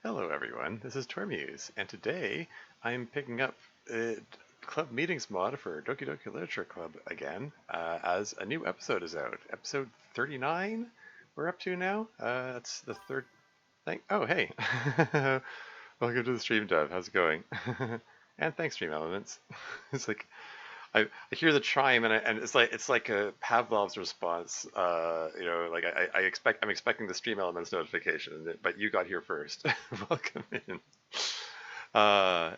Hello everyone, this is Tormuse, and today I'm picking up Club Meetings mod for Doki Doki Literature Club again, as a new episode is out. Episode 39 we're up to now. That's the third thing. Oh, hey! Welcome to the stream, Dev. How's it going? And thanks, Stream Elements. It's like I hear the chime and it's like a Pavlov's response. I'm expecting the Stream Elements notification, but you got here first. Welcome in.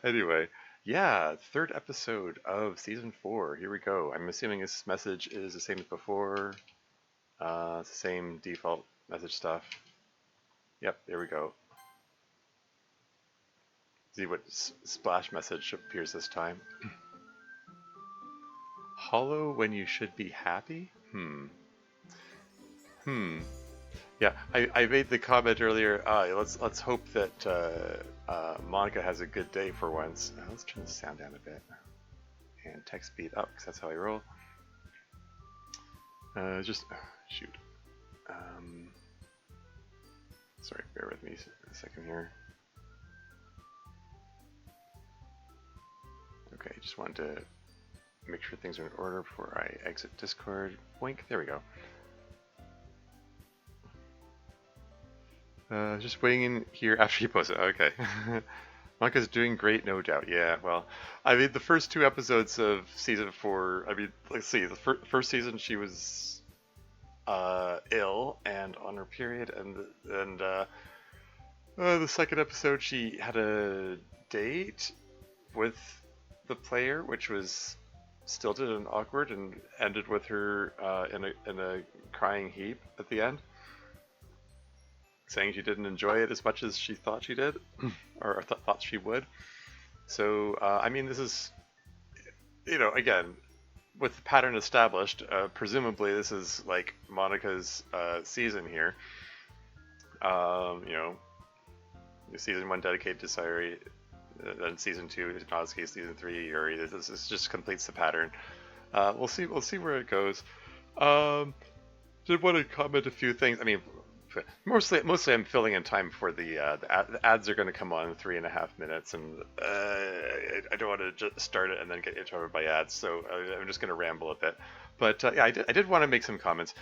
Anyway, yeah, third episode of season 4. Here we go. I'm assuming this message is the same as before. It's the same default message stuff. Yep, there we go. See what splash message appears this time. Hollow when you should be happy? Yeah, I made the comment earlier. Let's hope that Monica has a good day for once. Let's turn the sound down a bit and text speed up because that's how I roll. Shoot. Sorry, bear with me a second here. Okay, just wanted to make sure things are in order before I exit Discord. Boink, there we go. Just waiting in here after you post it. Okay. Monica's doing great, no doubt. Yeah, well, I mean, the first 2 episodes of season 4, I mean, let's see, the first season she was ill and on her period, and the second episode she had a date with the player, which was stilted and awkward, and ended with her in a crying heap at the end, saying she didn't enjoy it as much as she thought she did, or thought she would. So, I mean, this is, again, with the pattern established, presumably this is like Monica's season here. Season 1 dedicated to Sayuri, then season 2 to Natsuki, season 3 Yuri. This just completes the pattern. We'll see where it goes. Did want to comment a few things. I mean, mostly I'm filling in time for the ads are going to come on in 3.5 minutes, and I don't want to just start it and then get interrupted by ads, so I'm just going to ramble a bit. But yeah, I did want to make some comments.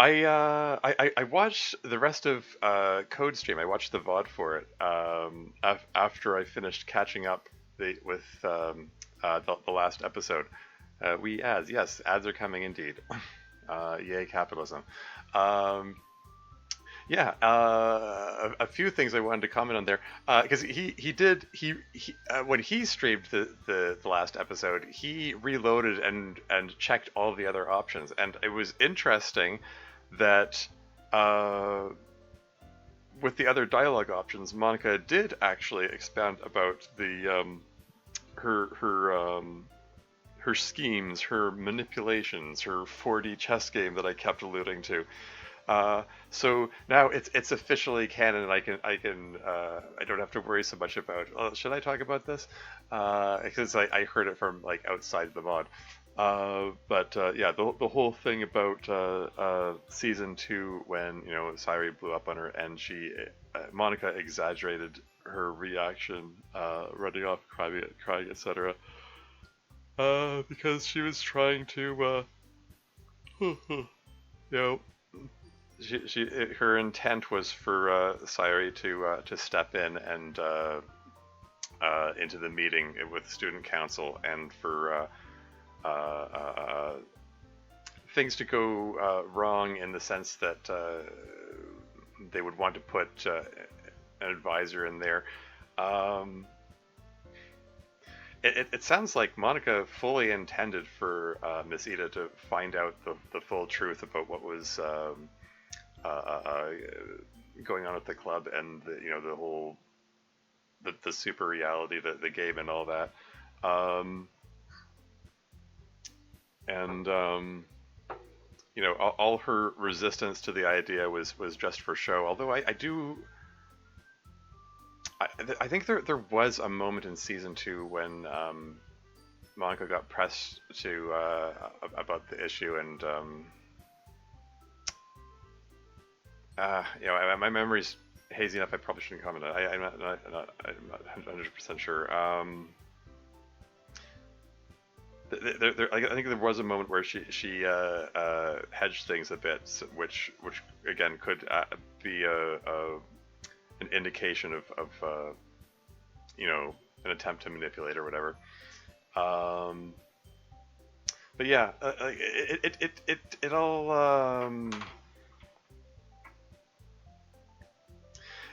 I watched the rest of Code Stream. I watched the VOD for it after I finished catching up with the last episode. Yes, ads are coming indeed. Yay, capitalism. A few things I wanted to comment on there, because he when he streamed the last episode, he reloaded and checked all the other options, and it was interesting that with the other dialogue options, Monica did actually expound about the her schemes, her manipulations, her 4D chess game that I kept alluding to. So now it's officially canon. I don't have to worry so much about. Oh, should I talk about this? Because I heard it from like outside the mod. Yeah, the whole thing about season 2, when Sayuri blew up on her and Monica exaggerated her reaction, running off, crying, etc. Because she was trying to, her intent was for Sayuri to step in and into the meeting with student council, and for things to go wrong in the sense that they would want to put an advisor in there. It sounds like Monica fully intended for Miss Ida to find out the full truth about what was going on at the club, and the whole the super reality, the game, and all that. All her resistance to the idea was just for show. Although I think there was a moment in season 2 when Monica got pressed to about the issue, and my memory's hazy enough. I probably shouldn't comment. I'm not 100% sure. I think there was a moment where she hedged things a bit, which again could be an indication of you know, an attempt to manipulate or whatever. Um, but yeah, it all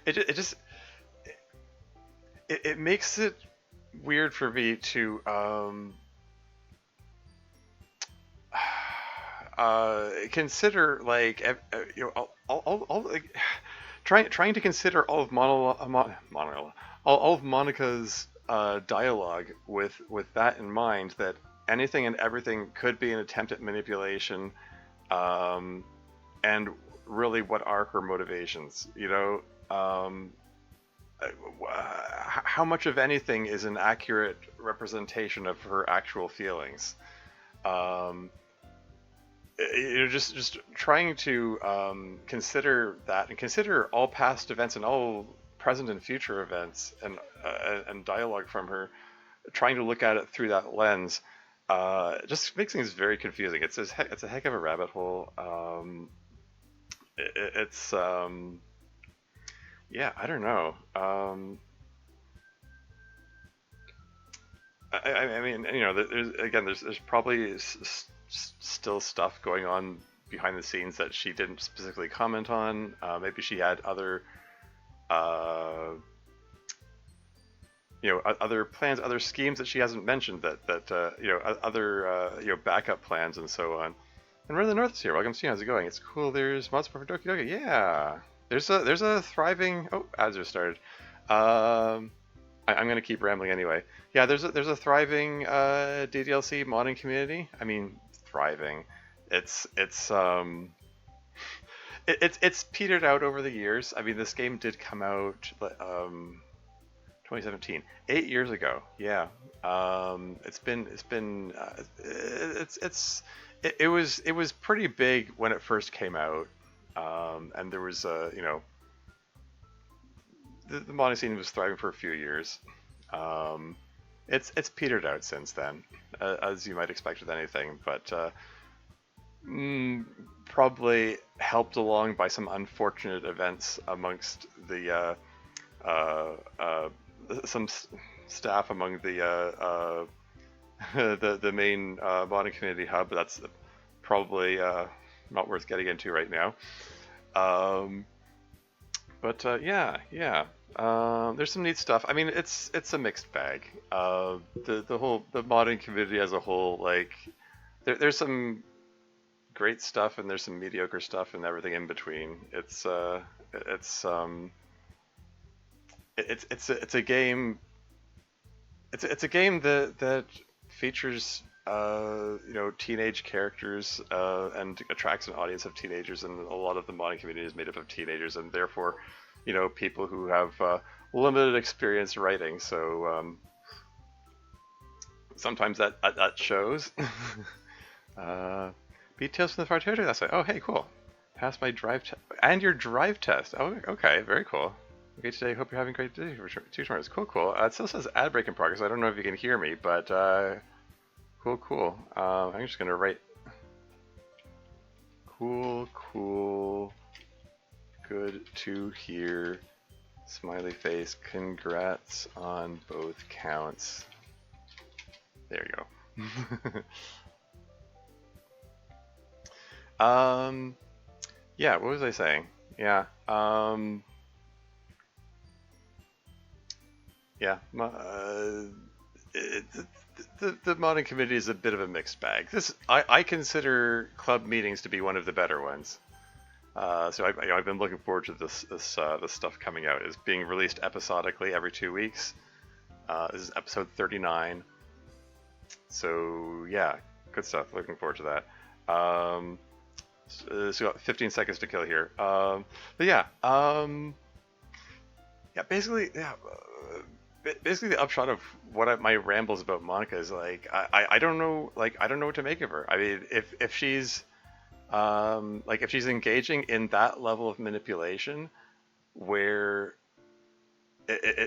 it just it makes it weird for me to consider like you know all like trying to consider all of all of Monica's dialogue with that in mind, that anything and everything could be an attempt at manipulation, um, and really what are her motivations, you know. How much of anything is an accurate representation of her actual feelings? um, you're just trying to consider that and consider all past events and all present and future events and dialogue from her, trying to look at it through that lens, just makes things very confusing. It's a heck of a rabbit hole. It's yeah, I don't know. I mean, you know, there's probably still stuff going on behind the scenes that she didn't specifically comment on. Maybe she had other, uh, you know, other plans, other schemes that she hasn't mentioned, that you know, other you know, backup plans and so on. And Run the North is here. Welcome to you. How's it going? It's cool. There's mod support for Doki Doki. Yeah. There's a thriving. Oh, ads are started. Um, I'm gonna keep rambling anyway. Yeah, there's a thriving DDLC modding community. I mean, thriving. It's it's petered out over the years. I mean, this game did come out 2017, 8 years ago. Yeah. It was pretty big when it first came out, and there was you know, the modding scene was thriving for a few years. Um, it's petered out since then, as you might expect with anything, but mm, probably helped along by some unfortunate events amongst the some staff among the the main modding community hub. That's probably not worth getting into right now. Um, but yeah, yeah. There's some neat stuff. I mean, it's a mixed bag. The modding community as a whole, like there's some great stuff and there's some mediocre stuff and everything in between. It's it's a game. It's a game that features you know, teenage characters, and attracts an audience of teenagers, and a lot of the modding community is made up of teenagers, and therefore, you know, people who have limited experience writing. So sometimes that shows. uh, Details from the far territory last night. Oh, hey, cool. Passed my drive test and your drive test. Oh, okay, very cool. Okay, today. Hope you're having a great day. Two tomorrows. Cool, cool. It still says ad break in progress. I don't know if you can hear me, but cool, cool. I'm just gonna write cool, cool. Good to hear. Smiley face. Congrats on both counts. There you go. Yeah. What was I saying? Yeah. Yeah. The modding community is a bit of a mixed bag. I consider club meetings to be one of the better ones. So I've been looking forward to this stuff coming out. It's being released episodically every 2 weeks. This is episode 39. So yeah, good stuff. Looking forward to that. So we got 15 seconds to kill here. But yeah, yeah. Basically the upshot of my rambles about Monica is like I don't know, like I don't know what to make of her. I mean, if she's like if she's engaging in that level of manipulation, where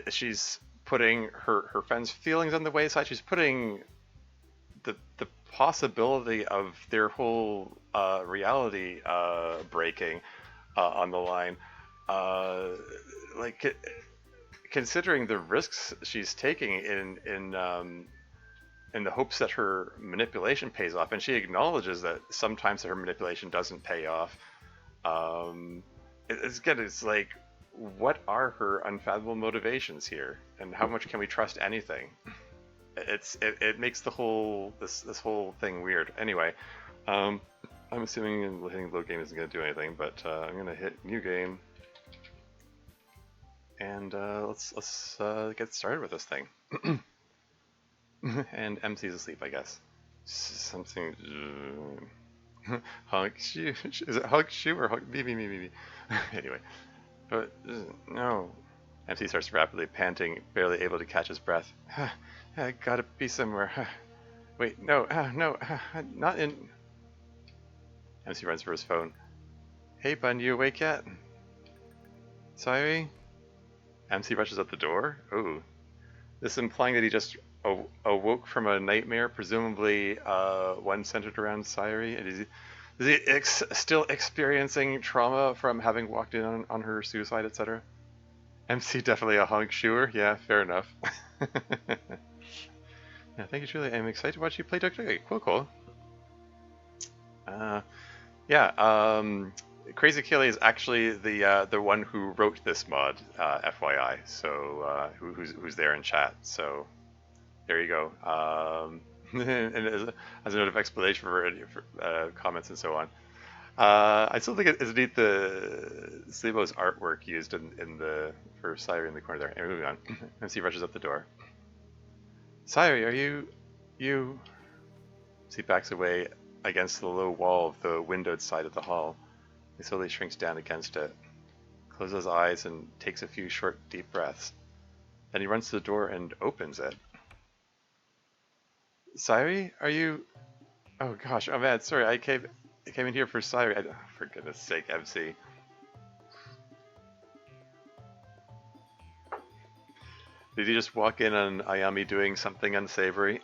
she's putting her friend's feelings on the wayside. She's putting the possibility of their whole reality breaking on the line. Uh, like considering the risks she's taking in the hopes that her manipulation pays off, and she acknowledges that sometimes her manipulation doesn't pay off. It's like, what are her unfathomable motivations here, and how much can we trust anything? It makes the whole this whole thing weird. Anyway, I'm assuming hitting load game isn't going to do anything, but I'm going to hit new game, and let's get started with this thing. And MC's asleep, I guess. Something. Hunk shoe. Is it hunk shoe or hunk? Me. Anyway, but no. MC starts rapidly panting, barely able to catch his breath. I gotta be somewhere. Wait, no, not in. MC runs for his phone. Hey, bun, you awake yet? Sorry? MC rushes out the door. Ooh. This implying that he just awoke from a nightmare, presumably one centered around Sayuri. Is he still experiencing trauma from having walked in on her suicide, etc.? MC definitely a hunk shoer. Yeah, fair enough. Yeah, thank you, Julie. I'm excited to watch you play Doki Doki. Cool. Crazy Kelly is actually the one who wrote this mod, FYI. So who's there in chat? So there you go. And as a note of explanation for comments and so on. I still think it's neat the Sleebo's artwork used in the for Sayuri in the corner there. Anyway, moving on. MC rushes up the door. Sayuri, are you? MC backs away against the low wall of the windowed side of the hall. He slowly shrinks down against it, closes his eyes, and takes a few short, deep breaths. Then he runs to the door and opens it. Sayuri, are you? Oh gosh, oh man, sorry, I came in here for Sayuri. For goodness sake, MC. Did you just walk in on Ayami doing something unsavory?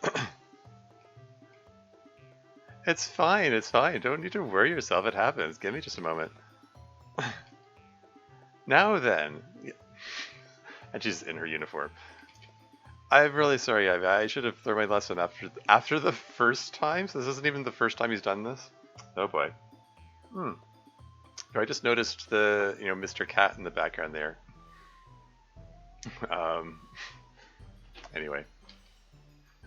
It's fine, it's fine. Don't need to worry yourself. It happens. Give me just a moment. Now then. And she's in her uniform. I'm really sorry, Ivy. I should have learned my lesson after the first time. So this isn't even the first time he's done this. Oh boy. I just noticed the Mr. Cat in the background there. Anyway.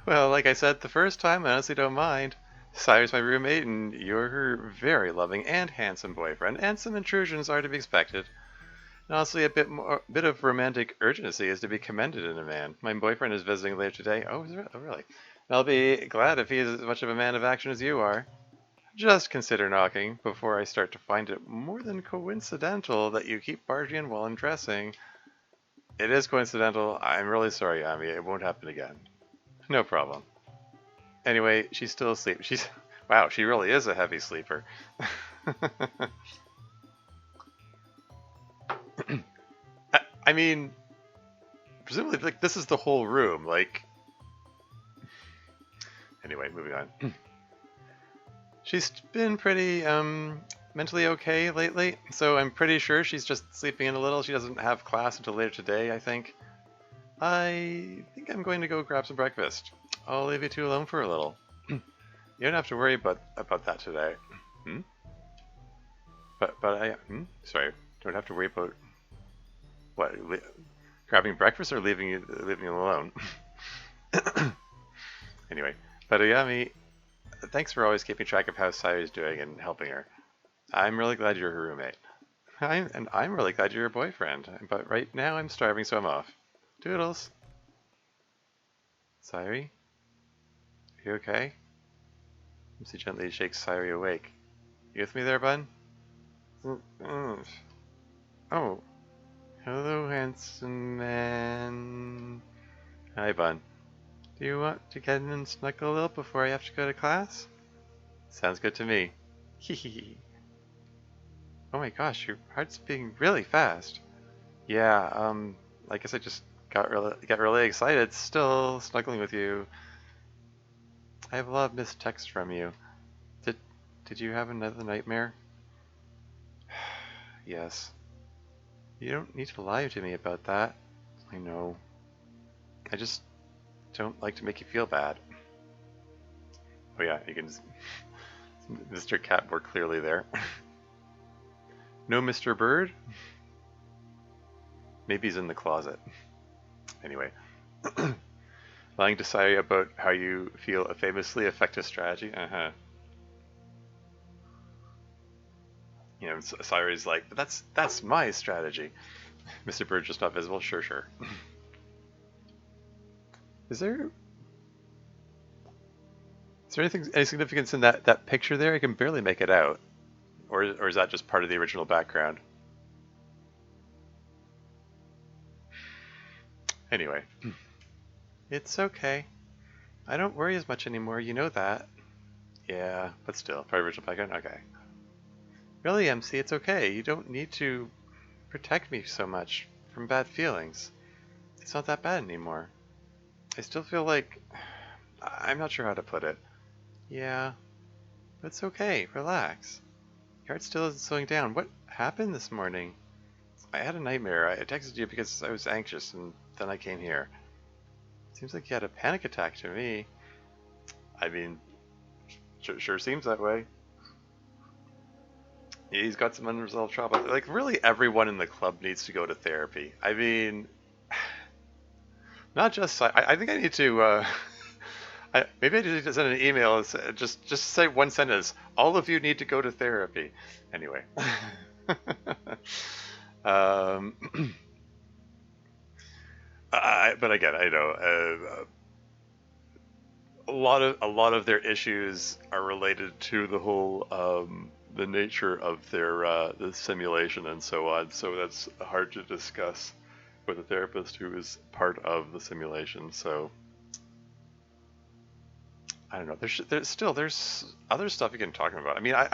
Well, like I said, the first time, I honestly don't mind. Sayuri's my roommate, and you're her very loving and handsome boyfriend, and some intrusions are to be expected. And honestly, a bit of romantic urgency is to be commended in a man. My boyfriend is visiting later today. Oh, really? I'll be glad if he is as much of a man of action as you are. Just consider knocking before I start to find it more than coincidental that you keep barging in while I'm dressing. It is coincidental. I'm really sorry, Ami. It won't happen again. No problem. Anyway, she's still asleep. Wow, she really is a heavy sleeper. I mean, presumably, like, this is the whole room. Like, anyway, moving on. She's been pretty mentally okay lately, so I'm pretty sure she's just sleeping in a little. She doesn't have class until later today, I think. I think I'm going to go grab some breakfast. I'll leave you two alone for a little. You don't have to worry about that today. Sorry, don't have to worry about what? Grabbing breakfast or leaving you alone? Anyway, but Ayami, thanks for always keeping track of how Sayuri's doing and helping her. I'm really glad you're her roommate. I'm really glad you're her boyfriend. But right now I'm starving, so I'm off. Doodles. Sayuri? Are you okay? MC gently shakes Sayuri awake. You with me there, bud? Oh. Hello, handsome man. Hi, bud. Do you want to get in and snuggle a little before I have to go to class? Sounds good to me. Hehehe. Oh my gosh, your heart's beating really fast. Yeah, I guess I just got really excited. Still snuggling with you. I have a lot of missed texts from you. Did did you have another nightmare? Yes. You don't need to lie to me about that. I know. I just don't like to make you feel bad. Oh yeah, you can just Mr. Cat more clearly there. No Mr. Bird? Maybe he's in the closet. Anyway. Lying to Sayuri about how you feel a famously effective strategy. Uh-huh. Sayuri's like, but that's my strategy. Mr. Bird just not visible? Sure, sure. Is there any significance in that picture there? I can barely make it out. Or is that just part of the original background? Anyway. It's okay. I don't worry as much anymore, you know that. Yeah, but still, part of the original background? Okay. Really, MC, it's okay. You don't need to protect me so much from bad feelings. It's not that bad anymore. I still feel like... I'm not sure how to put it. Yeah, but it's okay. Relax. Your heart still isn't slowing down. What happened this morning? I had a nightmare. I texted you because I was anxious, and then I came here. Seems like you had a panic attack to me. I mean, sure seems that way. Yeah, he's got some unresolved trauma. Like, really, everyone in the club needs to go to therapy. I mean, not just... I think I need to... maybe I need to send an email and just say one sentence. All of you need to go to therapy. Anyway. um, but again, I know a lot of their issues are related to the whole the nature of their the simulation and so on. So that's hard to discuss with a therapist who is part of the simulation. So I don't know. There's other stuff you can talk about. I mean, I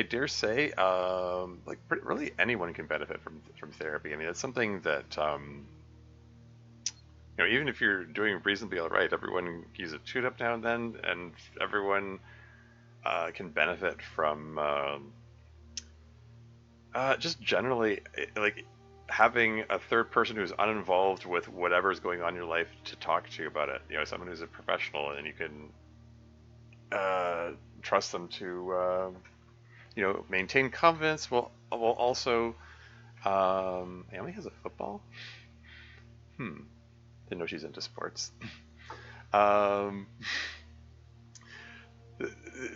dare say, like really anyone can benefit from therapy. I mean, it's something that even if you're doing reasonably all right, everyone can use a tune up now and then, and everyone can benefit from just generally like having a third person who's uninvolved with whatever's going on in your life to talk to about it. Someone who's a professional and you can trust them to maintain confidence while also Amy has a football. Didn't know she's into sports. um,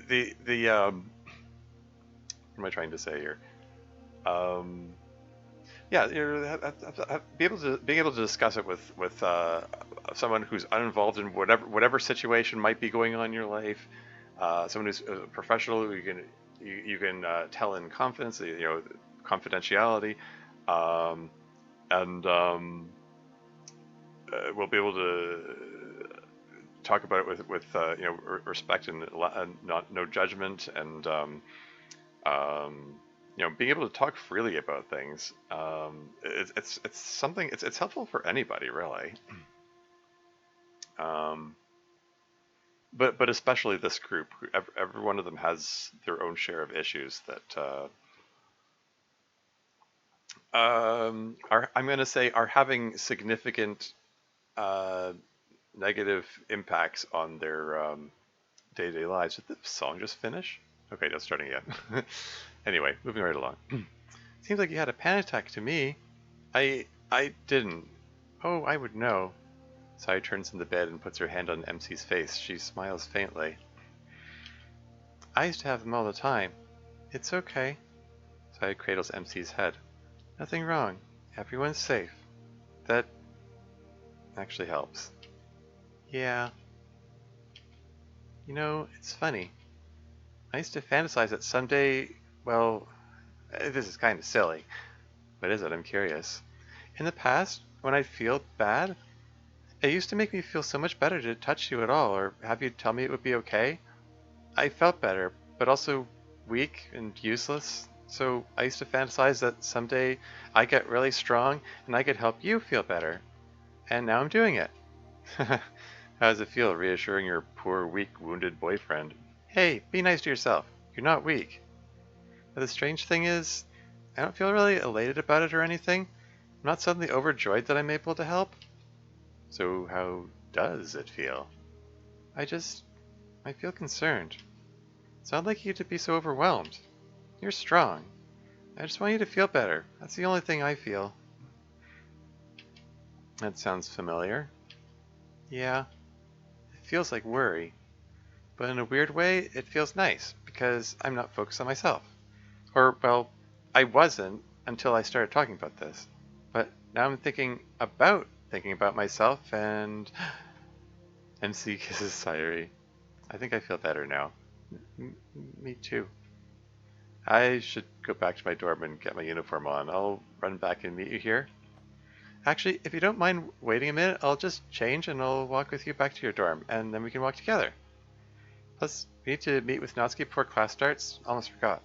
the what am I trying to say here? Yeah, being able to discuss it with someone who's uninvolved in whatever situation might be going on in your life, someone who's a professional who you can tell in confidence, confidentiality, and we'll be able to talk about it with respect and not no judgment, and being able to talk freely about things. It's something. It's helpful for anybody, really. But especially this group. Every one of them has their own share of issues that are, I'm going to say, are having significant negative impacts on their day-to-day lives. Did the song just finish? Okay, that's starting again. Anyway, moving right along. Seems like you had a panic attack to me. I didn't. Oh, I would know. Sai turns in the bed and puts her hand on MC's face. She smiles faintly. I used to have them all the time. It's okay. Sai cradles MC's head. Nothing wrong. Everyone's safe. That actually helps. Yeah. It's funny. I used to fantasize that someday, well, this is kind of silly, but is it? I'm curious. In the past, when I'd feel bad, it used to make me feel so much better to touch you at all, or have you tell me it would be okay. I felt better, but also weak and useless. So I used to fantasize that someday I get really strong and I could help you feel better. And now I'm doing it. How does it feel reassuring your poor, weak, wounded boyfriend? Hey, be nice to yourself. You're not weak. But the strange thing is, I don't feel really elated about it or anything. I'm not suddenly overjoyed that I'm able to help. So how does it feel? I just, I feel concerned. It's not like you to be so overwhelmed. You're strong. I just want you to feel better. That's the only thing I feel. That sounds familiar. Yeah, it feels like worry. But in a weird way, it feels nice because I'm not focused on myself. Or, well, I wasn't until I started talking about this. But now I'm thinking about myself and MC kisses Sayuri. I think I feel better now. Me too. I should go back to my dorm and get my uniform on. I'll run back and meet you here. Actually, if you don't mind waiting a minute, I'll just change and I'll walk with you back to your dorm, and then we can walk together. Plus, we need to meet with Natsuki before class starts. Almost forgot.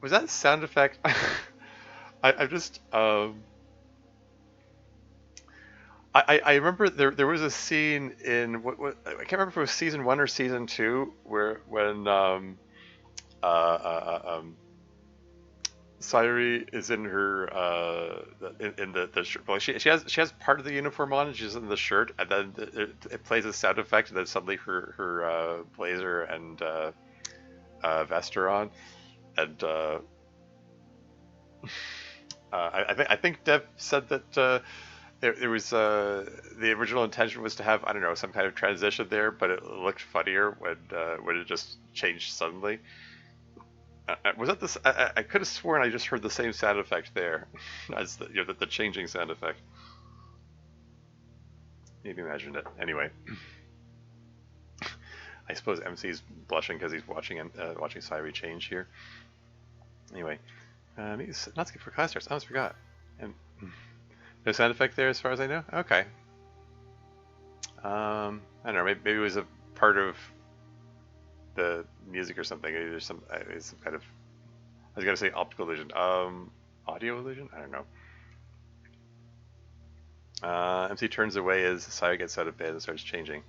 Was that a sound effect? I'm just I remember there was a scene in what I can't remember if it was season 1 or season 2 where when uh, uh, uh, um Sayuri is in her in the shirt. Well, she has part of the uniform on, and she's in the shirt, and then it plays a sound effect, and then suddenly her blazer and vest are on, and I think Dev said that it was the original intention was to have, I don't know, some kind of transition there, but it looked funnier when it just changed suddenly. Was that this? I could have sworn I just heard the same sound effect there as the changing sound effect. Maybe imagined it. Anyway, I suppose MC's blushing because he's watching Sayuri change here. Anyway, Natsuki for class starts. I almost forgot. And no sound effect there as far as I know? Okay. I don't know, maybe it was a part of the music or something. Maybe there's some kind of, I was gonna say optical illusion. Audio illusion? I don't know. MC turns away as Sayuri gets out of bed and starts changing.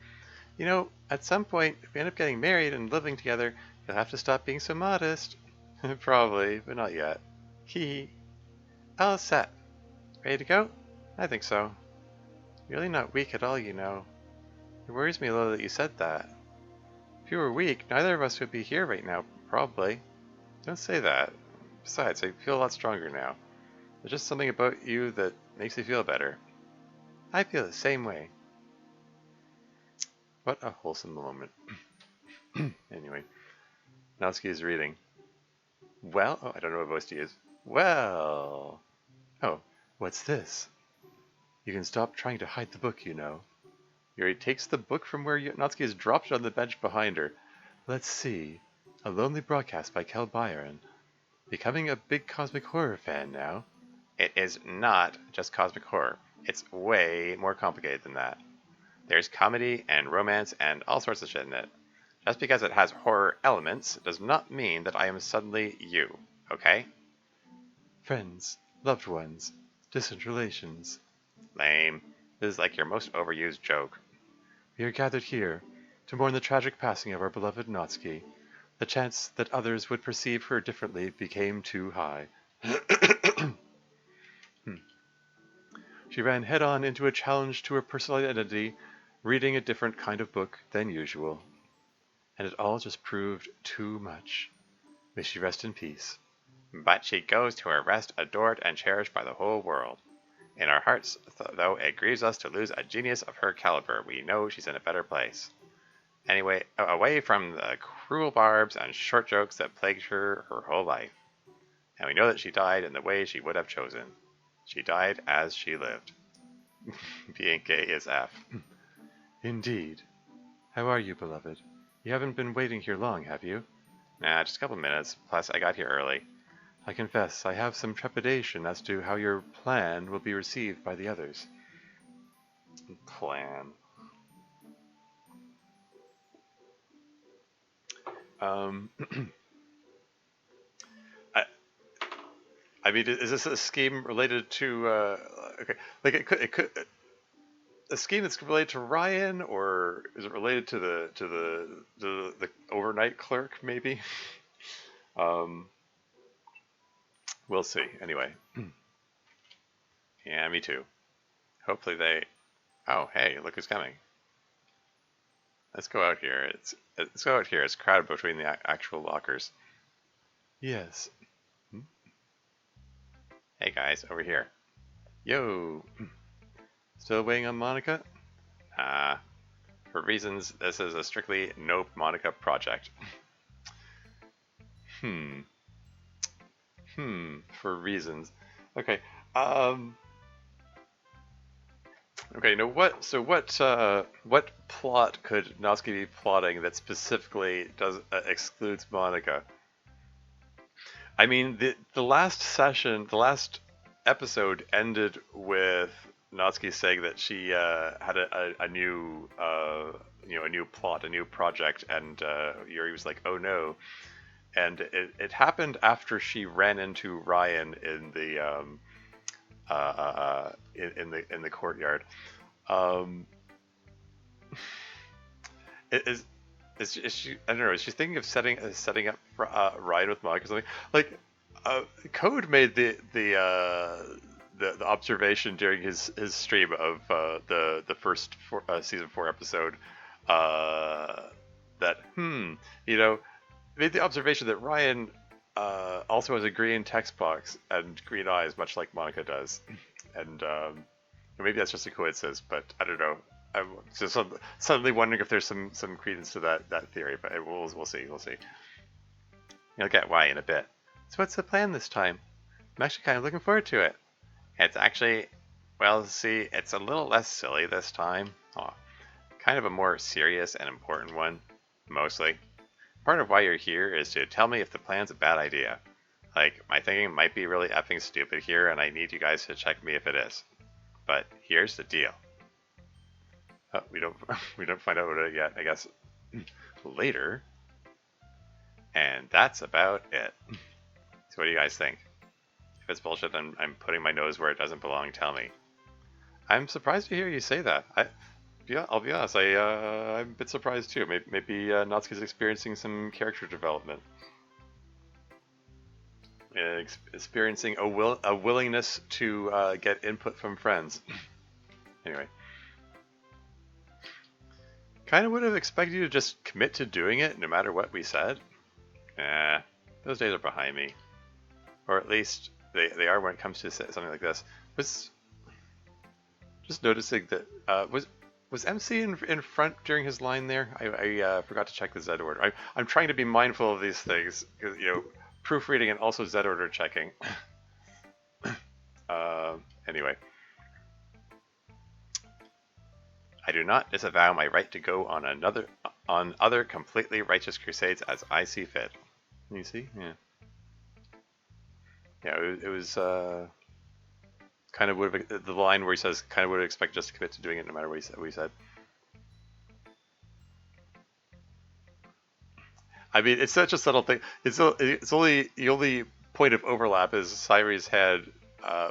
You know, at some point, if we end up getting married and living together, you'll have to stop being so modest. Probably, but not yet. Hee. All set. Ready to go? I think so. You're really not weak at all, you know. It worries me a little that you said that. If you were weak, neither of us would be here right now, probably. Don't say that. Besides, I feel a lot stronger now. There's just something about you that makes me feel better. I feel the same way. What a wholesome moment. Anyway, Natsuki is reading. Well, oh, I don't know what voice to use. Well. Oh, what's this? You can stop trying to hide the book, you know. Yuri takes the book from where Natsuki has dropped it on the bench behind her. Let's see. A Lonely Broadcast by Kel Byron. Becoming a big cosmic horror fan now. It is not just cosmic horror. It's way more complicated than that. There's comedy and romance and all sorts of shit in it. Just because it has horror elements does not mean that I am suddenly you, okay? Friends, loved ones, distant relations. Lame. This is like your most overused joke. We are gathered here to mourn the tragic passing of our beloved Natsuki. The chance that others would perceive her differently became too high. She ran head-on into a challenge to her personal identity, reading a different kind of book than usual. And it all just proved too much. May she rest in peace. But she goes to her rest adored and cherished by the whole world. In our hearts, though it grieves us to lose a genius of her caliber, we know she's in a better place. Anyway, away from the cruel barbs and short jokes that plagued her whole life. And we know that she died in the way she would have chosen. She died as she lived. Being gay is F. Indeed. How are you, beloved? You haven't been waiting here long, have you? Nah, just a couple minutes. Plus, I got here early. I confess, I have some trepidation as to how your plan will be received by the others. Plan. I mean, is this a scheme related to? Okay, like it could a scheme that's related to Ryan, or is it related to the overnight clerk? Maybe. Um, we'll see. Anyway, yeah, me too. Hopefully they. Oh, hey, look who's coming. Let's go out here. Let's go out here. It's crowded between the actual lockers. Yes. Hmm? Hey guys, over here. Yo. Still waiting on Monica? Ah, for reasons, this is a strictly no Monica project. Hmm. For reasons. Okay. Um. Okay. Now what? So what plot could Natsuki be plotting that specifically does excludes Monica? I mean, the last session, the last episode ended with Natsuki saying that she had a new a new plot, a new project, and Yuri was like, "Oh no!" And it happened after she ran into Ryan in the in the courtyard. Um, is is she? I don't know. Is she thinking of setting up Ryan with Monica or something? Like, Code made the observation during his stream of the first season 4 episode uh, that you know made the observation that Ryan also has a green text box and green eyes, much like Monica does, and maybe that's just a coincidence, but I don't know. I'm just suddenly wondering if there's some credence to that theory, but we'll see. We'll see. You'll get why in a bit. So what's the plan this time? I'm actually kind of looking forward to it. It's actually, well, see, it's a little less silly this time. Oh, kind of a more serious and important one, mostly. Part of why you're here is to tell me if the plan's a bad idea. Like, my thinking might be really effing stupid here, and I need you guys to check me if it is. But here's the deal. We don't we don't find out about it yet. I guess later. And that's about it. So what do you guys think? If it's bullshit, then I'm putting my nose where it doesn't belong. Tell me. I'm surprised to hear you say that. Yeah, I'll be honest. I'm a bit surprised too. Maybe Natsuki's experiencing some character development, experiencing a willingness to get input from friends. Anyway, kind of would have expected you to just commit to doing it no matter what we said. Those days are behind me, or at least they are when it comes to something like this. Was just noticing that was MC in front during his line there? I forgot to check the Z order. I'm trying to be mindful of these things, you know, proofreading and also Z order checking. Anyway, I do not disavow my right to go on other completely righteous crusades as I see fit. You see, yeah, yeah. It was kind of would have the line where he says kind of would have expected us to commit to doing it no matter what he said. I mean, it's such a subtle thing. It's only the only point of overlap is Sairi's head,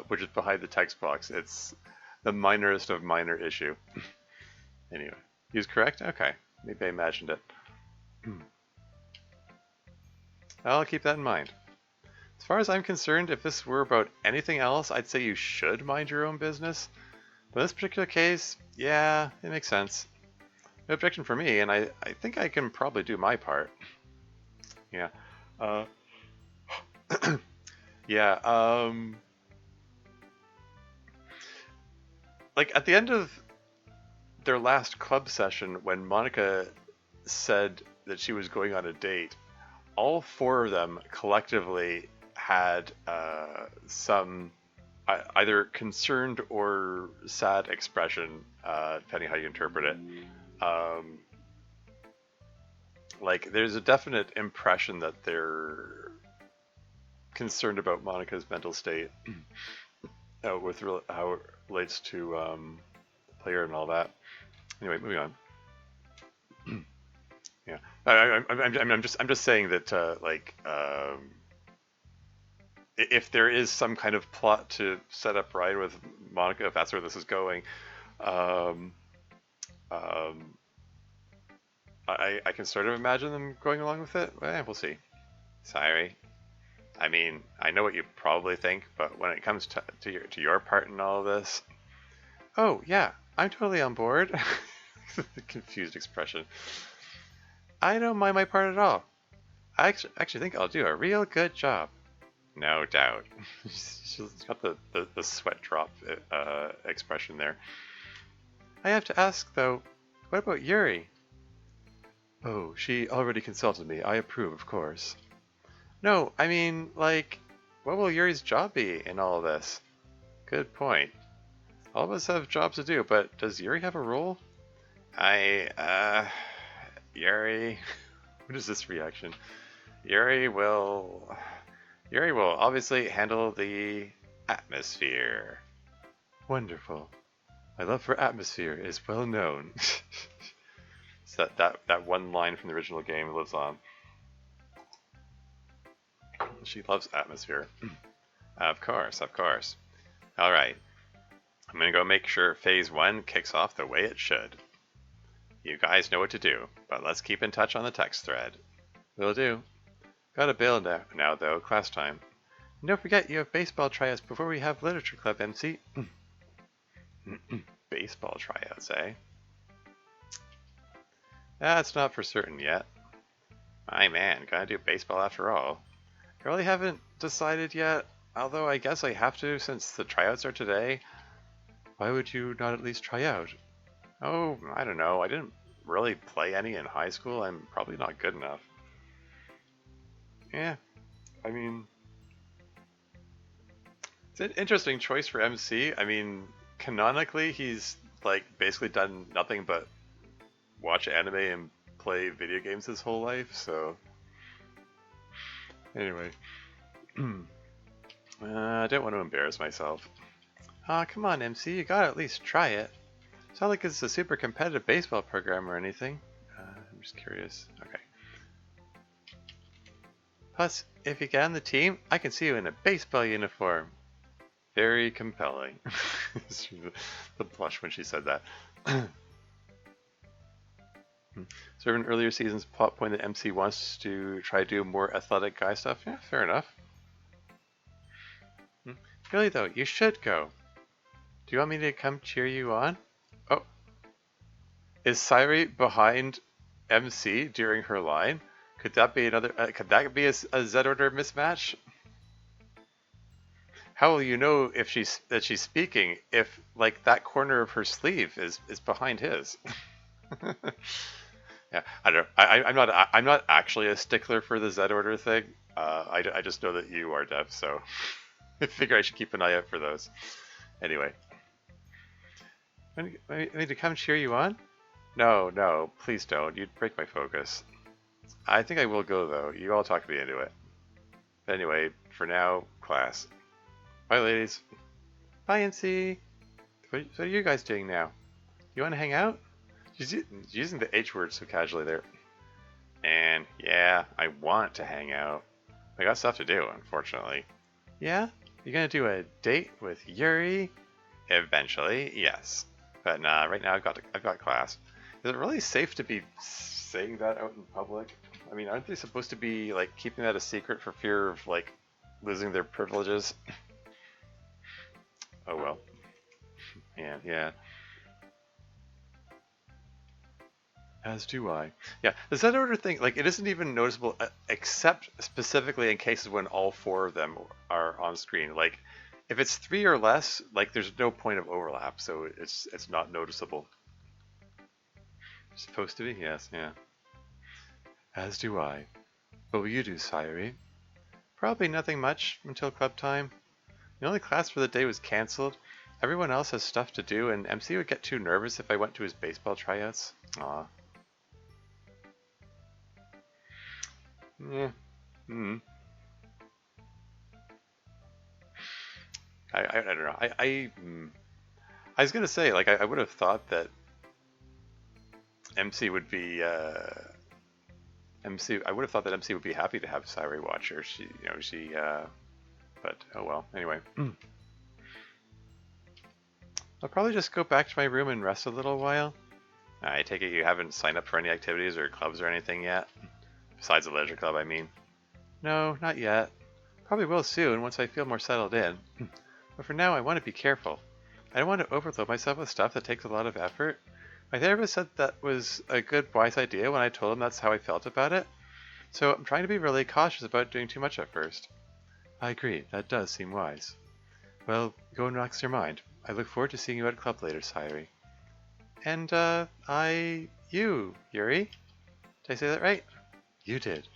which is behind the text box. It's the minorest of minor issue. Anyway, he was correct. Okay, maybe I imagined it. I'll keep that in mind. As far as I'm concerned, if this were about anything else, I'd say you should mind your own business. But in this particular case, yeah, it makes sense. No objection for me, and I think I can probably do my part. Yeah. Uh, yeah. Like at the end of their last club session, when Monica said that she was going on a date, all 4 of them collectively had some either concerned or sad expression, depending how you interpret it. Like, there's a definite impression that they're concerned about Monica's mental state with how it relates to the player and all that. Anyway, moving on. Yeah, I'm just saying that if there is some kind of plot to set up Ryan with Monica, if that's where this is going, um, um, I can sort of imagine them going along with it. We'll see. Sorry. I mean, I know what you probably think, but when it comes to your part in all of this, oh yeah, I'm totally on board. The confused expression. I don't mind my part at all. I actually think I'll do a real good job. No doubt. She's got the sweat drop expression there. I have to ask though, what about Yuri? Oh, she already consulted me. I approve, of course. No, I mean, like, what will Yuri's job be in all of this? Good point. All of us have jobs to do, but does Yuri have a role? Yuri. What is this reaction? Yuri will obviously handle the atmosphere. Wonderful. My love for atmosphere is well known. So that one line from the original game lives on. She loves atmosphere. Of course, of course. Alright. I'm gonna go make sure Phase 1 kicks off the way it should. You guys know what to do, but let's keep in touch on the text thread. Will do. Gotta bail now though, class time. And don't forget you have baseball tryouts before we have literature club, MC. Baseball tryouts, eh? That's not for certain yet. My man, gotta do baseball after all. I really haven't decided yet, although I guess I have to since the tryouts are today. Why would you not at least try out? Oh, I don't know. I didn't really play any in high school. I'm probably not good enough. Yeah, I mean, it's an interesting choice for MC. I mean, canonically, he's like basically done nothing but watch anime and play video games his whole life, so anyway. I don't want to embarrass myself. Aw, come on, MC, you gotta at least try it. It's not like it's a super competitive baseball program or anything. I'm just curious. Okay. Plus, if you get on the team, I can see you in a baseball uniform. Very compelling. The blush when she said that. So in earlier seasons, plot point that MC wants to try to do more athletic guy stuff. Yeah, fair enough. Really though, you should go. Do you want me to come cheer you on? Oh, is Sairi behind MC during her line? Could that be another? Could that be a Z order mismatch? How will you know if she's speaking if like that corner of her sleeve is behind his? Yeah, I don't. I'm not actually a stickler for the Z order thing. I just know that you are, Dev, so I figure I should keep an eye out for those. Anyway, I need to come cheer you on? No, no, please don't. You'd break my focus. I think I will go though. You all talked me into it. But anyway, for now, class. Bye, ladies. Bye, NC. What are you guys doing now? You want to hang out? She's using the H word so casually there. And yeah, I want to hang out. I got stuff to do, unfortunately. Yeah? You gonna do a date with Yuri? Eventually, yes. But nah, right now I've got class. Is it really safe to be saying that out in public? I mean, aren't they supposed to be like keeping that a secret for fear of like losing their privileges? Oh well. Yeah. As do I. Yeah, the Z order thing, like, it isn't even noticeable except specifically in cases when all four of them are on screen. Like, if it's 3 or less, like, there's no point of overlap, so it's not noticeable. It's supposed to be? Yes, yeah. As do I. What will you do, Sayuri? Probably nothing much until club time. The only class for the day was cancelled. Everyone else has stuff to do, and MC would get too nervous if I went to his baseball tryouts. Aw. Yeah. I don't know. I was gonna say, like, I would have thought that MC would be MC. I would have thought that MC would be happy to have Sairi watch her. She But, oh well. Anyway. I'll probably just go back to my room and rest a little while. I take it you haven't signed up for any activities or clubs or anything yet? Besides the leisure club, I mean. No, not yet. Probably will soon once I feel more settled in. But for now, I want to be careful. I don't want to overload myself with stuff that takes a lot of effort. My therapist said that was a good, wise idea when I told him that's how I felt about it. So I'm trying to be really cautious about doing too much at first. I agree, that does seem wise. Well, go and relax your mind. I look forward to seeing you at club later, Sayuri. And, you, Yuri? Did I say that right? You did.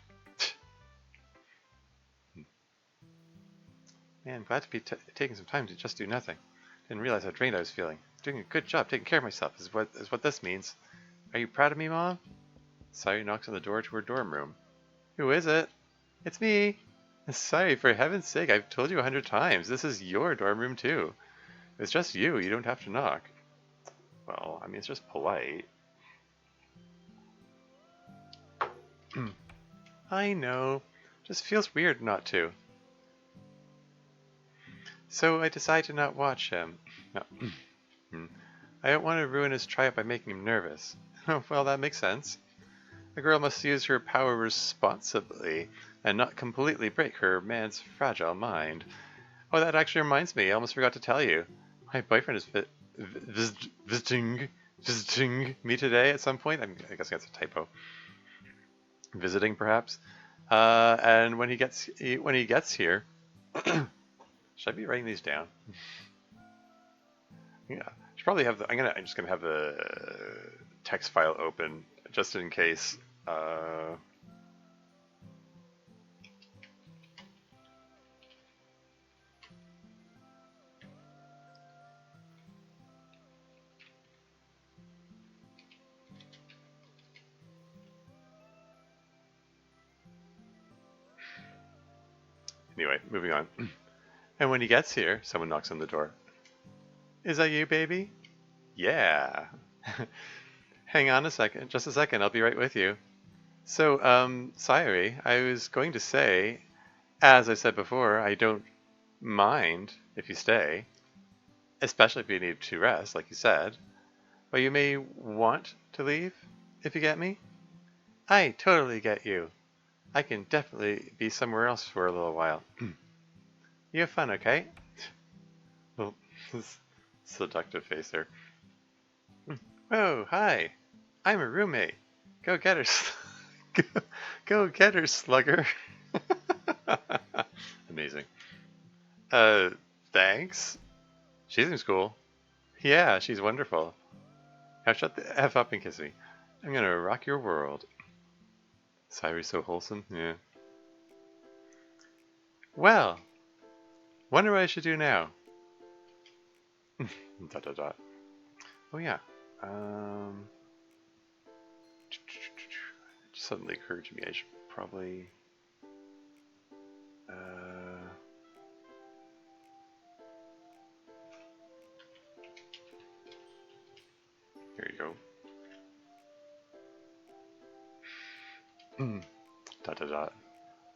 Man, glad to be taking some time to just do nothing. Didn't realize how drained I was feeling. Doing a good job taking care of myself is what this means. Are you proud of me, Mom? Sayuri knocks on the door to her dorm room. Who is it? It's me. Sorry, for heaven's sake, I've told you 100 times. This is your dorm room, too. It's just you. You don't have to knock. Well, I mean, it's just polite. I know. Just feels weird not to. So I decide to not watch him. No. I don't want to ruin his tryout by making him nervous. Well, that makes sense. A girl must use her power responsibly and not completely break her man's fragile mind. Oh, that actually reminds me. I almost forgot to tell you. My boyfriend is visiting me today at some point. I guess that's a typo. Visiting, perhaps. And when he gets here, should I be writing these down? Yeah, should probably have the. I'm just gonna have the text file open just in case. Anyway, moving on. And when he gets here, someone knocks on the door. Is that you, baby? Yeah. Hang on a second, just a second, I'll be right with you. So, Sayuri, I was going to say, as I said before, I don't mind if you stay, especially if you need to rest, like you said, but you may want to leave, if you get me. I totally get you. I can definitely be somewhere else for a little while. You have fun, okay? Well, seductive face there. Oh, hi. I'm a roommate. Go get her. Go get her, slugger. Amazing. Thanks. She seems cool. Yeah, she's wonderful. Now shut the F up and kiss me. I'm gonna rock your world. Sayuri's so wholesome. Yeah. Well, wonder what I should do now. Dot dot dot. Oh yeah. It just suddenly occurred to me I should probably. Here you go. Dot dot dot.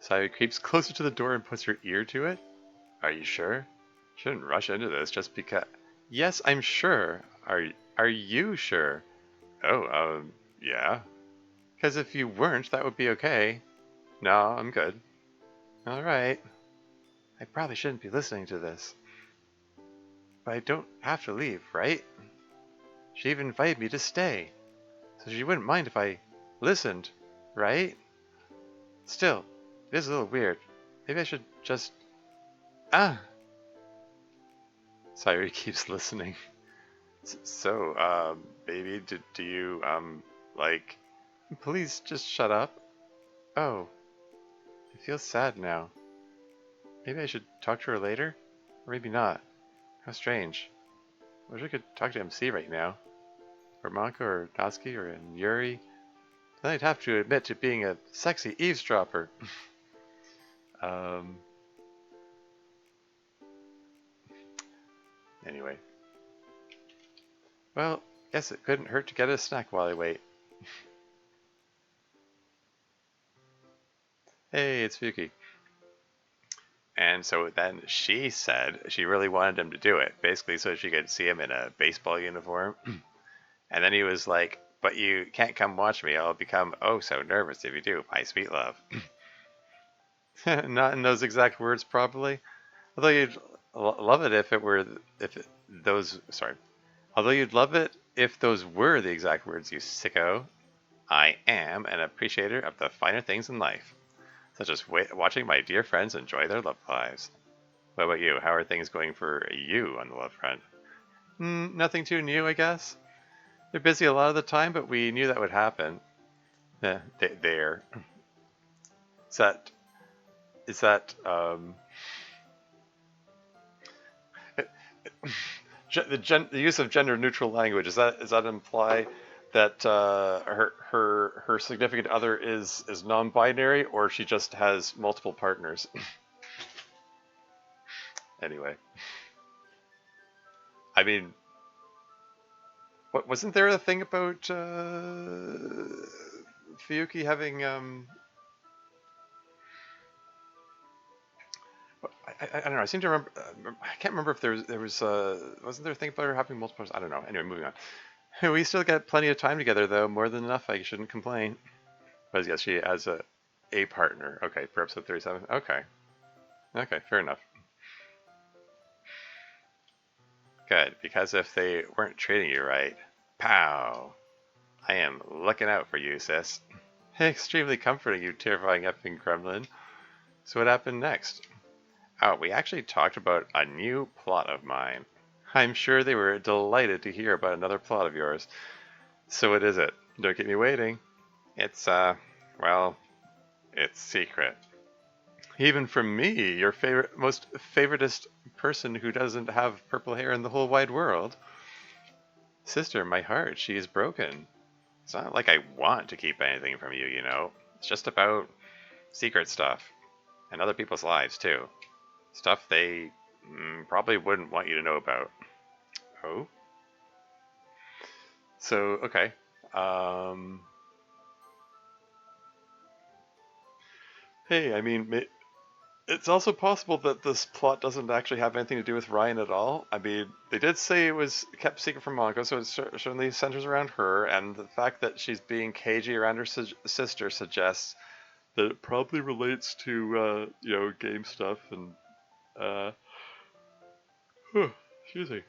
Sayuri creeps closer to the door and puts her ear to it. Are you sure? Shouldn't rush into this just because. Yes, I'm sure. Are you sure? Oh, yeah. Because if you weren't, that would be okay. No, I'm good. All right. I probably shouldn't be listening to this. But I don't have to leave, right? She even invited me to stay. So she wouldn't mind if I listened, right? Still, it is a little weird. Maybe I should just... Ah! Sayuri keeps listening. So, baby, do you, like... Please just shut up. Oh. I feel sad now. Maybe I should talk to her later? Or maybe not. How strange. I wish I could talk to MC right now. Or Manka, or Natsuki, or Yuri. Then I'd have to admit to being a sexy eavesdropper. Anyway. Well, guess it couldn't hurt to get a snack while I wait. Hey, it's Fuki. And so then she said she really wanted him to do it, basically so she could see him in a baseball uniform. And then he was like, "But you can't come watch me. I'll become oh so nervous if you do, my sweet love." Not in those exact words, probably. Although you'd love it if it were if it, those sorry. Although you'd love it if those were the exact words, you sicko. I am an appreciator of the finer things in life, such as watching my dear friends enjoy their love lives. What about you? How are things going for you on the love front? Nothing too new, I guess. They're busy a lot of the time, but we knew that would happen. There. Is that is that the use of gender neutral language? Is that imply that her significant other is non-binary, or she just has multiple partners? Anyway, I mean, what wasn't there a thing about Fuyuki having I don't know. I seem to remember. I can't remember if there was wasn't there a thing about her having multiple? I don't know. Anyway, moving on. We still got plenty of time together, though. More than enough. I shouldn't complain. But yes, she has a partner. Okay, for episode 37. Okay. Okay, fair enough. Good, because if they weren't treating you right, pow! I am looking out for you, sis. Extremely comforting, you terrifying effing gremlin. So what happened next? Oh, we actually talked about a new plot of mine. I'm sure they were delighted to hear about another plot of yours. So what is it? Don't keep me waiting. It's, well, it's secret. Even from me, your most favoritist person who doesn't have purple hair in the whole wide world. Sister, my heart, she is broken. It's not like I want to keep anything from you, you know. It's just about secret stuff. And other people's lives, too. Stuff they probably wouldn't want you to know about. Oh? So, okay. Um, hey, I mean, it's also possible that this plot doesn't actually have anything to do with Ryan at all. I mean, they did say it was kept secret from Monaco, so it certainly centers around her, and the fact that she's being cagey around her sister suggests that it probably relates to, game stuff and, uh, excuse me,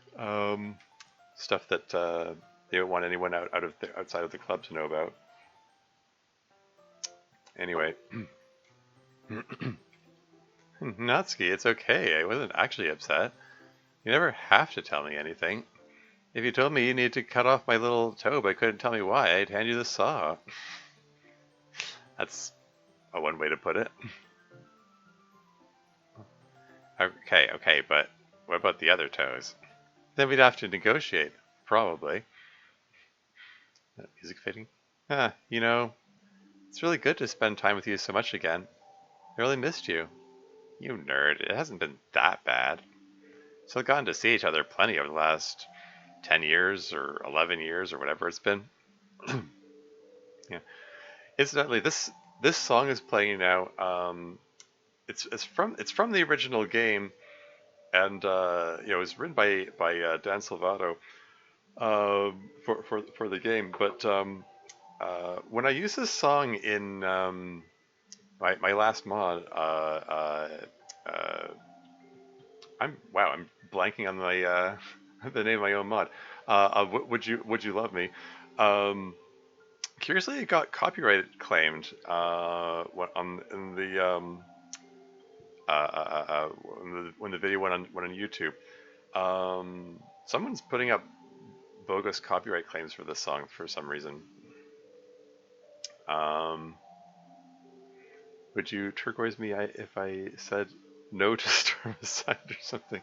stuff that they don't want anyone outside of the club to know about. Anyway, Natsuki, it's okay. I wasn't actually upset. You never have to tell me anything. If you told me you needed to cut off my little toe but couldn't tell me why, I'd hand you the saw. That's a one way to put it. Okay, but what about the other toes? Then we'd have to negotiate, probably. Music fading. It's really good to spend time with you so much again. I really missed you. You nerd, it hasn't been that bad. Still gotten to see each other plenty over the last 10 years or 11 years or whatever it's been. Yeah. Incidentally, this song is playing now. It's from the original game, and it was written by Dan Silvato for the game. But when I use this song in my last mod, I'm blanking on my the name of my own mod. Would you love me? Um, Curiously, it got copyright claimed on in the when the video went on YouTube. Someone's putting up bogus copyright claims for this song for some reason. Um, would you turquoise me if I said no to spermicide or something?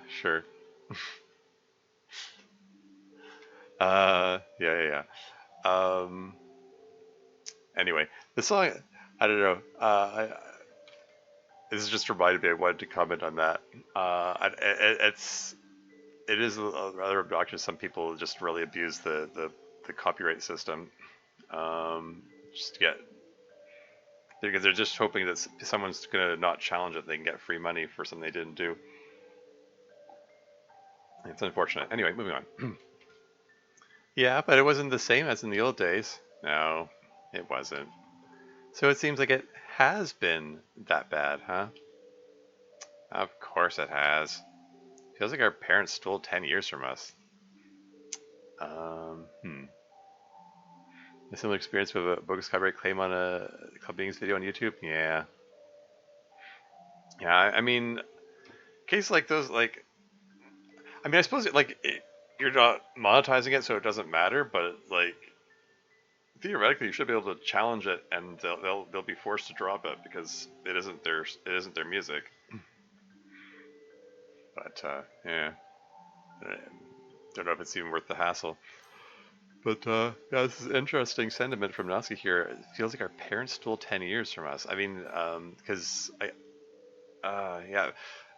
Sure. Yeah. Anyway, the song, I don't know. This is just reminded me. I wanted to comment on that. It is rather obnoxious. Some people just really abuse the copyright system, just to get because they're just hoping that someone's gonna not challenge it. They can get free money for something they didn't do. It's unfortunate. Anyway, moving on. Yeah, but it wasn't the same as in the old days. No, it wasn't. So it seems like it has been that bad, huh? Of course it has. Feels like our parents stole 10 years from us. Hmm. A similar experience with a bogus copyright claim on a Club Beings video on YouTube? Yeah. Yeah, I mean, cases like those, like, I mean, I suppose, you're not monetizing it, so it doesn't matter, but, like, theoretically, you should be able to challenge it, and they'll be forced to drop it because it isn't their music. But, yeah. I don't know if it's even worth the hassle. But yeah, this is interesting sentiment from Natsuki here. It feels like our parents stole 10 years from us. I mean, because yeah,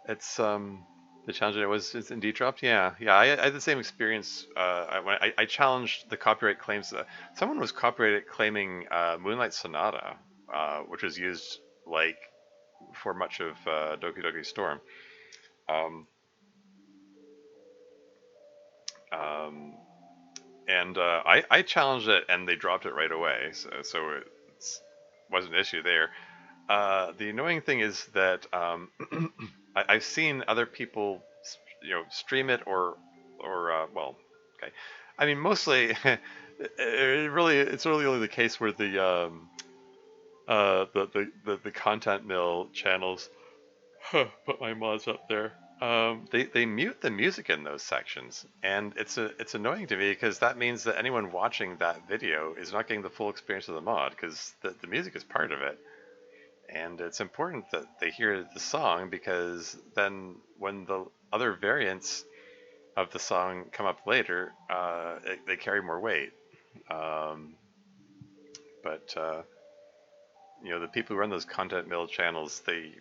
it's the challenge that was it's indeed dropped. Yeah, yeah, I had the same experience. When I challenged the copyright claims. Someone was copyrighted claiming Moonlight Sonata, which was used like for much of Doki Doki Storm. Um, um, and I challenged it, and they dropped it right away. So it wasn't an issue there. The annoying thing is that I've seen other people, stream it or well, okay. I mean, mostly, it's really only the case where the content mill channels put my mods up there. They mute the music in those sections, and it's annoying to me because that means that anyone watching that video is not getting the full experience of the mod because the music is part of it. And it's important that they hear the song because then when the other variants of the song come up later, they carry more weight. Um, but the people who run those content mill channels, they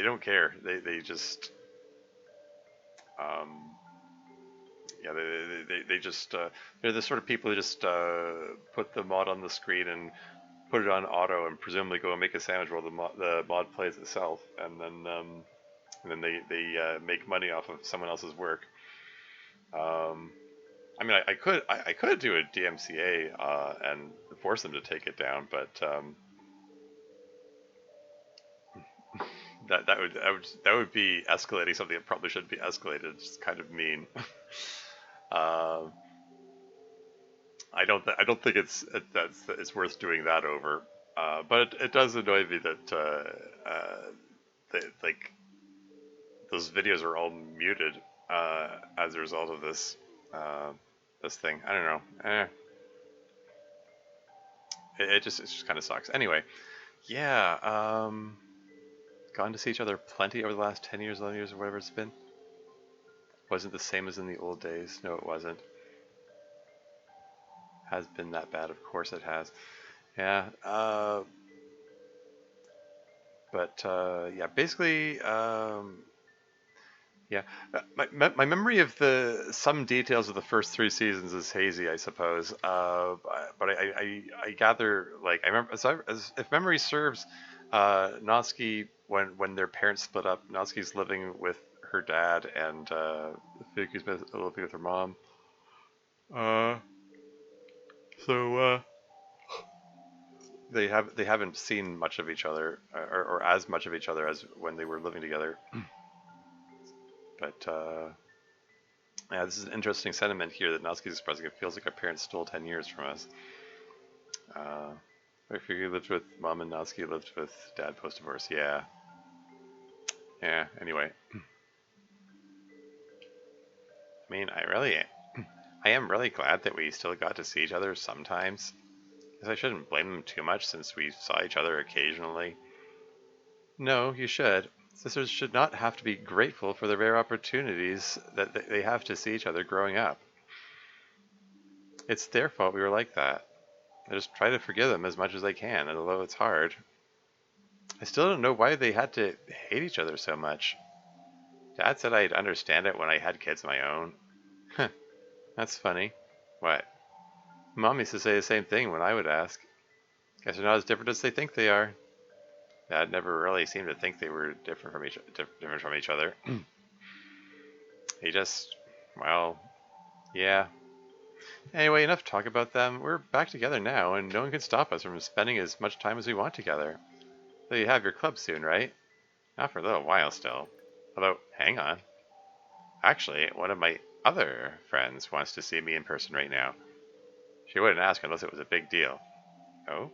don't care. They just um, yeah they just they're the sort of people who just put the mod on the screen and put it on auto and presumably go and make a sandwich while the mod plays itself, and then they make money off of someone else's work. Um, I mean, I could do a DMCA and force them to take it down, but that would be escalating something that probably shouldn't be escalated. It's kind of mean. uh, I don't think it's worth doing that over. But it does annoy me that like those videos are all muted as a result of uh, this thing. I don't know. It just kind of sucks. Anyway, yeah. Gotten to see each other plenty over the last 10 years, 11 years, or whatever it's been. Wasn't the same as in the old days. No, it wasn't. Has been that bad. Of course it has. Yeah. But yeah, basically, yeah. My memory of some details of the first three seasons is hazy, I suppose. But I gather, like, I remember, if memory serves, Natsuki, when their parents split up, Natsuki's living with her dad, and Fuku's living with her mom. Uh, so they haven't seen much of each other, or as much of each other as when they were living together. But yeah, this is an interesting sentiment here that Natsuki's expressing. It feels like our parents stole 10 years from us. Uh, Fuku lived with mom and Natsuki lived with dad post-divorce. Yeah. Yeah, anyway. I mean, I am really glad that we still got to see each other sometimes. Because I shouldn't blame them too much since we saw each other occasionally. No, you should. Sisters should not have to be grateful for the rare opportunities that they have to see each other growing up. It's their fault we were like that. I just try to forgive them as much as I can, although it's hard. I still don't know why they had to hate each other so much. Dad said I'd understand it when I had kids of my own. Huh, that's funny. What? Mom used to say the same thing when I would ask. Guess they're not as different as they think they are. Dad never really seemed to think they were different from each other. He just, well, yeah. Anyway, enough talk about them. We're back together now, and no one can stop us from spending as much time as we want together. So you have your club soon, right? Not for a little while still. Although, hang on. Actually, one of my other friends wants to see me in person right now. She wouldn't ask unless it was a big deal. Oh?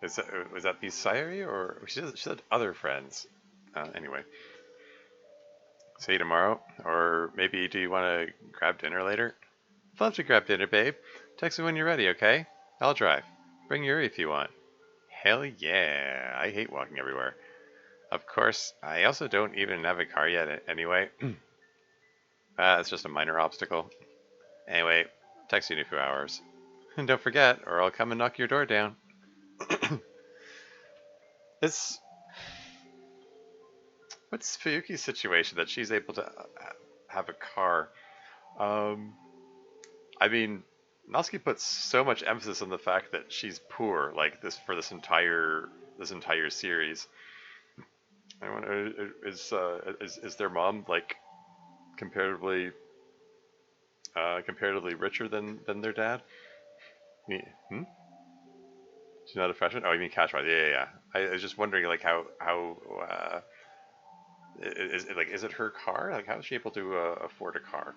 Was that the Sayuri, or she said other friends? Anyway, see you tomorrow, or maybe do you want to grab dinner later? I'd love to grab dinner, babe. Text me when you're ready, okay? I'll drive. Bring Yuri if you want. Hell yeah! I hate walking everywhere. Of course, I also don't even have a car yet anyway. It's just a minor obstacle. Anyway, text you in a few hours. And don't forget, or I'll come and knock your door down. It's What's Fuyuki's situation that she's able to have a car? Um, I mean, Natsuki puts so much emphasis on the fact that she's poor, like this for this entire series. I wonder, is their mom like comparatively comparatively richer than their dad? Hmm? She's not a freshman. Oh, you mean cash wise? Yeah, yeah, yeah. I was just wondering, like how is it her car? Like, how is she able to afford a car?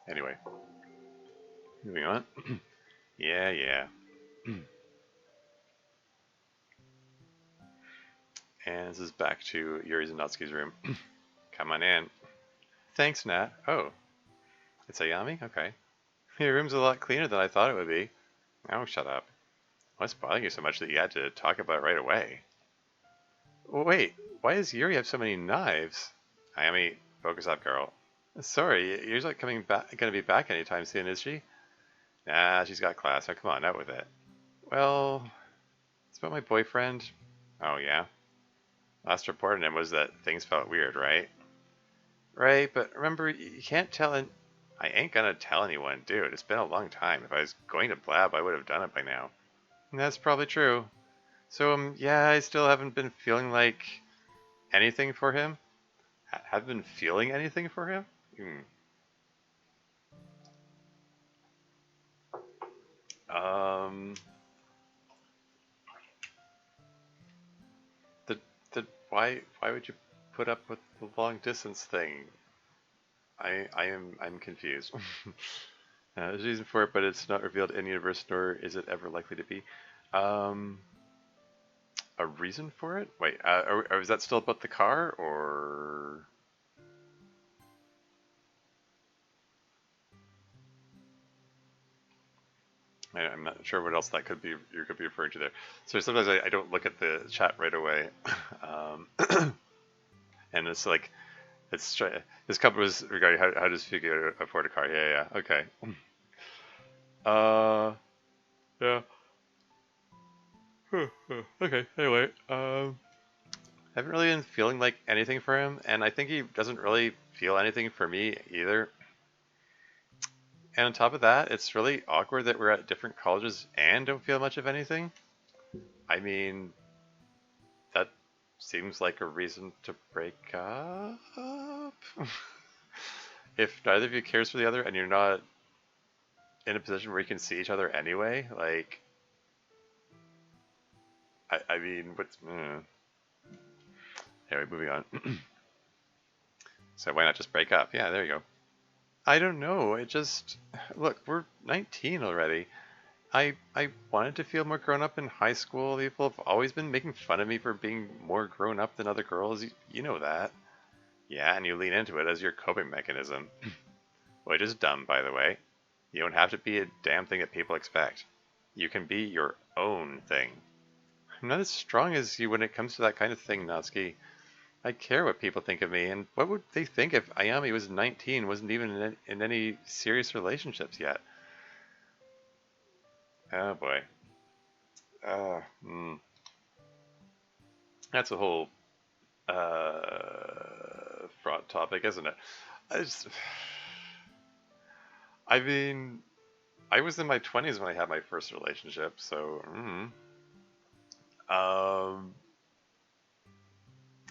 Anyway, moving on. Yeah, yeah. And this is back to Yuri Zanotsuki's room. Come on in. Thanks, Nat. Oh, it's Ayami? Okay. Your room's a lot cleaner than I thought it would be. Oh, shut up. What's bothering you so much that you had to talk about it right away? Wait, why does Yuri have so many knives? Ayami, focus up, girl. Sorry, Yuri's not gonna be back anytime soon, is she? Nah, she's got class. Now come on, out with it. Well, it's about my boyfriend. Oh, yeah? Last report on him was that things felt weird, right? Right, but remember, you can't tell I ain't gonna tell anyone, dude. It's been a long time. If I was going to blab, I would have done it by now. And that's probably true. So, yeah, I still haven't been feeling like anything for him. Haven't been feeling anything for him? Hmm. Um, the, why would you put up with the long distance thing? I'm confused. There's a reason for it, but it's not revealed in the universe, nor is it ever likely to be. Um, a reason for it? Wait, is that still about the car, or? I'm not sure what else that could be. You could be referring to there. So sometimes I don't look at the chat right away, and it's like this couple was regarding how does Figure afford a car? Yeah, yeah, okay. Uh, yeah. Okay. Anyway, I haven't really been feeling like anything for him, and I think he doesn't really feel anything for me either. And on top of that, it's really awkward that we're at different colleges and don't feel much of anything. I mean, that seems like a reason to break up. If neither of you cares for the other and you're not in a position where you can see each other anyway, like, I mean, what's. Anyway, moving on. So why not just break up? Yeah, there you go. I don't know. It just. Look, we're 19 already. I wanted to feel more grown up in high school. People have always been making fun of me for being more grown up than other girls. You know that. Yeah, and you lean into it as your coping mechanism. Which is dumb, by the way. You don't have to be a damn thing that people expect. You can be your own thing. I'm not as strong as you when it comes to that kind of thing, Natsuki. I care what people think of me, and what would they think if Ayami was 19, wasn't even in any serious relationships yet? Oh boy. Uh, hmm. That's a whole fraught topic, isn't it? I just, I mean, I was in my 20s when I had my first relationship, so um,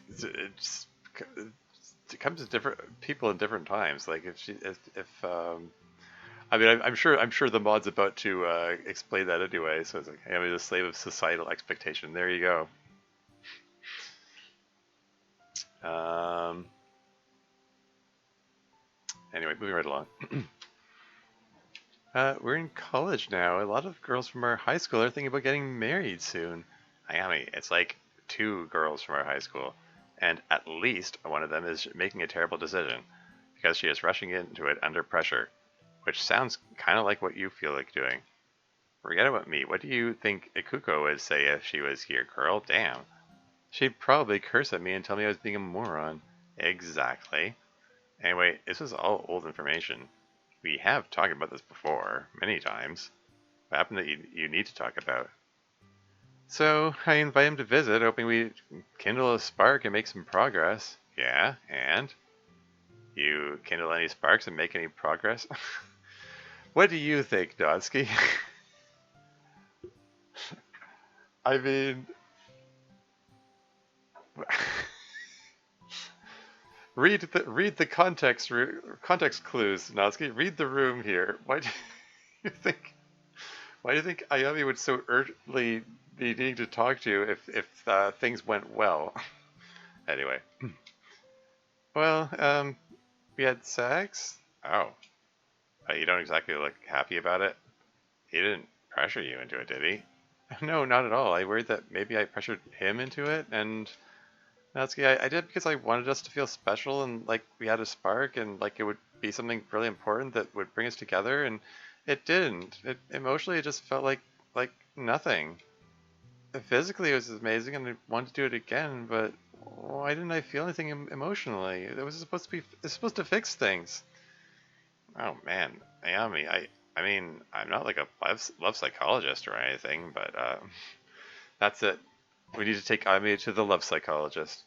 it's it comes to different people in different times. Like if I mean, I'm sure the mod's about to explain that anyway. So it's like, hey, I'm a slave of societal expectation. There you go. Um, anyway, moving right along. We're in college now. A lot of girls from our high school are thinking about getting married soon. I mean, it's like two girls from our high school, and at least one of them is making a terrible decision because she is rushing into it under pressure, which sounds kind of like what you feel like doing. Forget about me. What do you think Ikuko would say if she was here, girl? Damn. She'd probably curse at me and tell me I was being a moron. Exactly. Anyway, this is all old information. We have talked about this before, many times. What happened that you need to talk about? So, I invite him to visit, hoping we kindle a spark and make some progress. Yeah, and? You kindle any sparks and make any progress? What do you think, Donsky? I mean, read the context clues, Natsuki. Read the room here. You think why do you think Ayami would so urgently be needing to talk to you if things went well? Anyway, well, we had sex. Oh, you don't exactly look happy about it. He didn't pressure you into it, did he? No, not at all. I worried that maybe I pressured him into it, and Natsuki, I did because I wanted us to feel special and like we had a spark and like it would be something really important that would bring us together, and it didn't. It emotionally it just felt like nothing. Physically it was amazing and I wanted to do it again, but why didn't I feel anything emotionally? It was supposed to be it's supposed to fix things. Oh man, Ayami, I mean I'm not like a love psychologist or anything, but that's it. We need to take Ayami to the love psychologist.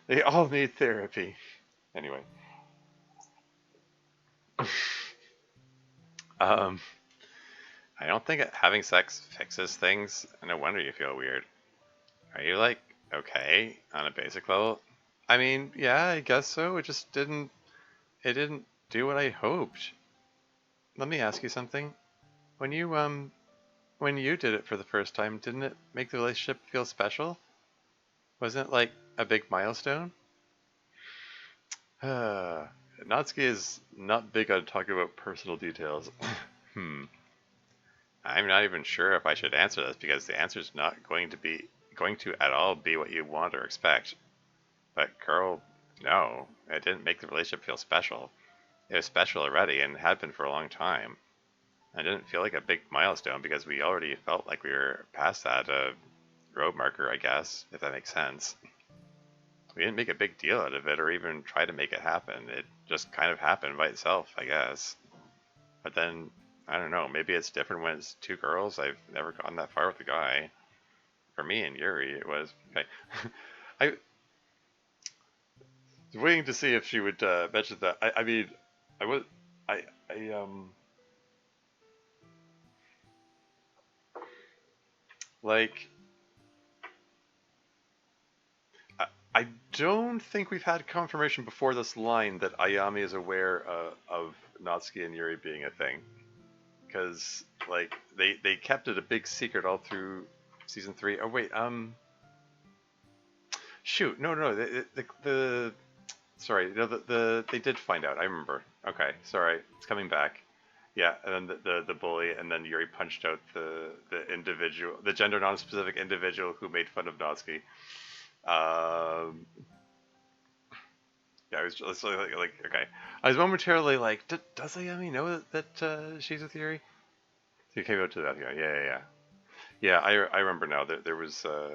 They all need therapy. Anyway, um, I don't think having sex fixes things. No wonder you feel weird. Are you like okay on a basic level? I mean, yeah, I guess so. It just didn't. It didn't do what I hoped. Let me ask you something. When you when you did it for the first time, didn't it make the relationship feel special? Wasn't it like a big milestone? Natsuki is not big on talking about personal details. Hmm. I'm not even sure if I should answer this because the answer is not going to at all be what you want or expect. But girl, no, it didn't make the relationship feel special. It was special already and had been for a long time. I didn't feel like a big milestone because we already felt like we were past that road marker, I guess, if that makes sense. We didn't make a big deal out of it or even try to make it happen. It just kind of happened by itself, I guess. But then, I don't know, maybe it's different when it's two girls. I've never gone that far with a guy. For me and Yuri, it was okay. I was waiting to see if she would mention that. I mean, I was, I like, I, I don't think we've had confirmation before this line that Ayami is aware of Natsuki and Yuri being a thing. Because like they kept it a big secret all through season 3. Oh wait, shoot, no, the sorry, no, they did find out. I remember. Okay, sorry, it's coming back. Yeah, and then the bully, and then Yuri punched out the individual, the gender non-specific individual who made fun of Natsuki. Um, yeah, I was just like okay. I was momentarily like, does Ayami know that she's with Yuri? He came out to that. Yeah. Yeah, I remember now that there was a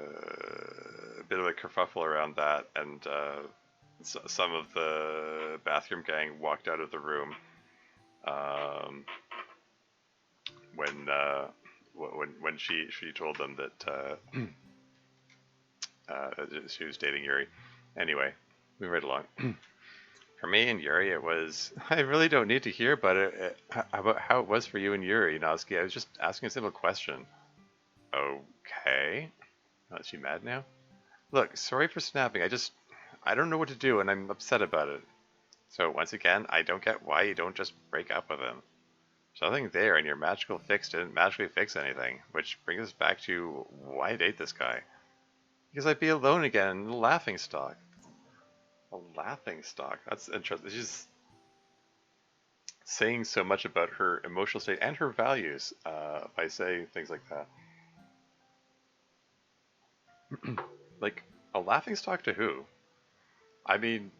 bit of a kerfuffle around that, and some of the bathroom gang walked out of the room um, when when she told them that she was dating Yuri. Anyway, moving right along. For me and Yuri, it was, I really don't need to hear about how it was for you and Yuri, Natsuki. I was just asking a simple question. Okay. Oh, is she mad now? Look, sorry for snapping. I don't know what to do and I'm upset about it. So once again, I don't get why you don't just break up with him. Something there and your magical fix didn't magically fix anything, which brings us back to why date this guy? Because I'd be alone again, a laughing stock. A laughing stock. That's interesting. She's saying so much about her emotional state and her values by saying things like that. Like, a laughing stock to who? I mean,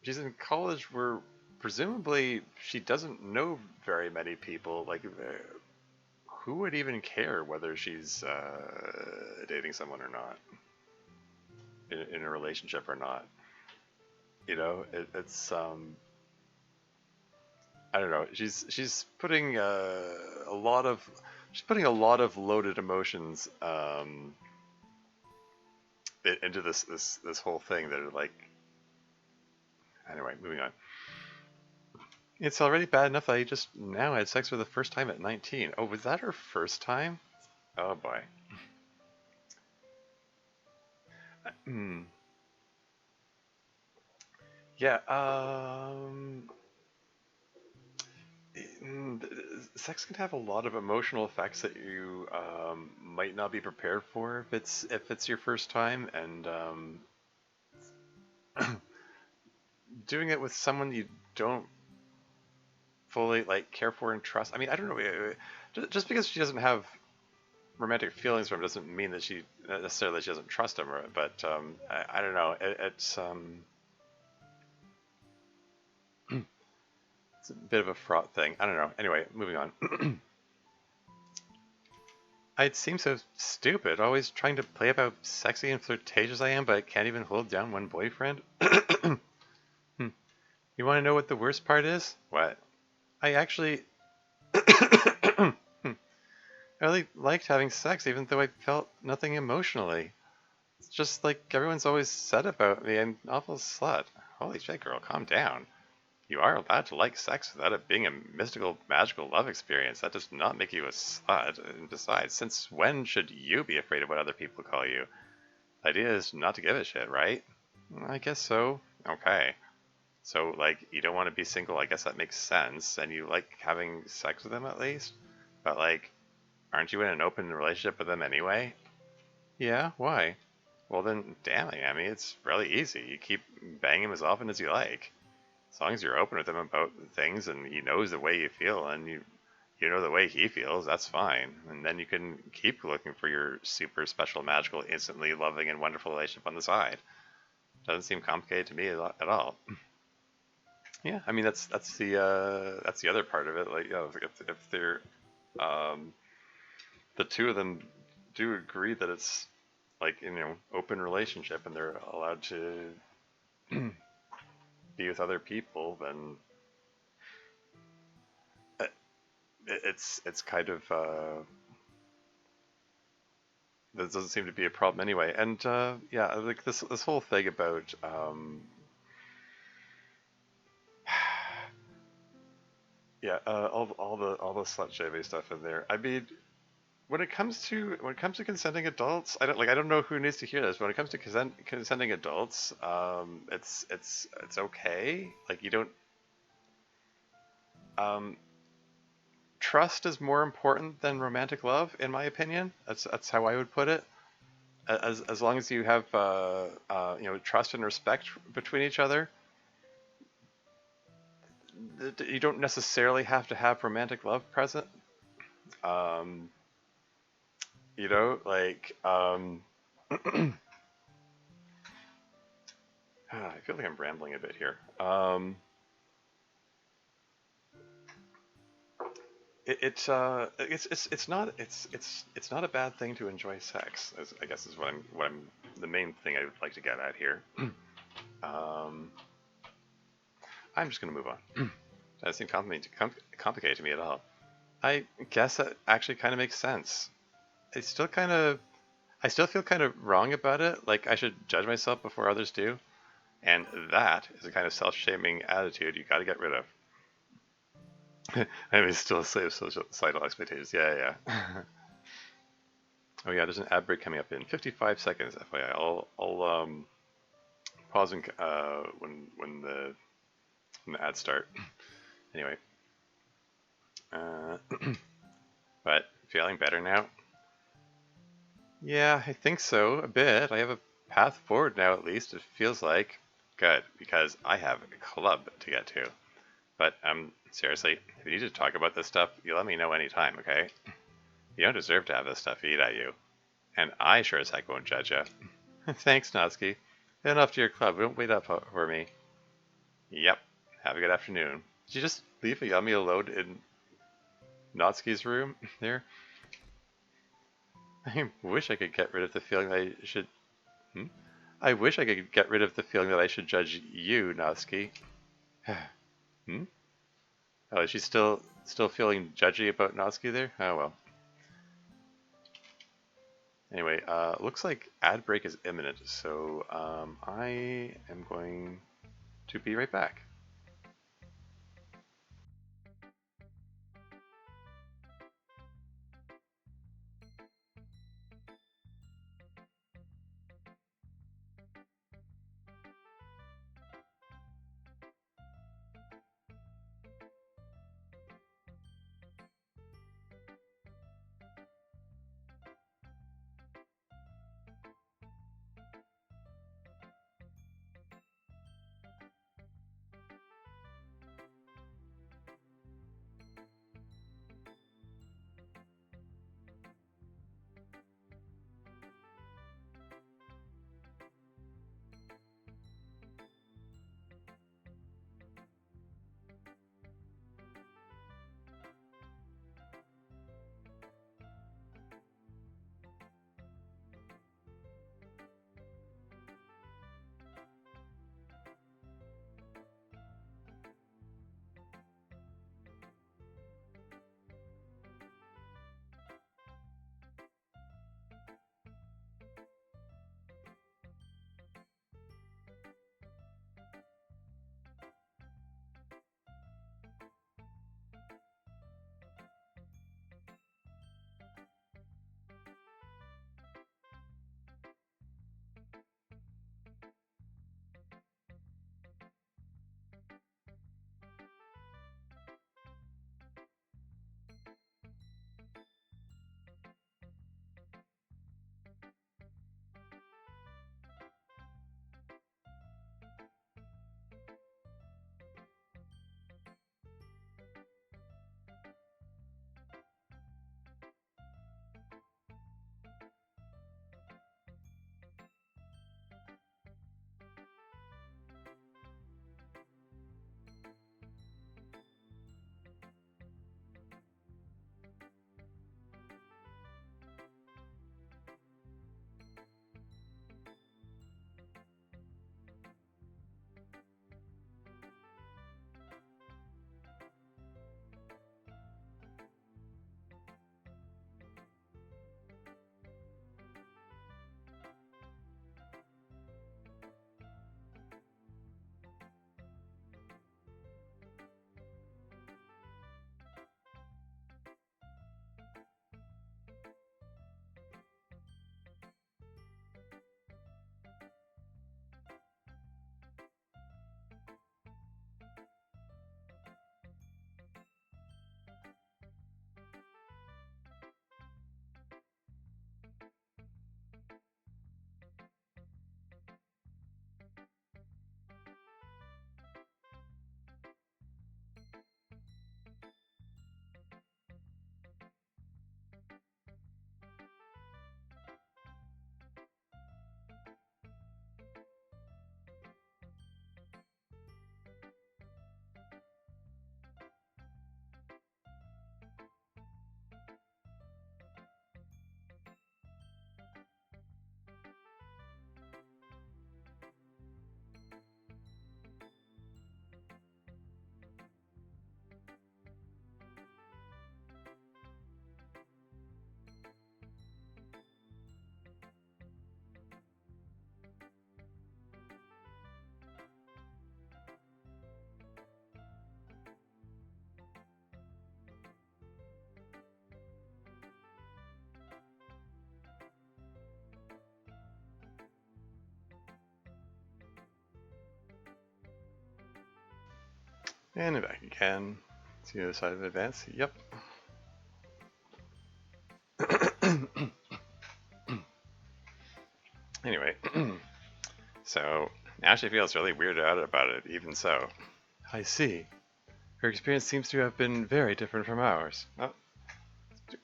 she's in college where presumably she doesn't know very many people. Like, who would even care whether she's dating someone or not, in a relationship or not? You know, it's I don't know. She's putting a lot of loaded emotions into this whole thing that are like. Anyway, moving on. It's already bad enough that I just now had sex for the first time at 19. Oh, was that her first time? Oh boy. Hmm. Yeah. Mm, sex can have a lot of emotional effects that you might not be prepared for if it's your first time, and doing it with someone you don't fully like care for and trust. I mean, I don't know. Just because she doesn't have romantic feelings for him doesn't mean that she necessarily she doesn't trust him. But I don't know. It's a bit of a fraught thing. I don't know. Anyway, moving on. I'd seem so stupid, always trying to play up how sexy and flirtatious I am, but I can't even hold down one boyfriend. Hmm. You want to know what the worst part is? What? I actually I really liked having sex, even though I felt nothing emotionally. It's just like everyone's always said about me. I'm an awful slut. Holy shit, girl, calm down. You are allowed to like sex without it being a mystical, magical love experience. That does not make you a slut. And besides, since when should you be afraid of what other people call you? The idea is not to give a shit, right? I guess so. Okay. So, like, you don't want to be single. I guess that makes sense. And you like having sex with them at least? But, like, aren't you in an open relationship with them anyway? Yeah, why? Well, then, damn it, I mean, it's really easy. You keep banging him as often as you like. As long as you're open with him about things and he knows the way you feel and you know the way he feels, that's fine. And then you can keep looking for your super special, magical, instantly loving and wonderful relationship on the side. Doesn't seem complicated to me at all. Yeah, I mean that's the other part of it. Like, you know, if they're the two of them do agree that it's like, you know, open relationship and they're allowed to be with other people, then it's kind of that doesn't seem to be a problem anyway. And yeah, like this whole thing about yeah, all the slut shaming stuff in there. I mean, when it comes to consenting adults, I don't know who needs to hear this. When it comes to consenting adults, it's okay. Like, you don't um, trust is more important than romantic love, in my opinion. That's how I would put it. As long as you have you know, trust and respect between each other, you don't necessarily have to have romantic love present. Um, you know, like I feel like I'm rambling a bit here. It's not a bad thing to enjoy sex. I guess is what I'm the main thing I would like to get at here. um, I'm just gonna move on. That doesn't seem complicated to me at all. I guess that actually kind of makes sense. I still kind of I still feel kind of wrong about it. Like, I should judge myself before others do. And that is a kind of self-shaming attitude you got to get rid of. I mean, still save societal expectations. Yeah, yeah. Oh yeah, there's an ad break coming up in 55 seconds. FYI, I'll pause and when the ads start. Anyway, uh, but feeling better now? Yeah, I think so, a bit. I have a path forward now, at least, it feels like. Good, because I have a club to get to. But, seriously, if you need to talk about this stuff, you let me know anytime, okay? You don't deserve to have this stuff eat at you. And I sure as heck won't judge you. Thanks, Natsuki. Head off to your club. Don't wait up for me. Yep. Have a good afternoon. Did you just leave a yummy alone in Natsuki's room there? I wish I could get rid of the feeling that I should... Hmm? I wish I could get rid of the feeling that I should judge you, Natsuki. Hmm? Oh, is she still feeling judgy about Natsuki there? Oh well. Anyway, looks like ad break is imminent, so I am going to be right back. And back again. See the other side of advance. Yep. Anyway, so now she feels really weirded out about it, even so. I see. Her experience seems to have been very different from ours. Oh,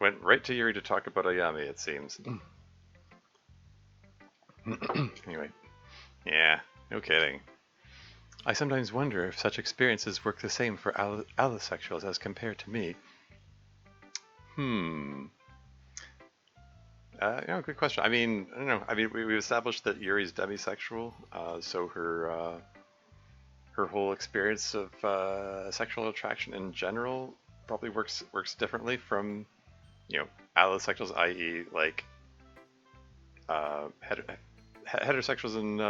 went right to Yuri to talk about Ayami, it seems. Anyway, yeah, no kidding. I sometimes wonder if such experiences work the same for allosexuals as compared to me. Hmm. Good question. I mean, I don't know. I mean, we established that Yuri's demisexual, so her whole experience of sexual attraction in general probably works differently from allosexuals, i.e., like heterosexuals and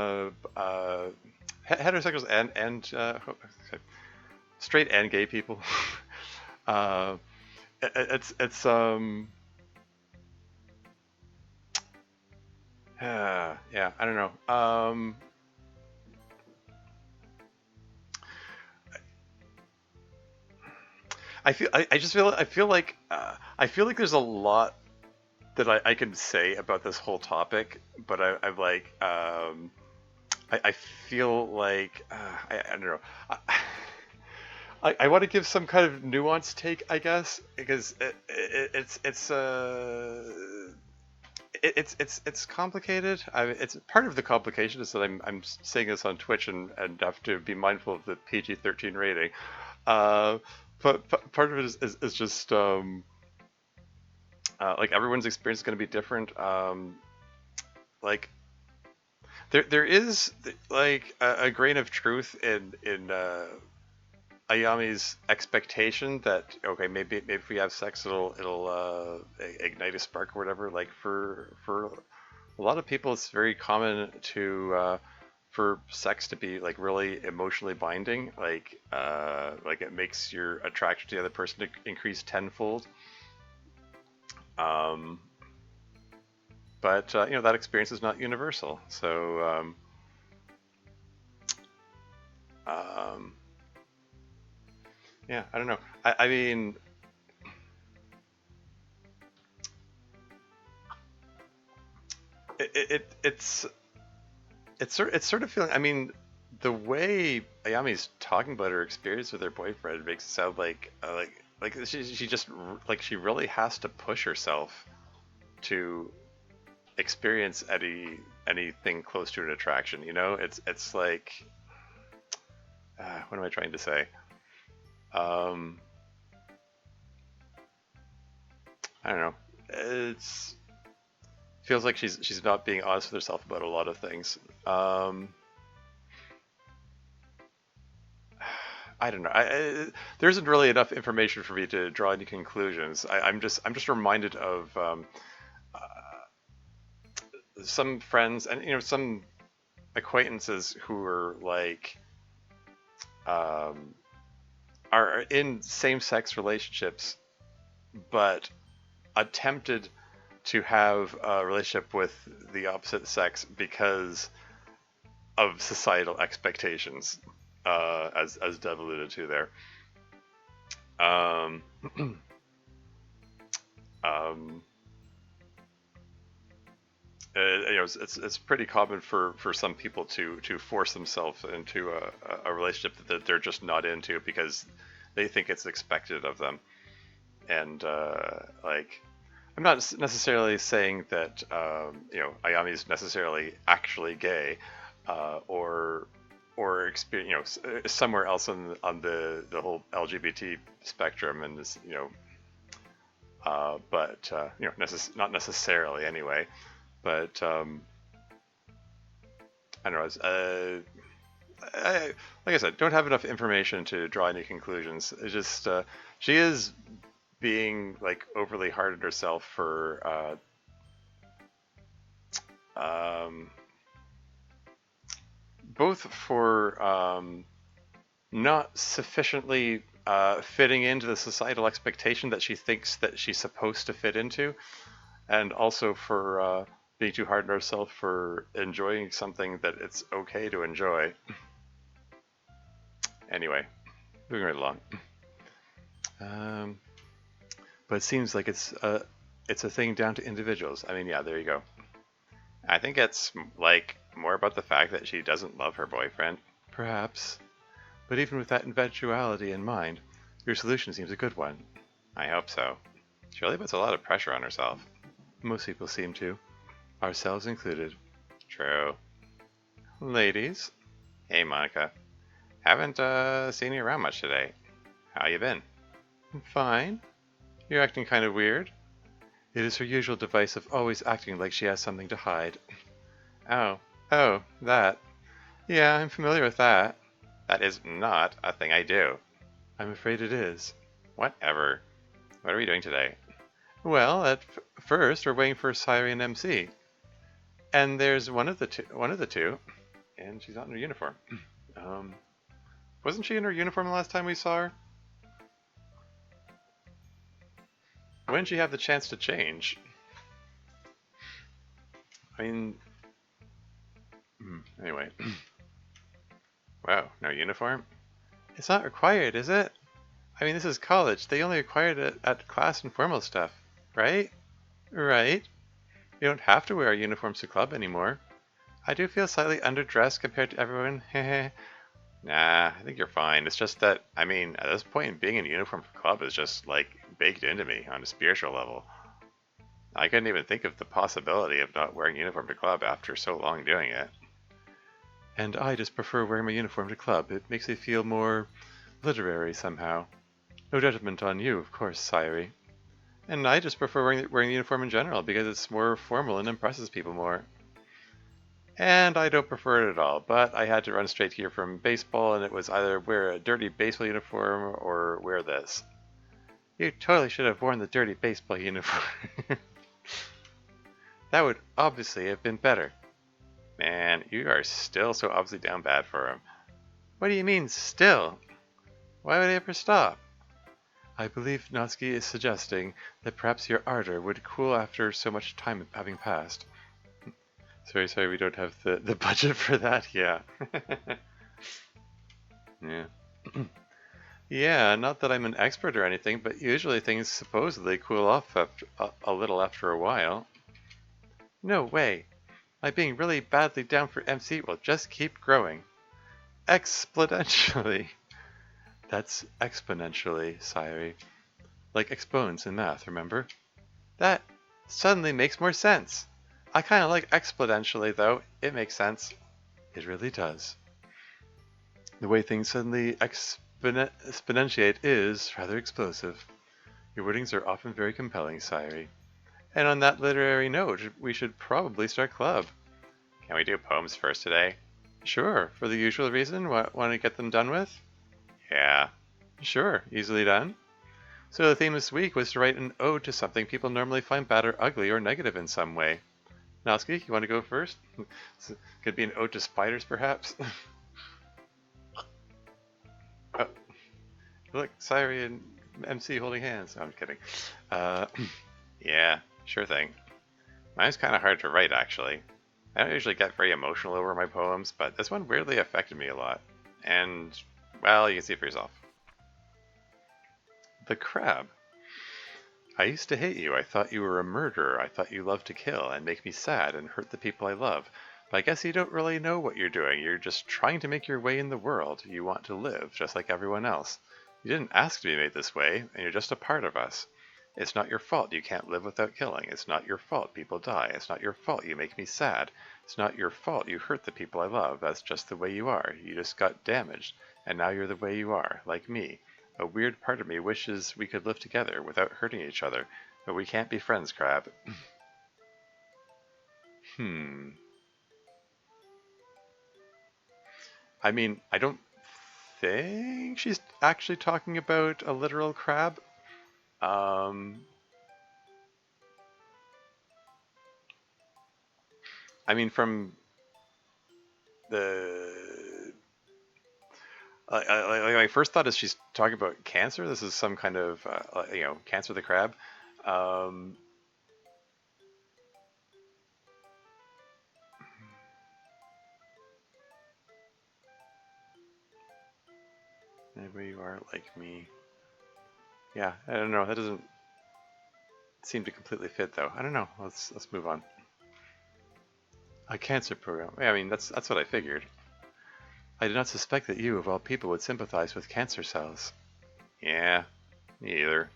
heterosexuals and straight and gay people. uh, it's yeah, I don't know. I feel like there's a lot that I can say about this whole topic, but I'm like I feel like I don't know. I want to give some kind of nuanced take, I guess, because it's complicated. It's part of the complication is that I'm saying this on Twitch and have to be mindful of the PG-13 rating. Uh, but part of it is just like everyone's experience is going to be different. Like there is like a grain of truth in Ayami's expectation that okay, maybe if we have sex, it'll ignite a spark or whatever. Like for a lot of people, it's very common to for sex to be like really emotionally binding. Like it makes your attraction to the other person to increase tenfold. Um, but that experience is not universal. So um, yeah, I don't know. I mean, it's sort of feeling. I mean, the way Ayami's talking about her experience with her boyfriend makes it sound like she just like she really has to push herself to experience anything close to an attraction. It's like what am I trying to say? Um, I don't know. It's feels like she's not being honest with herself about a lot of things. I don't know. There isn't really enough information for me to draw any conclusions. I'm just reminded of some friends and some acquaintances who are like um, are in same-sex relationships, but attempted to have a relationship with the opposite sex because of societal expectations, as Dev alluded to there. Um, um, it's pretty common for some people to force themselves into a relationship that they're just not into because they think it's expected of them. And like, I'm not necessarily saying that Ayami is necessarily actually gay, or experience somewhere else on the whole LGBT spectrum, and this but not necessarily anyway. But I don't know. Like I said, don't have enough information to draw any conclusions. It's just she is being like overly hard on herself for both for not sufficiently fitting into the societal expectation that she thinks that she's supposed to fit into, and also for being too hard on herself for enjoying something that it's okay to enjoy. Anyway, moving right along. Um, but it seems like it's a thing down to individuals. I mean, yeah, there you go. I think it's like more about the fact that she doesn't love her boyfriend. Perhaps. But even with that eventuality in mind, your solution seems a good one. I hope so. She really puts a lot of pressure on herself. Most people seem to, ourselves included. True. Ladies. Hey, Monica. Haven't seen you around much today. How you been? Fine. You're acting kind of weird. It is her usual device of always acting like she has something to hide. Oh. Oh, that. Yeah, I'm familiar with that. That is not a thing I do. I'm afraid it is. Whatever. What are we doing today? Well, at first, we're waiting for Sayuri and MC. And there's one of the two, and she's not in her uniform. Um, wasn't she in her uniform the last time we saw her? When did she have the chance to change? I mean, anyway. Wow, no uniform? It's not required, is it? I mean, this is college. They only require it at class and formal stuff, right? Right. You don't have to wear our uniforms to club anymore. I do feel slightly underdressed compared to everyone. Heh. Nah, I think you're fine. It's just that, I mean, at this point, being in uniform for club is just, like, baked into me on a spiritual level. I couldn't even think of the possibility of not wearing uniform to club after so long doing it. And I just prefer wearing my uniform to club. It makes me feel more literary somehow. No judgment on you, of course, Sayuri. And I just prefer wearing the uniform in general because it's more formal and impresses people more. And I don't prefer it at all, but I had to run straight here from baseball, and it was either wear a dirty baseball uniform or wear this. You totally should have worn the dirty baseball uniform. That would obviously have been better. Man, you are still so obviously down bad for him. What do you mean, still? Why would I ever stop? I believe Natsuki is suggesting that perhaps your ardor would cool after so much time having passed. Sorry, we don't have the budget for that, yeah. Yeah. Yeah, not that I'm an expert or anything, but usually things supposedly cool off after, a little after a while. No way. My being really badly down for MC will just keep growing. Exponentially. That's exponentially, Sayuri. Like exponents in math, remember? That suddenly makes more sense. I kind of like exponentially, though. It makes sense. It really does. The way things suddenly exponentiate is rather explosive. Your wordings are often very compelling, Sayuri. And on that literary note, we should probably start club. Can we do poems first today? Sure, for the usual reason. Want to get them done with? Yeah. Sure, easily done. So the theme this week was to write an ode to something people normally find bad or ugly or negative in some way. Natsuki, you want to go first? Could be an ode to spiders, perhaps? Oh, look, Sayuri and MC holding hands. No, I'm kidding. Uh, yeah, sure thing. Mine's kind of hard to write, actually. I don't usually get very emotional over my poems, but this one weirdly affected me a lot. And, well, you can see it for yourself. The Crab. I used to hate you. I thought you were a murderer. I thought you loved to kill and make me sad and hurt the people I love. But I guess you don't really know what you're doing. You're just trying to make your way in the world. You want to live, just like everyone else. You didn't ask to be made this way, and you're just a part of us. It's not your fault you can't live without killing. It's not your fault people die. It's not your fault you make me sad. It's not your fault you hurt the people I love. That's just the way you are. You just got damaged, and now you're the way you are, like me. A weird part of me wishes we could live together without hurting each other, but we can't be friends, Crab. I mean, I don't think she's actually talking about a literal crab. Um, I mean, from the my first thought is she's talking about cancer. This is some kind of cancer the crab. Um, the way you are, like me. Yeah, I don't know. That doesn't seem to completely fit, though. I don't know. Let's move on. A cancer program. Yeah, I mean, that's what I figured. I did not suspect that you, of all people, would sympathize with cancer cells. Yeah, me either.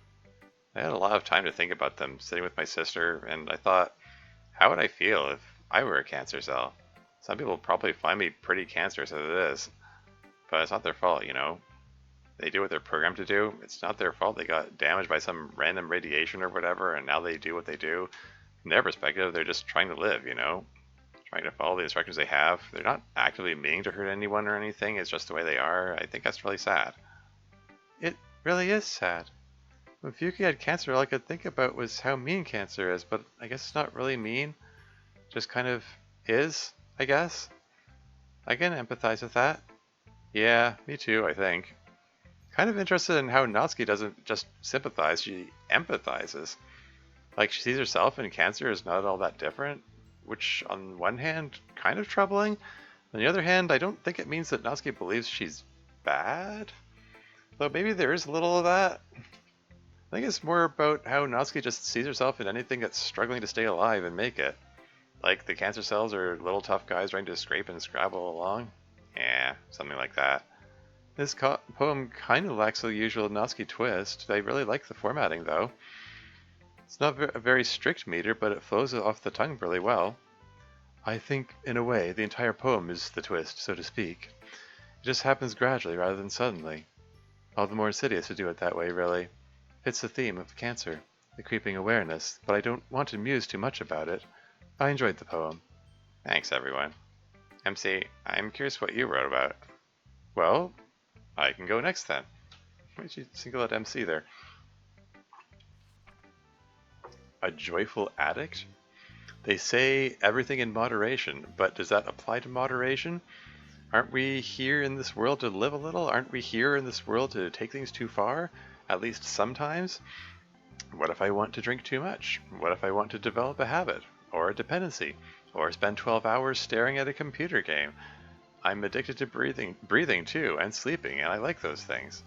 I had a lot of time to think about them, sitting with my sister, and I thought, how would I feel if I were a cancer cell? Some people probably find me pretty cancerous as it is, but it's not their fault, you know? They do what they're programmed to do. It's not their fault they got damaged by some random radiation or whatever, and now they do what they do. From their perspective, they're just trying to live, you know? Trying to follow the instructions they have. They're not actively meaning to hurt anyone or anything, it's just the way they are. I think that's really sad. It really is sad. When Fuki had cancer, all I could think about was how mean cancer is, but I guess it's not really mean. Just kind of is, I guess. I can empathize with that. Yeah, me too, I think. Kind of interested in how Natsuki doesn't just sympathize, she empathizes. Like, she sees herself in cancer is not all that different, which on one hand, kind of troubling. On the other hand, I don't think it means that Natsuki believes she's bad. Though maybe there is a little of that. I think it's more about how Natsuki just sees herself in anything that's struggling to stay alive and make it. Like the cancer cells are little tough guys trying to scrape and scrabble along. Yeah, something like that. This poem kind of lacks the usual Natsuki twist. I really like the formatting though. It's not a very strict meter, but it flows off the tongue really well. I think, in a way, the entire poem is the twist, so to speak. It just happens gradually rather than suddenly. All the more insidious to do it that way, really. Fits the theme of cancer, the creeping awareness, but I don't want to muse too much about it. I enjoyed the poem. Thanks, everyone. MC, I'm curious what you wrote about. Well, I can go next then. Why did you single out MC there? A joyful addict? They say everything in moderation, but does that apply to moderation? Aren't we here in this world to live a little? Aren't we here in this world to take things too far? At least sometimes? What if I want to drink too much? What if I want to develop a habit? Or a dependency? Or spend 12 hours staring at a computer game? I'm addicted to breathing too, and sleeping, and I like those things.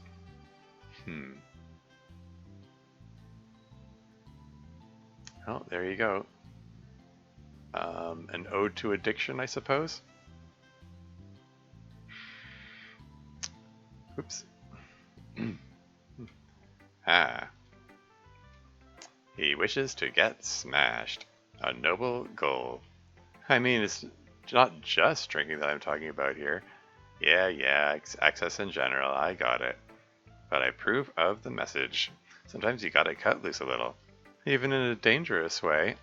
Oh, there you go. An ode to addiction, I suppose? Oops. He wishes to get smashed. A noble goal. I mean, it's not just drinking that I'm talking about here. Yeah, excess in general, I got it. But I approve of the message. Sometimes you gotta cut loose a little. Even in a dangerous way.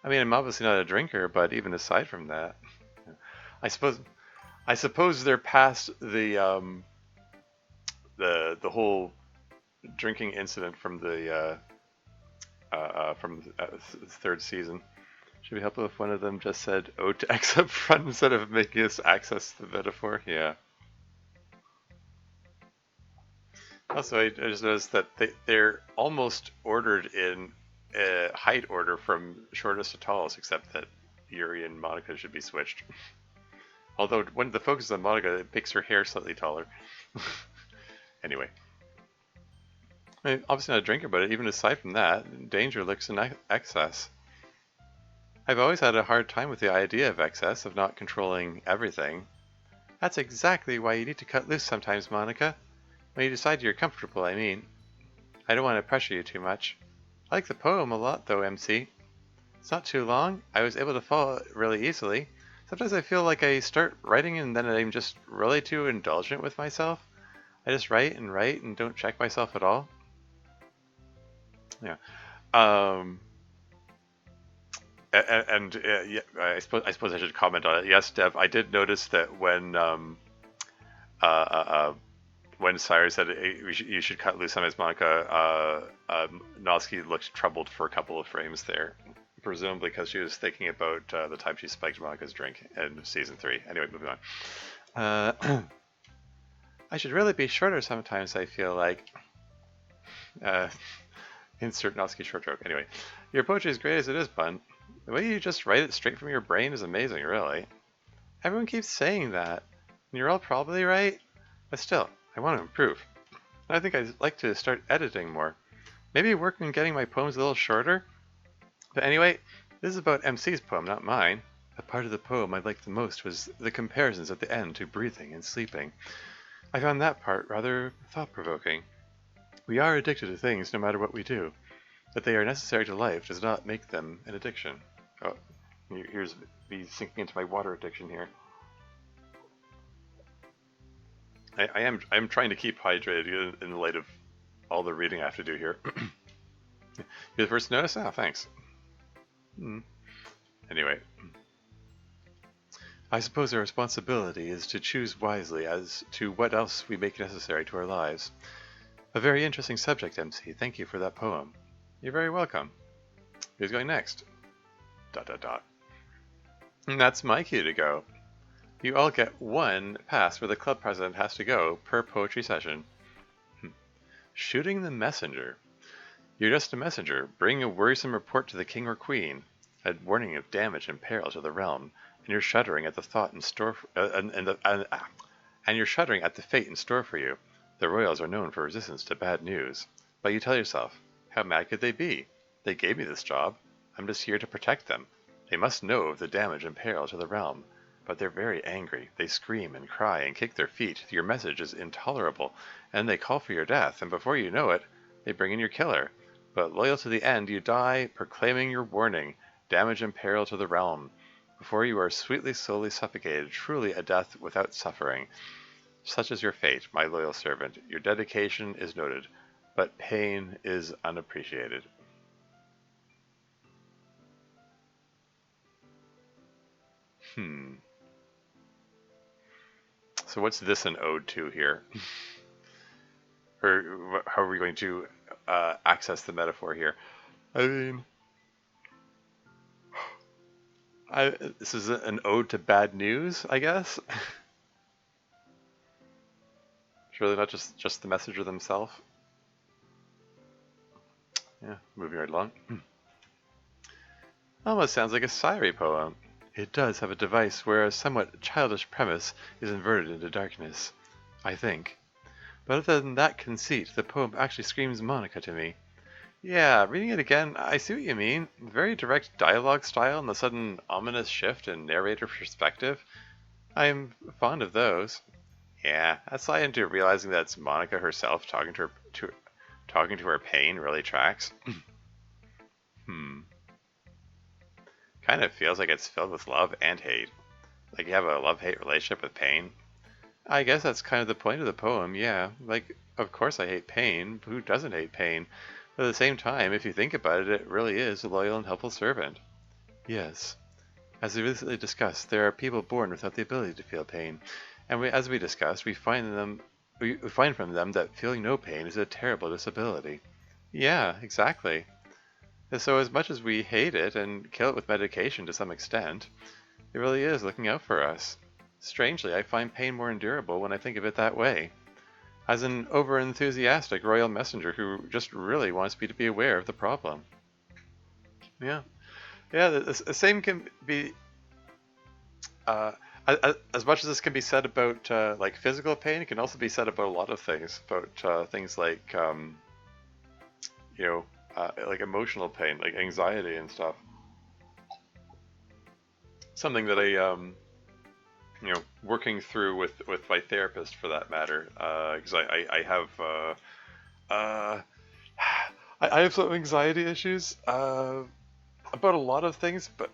I mean, I'm obviously not a drinker, but even aside from that, I suppose they're past the whole drinking incident from the third season. Should we help if one of them just said "ode to X" up front instead of making us access the metaphor? Yeah. Also, I just noticed that they're almost ordered in height order from shortest to tallest, except that Yuri and Monica should be switched. Although when the focus is on Monica, it makes her hair slightly taller. Anyway. I mean, obviously not a drinker, but even aside from that, danger lurks in excess. I've always had a hard time with the idea of excess, of not controlling everything. That's exactly why you need to cut loose sometimes, Monica. When you decide you're comfortable, I mean. I don't want to pressure you too much. I like the poem a lot, though, MC. It's not too long. I was able to follow it really easily. Sometimes I feel like I start writing and then I'm just really too indulgent with myself. I just write and don't check myself at all. Yeah. Yeah, I suppose I should comment on it. Yes, Dev, I did notice that when Cyrus said you should cut loose on his Monica, Natsuki looked troubled for a couple of frames there, presumably because she was thinking about the time she spiked Monica's drink in season 3. Anyway, moving on. I should really be shorter sometimes, I feel like. Insert Natsuki short joke. Anyway, your poetry is great as it is, Bun. The way you just write it straight from your brain is amazing, really. Everyone keeps saying that, and you're all probably right, but still, I want to improve. I think I'd like to start editing more. Maybe work on getting my poems a little shorter? But anyway, this is about MC's poem, not mine. The part of the poem I liked the most was the comparisons at the end to breathing and sleeping. I found that part rather thought-provoking. We are addicted to things no matter what we do. That they are necessary to life does not make them an addiction. Oh, here's me sinking into my water addiction here. I'm trying to keep hydrated in light of all the reading I have to do here. You're the first to notice? Oh, thanks. Anyway, I suppose our responsibility is to choose wisely as to what else we make necessary to our lives. A very interesting subject, MC. Thank you for that poem. You're very welcome. Who's going next? ... And that's my cue to go. You all get one pass where the club president has to go per poetry session. Shooting the messenger. You're just a messenger, bringing a worrisome report to the king or queen, a warning of damage and peril to the realm, and you're shuddering at the thought in store and you're shuddering at the fate in store for you. The royals are known for resistance to bad news, but you tell yourself, how mad could they be? They gave me this job. I'm just here to protect them. They must know of the damage and peril to the realm. But they're very angry. They scream and cry and kick their feet. Your message is intolerable, and they call for your death, and before you know it, they bring in your killer. But loyal to the end, you die, proclaiming your warning, damage and peril to the realm. Before you are sweetly, slowly suffocated, truly a death without suffering. Such is your fate, my loyal servant. Your dedication is noted, but pain is unappreciated. So what's this an ode to here? Or how are we going to access the metaphor here? I mean, this is an ode to bad news, I guess? It's really not just the messenger themselves. Yeah, moving right along. Almost sounds like a Siri poem. It does have a device where a somewhat childish premise is inverted into darkness, I think. But other than that conceit, the poem actually screams Monica to me. Yeah, reading it again, I see what you mean. Very direct dialogue style and the sudden ominous shift in narrator perspective. I'm fond of those. Yeah, that's why into realizing that it's Monica herself talking to her pain really tracks. Kind of feels like it's filled with love and hate. Like you have a love-hate relationship with pain. I guess that's kind of the point of the poem, yeah. Like, of course I hate pain. Who doesn't hate pain? But at the same time, if you think about it, it really is a loyal and helpful servant. Yes. As we recently discussed, there are people born without the ability to feel pain. And as we discussed, we find from them that feeling no pain is a terrible disability. Yeah, exactly. And so as much as we hate it and kill it with medication to some extent, it really is looking out for us. Strangely, I find pain more endurable when I think of it that way. As an over-enthusiastic royal messenger who just really wants me to be aware of the problem. Yeah. Yeah, the same can be... as much as this can be said about like physical pain, it can also be said about a lot of things. About things like, like emotional pain, like anxiety and stuff. Something that working through with my therapist for that matter, because I have some anxiety issues about a lot of things, but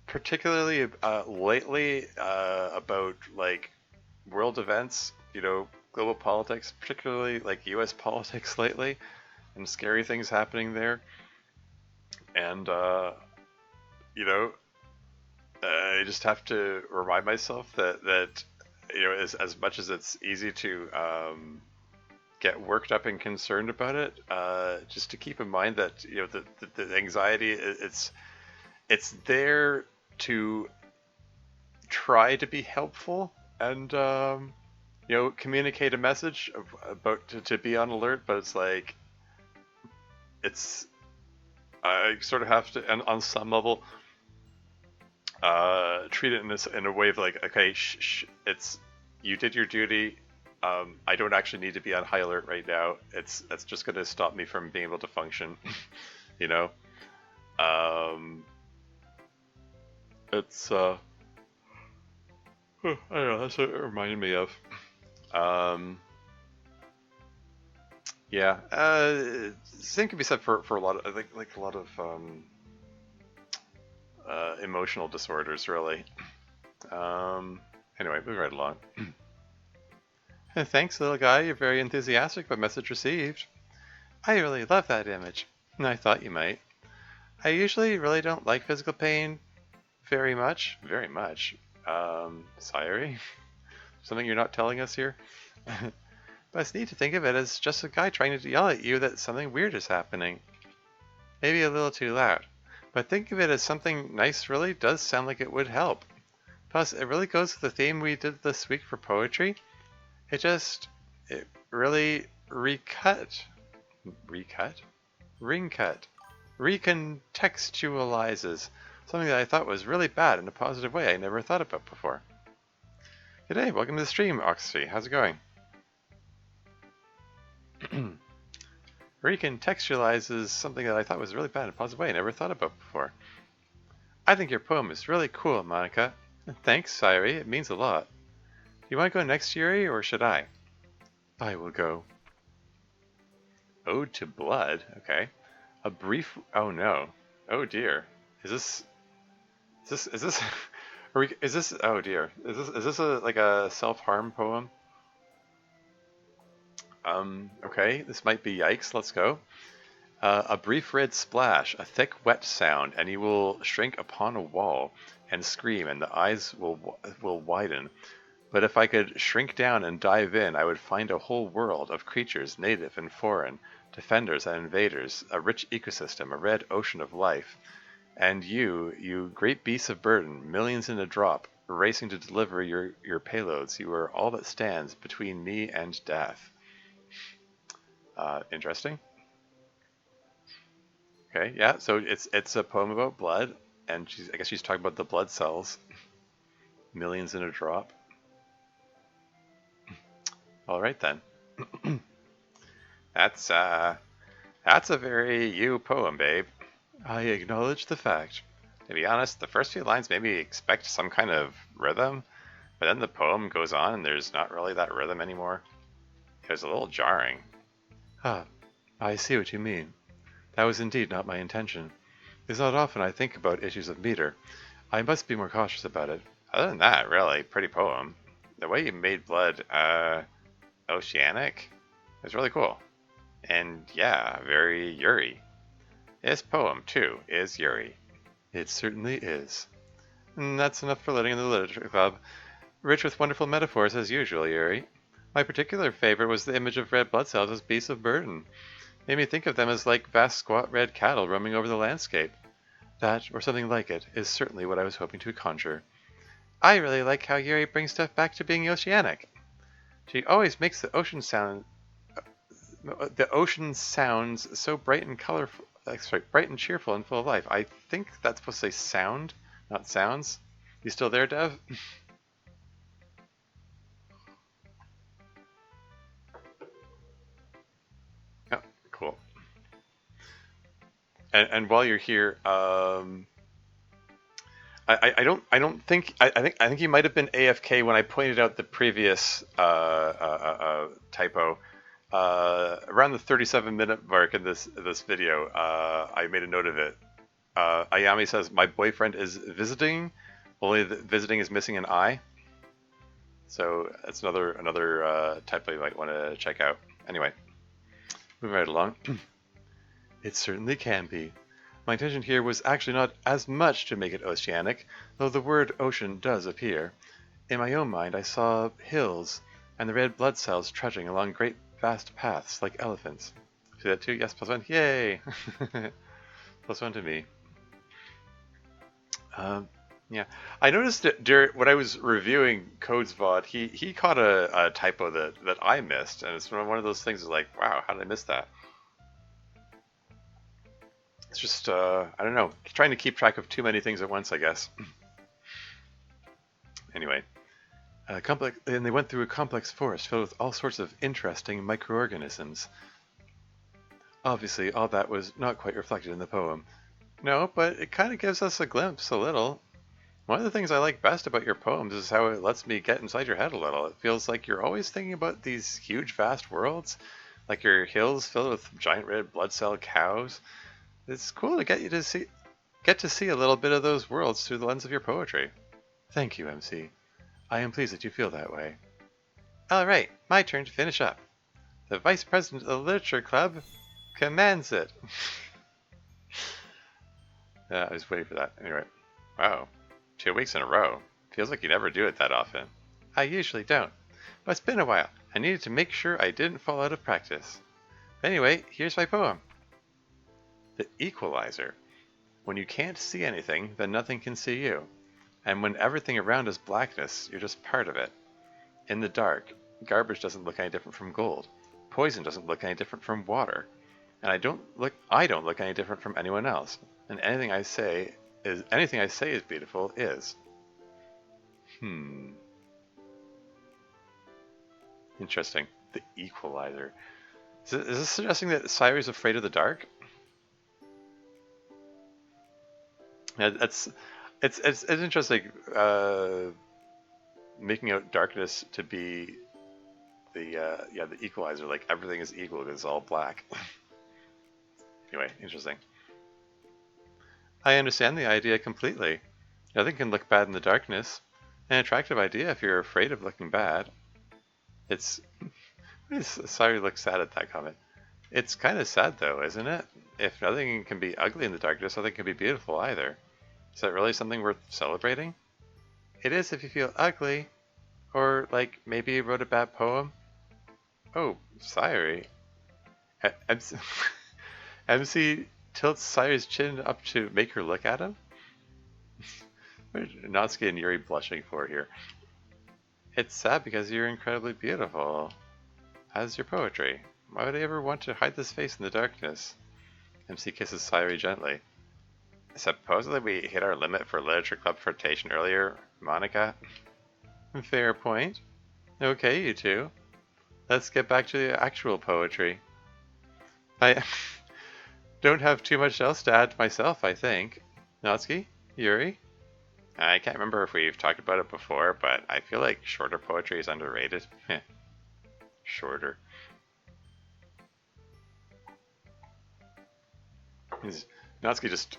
particularly lately about like world events, global politics, particularly like U.S. politics lately, and scary things happening there, and I just have to remind myself that as much as it's easy to get worked up and concerned about it, just to keep in mind that the anxiety it's there to try to be helpful and communicate a message about to be on alert, but it's like I sort of have to, and on some level, treat it in a way of like, okay, it's you did your duty, I don't actually need to be on high alert right now. That's just going to stop me from being able to function. You know, um, it's I don't know. That's what it reminded me of. Um, yeah, same can be said for a lot of like a lot of emotional disorders, really. Um, anyway, moving right along. Thanks, little guy. You're very enthusiastic, but message received. I really love that image. I thought you might. I usually really don't like physical pain very much. Very much. Sorry? Something you're not telling us here? But it's neat to think of it as just a guy trying to yell at you that something weird is happening. Maybe a little too loud. But think of it as something nice really does sound like it would help. Plus, it really goes with the theme we did this week for poetry. It really recontextualizes something that I thought was really bad in a positive way I never thought about before. G'day, welcome to the stream, Oxy. How's it going? Recontextualizes something that I thought was really bad in a positive way I never thought about before. I think your poem is really cool, Monica. Thanks, Sayuri. It means a lot. Do you want to go next, Yuri, or should I? I will go. Ode to Blood? Okay. A brief... Oh, no. Oh, dear. Is this... Is this... Is this... Oh, dear. Is this like a self-harm poem? Okay. This might be yikes. Let's go. A brief red splash, a thick wet sound, and you will shrink upon a wall and scream, and the eyes will widen. But if I could shrink down and dive in, I would find a whole world of creatures, native and foreign, defenders and invaders, a rich ecosystem, a red ocean of life. And you great beasts of burden, millions in a drop, racing to deliver your payloads, you are all that stands between me and death. Interesting. Okay, yeah, so it's a poem about blood, and I guess she's talking about the blood cells. Millions in a drop. All right then. That's a very you poem, babe. I acknowledge the fact. To be honest, the first few lines made me expect some kind of rhythm, but then the poem goes on and there's not really that rhythm anymore. It was a little jarring. Ah, I see what you mean. That was indeed not my intention. It's not often I think about issues of meter. I must be more cautious about it. Other than that, really, pretty poem. The way you made blood, oceanic, is really cool. And yeah, very Yuri. This poem, too, is Yuri. It certainly is. And that's enough for letting in the literature club. Rich with wonderful metaphors as usual, Yuri. My particular favorite was the image of red blood cells as beasts of burden. Made me think of them as like vast squat red cattle roaming over the landscape. That, or something like it, is certainly what I was hoping to conjure. I really like how Yuri brings stuff back to being oceanic. She always makes the ocean sounds so bright and colorful. Sorry, bright and cheerful and full of life. I think that's supposed to say sound, not sounds. You still there, Dev? Oh, cool. And while you're here, I don't think I think you might have been AFK when I pointed out the previous typo. Around the 37-minute mark in this video, I made a note of it. Ayami says my boyfriend is visiting, only the visiting is missing an I. So that's another typo you might want to check out. Anyway, moving right along. It certainly can be. My intention here was actually not as much to make it oceanic, though the word ocean does appear. In my own mind I saw hills, and the red blood cells trudging along great vast paths like elephants. See that too? Yes, +1. Yay! +1 to me. Yeah, I noticed that when I was reviewing Code's VOD, he caught a typo that I missed, and it's one of those things like, wow, how did I miss that? It's just, I don't know, trying to keep track of too many things at once, I guess. Anyway, And they went through a complex forest filled with all sorts of interesting microorganisms. Obviously, all that was not quite reflected in the poem. No, but it kind of gives us a glimpse, a little. One of the things I like best about your poems is how it lets me get inside your head a little. It feels like you're always thinking about these huge, vast worlds, like your hills filled with giant red blood cell cows. It's cool to get to see a little bit of those worlds through the lens of your poetry. Thank you, MC. I am pleased that you feel that way. All right, my turn to finish up. The Vice President of the Literature Club commands it. Yeah, I was waiting for that. Anyway, wow, 2 weeks in a row. Feels like you never do it that often. I usually don't, but it's been a while. I needed to make sure I didn't fall out of practice. Anyway, here's my poem. The Equalizer. When you can't see anything, then nothing can see you. And when everything around is blackness, you're just part of it. In the dark, garbage doesn't look any different from gold. Poison doesn't look any different from water. And I don't look any different from anyone else. And anything I say is beautiful is. Interesting. The Equalizer. Is this suggesting that Sayuri is afraid of the dark? It's interesting. Making out darkness to be the equalizer. Like everything is equal because it's all black. Anyway, interesting. I understand the idea completely. Nothing can look bad in the darkness. An attractive idea if you're afraid of looking bad. Sorry, look sad at that comment. It's kind of sad though, isn't it? If nothing can be ugly in the darkness, nothing can be beautiful either. Is that really something worth celebrating? It is if you feel ugly. Or, like, maybe you wrote a bad poem? Oh, Sayuri. MC tilts Sayuri's chin up to make her look at him? What are Natsuki and Yuri blushing for here? It's sad because you're incredibly beautiful. As your poetry. Why would I ever want to hide this face in the darkness? MC kisses Sayuri gently. Supposedly we hit our limit for literature club flirtation earlier, Monica. Fair point. Okay, you two. Let's get back to the actual poetry. I don't have too much else to add myself, I think. Natsuki? Yuri? I can't remember if we've talked about it before, but I feel like shorter poetry is underrated. Shorter. Natsuki just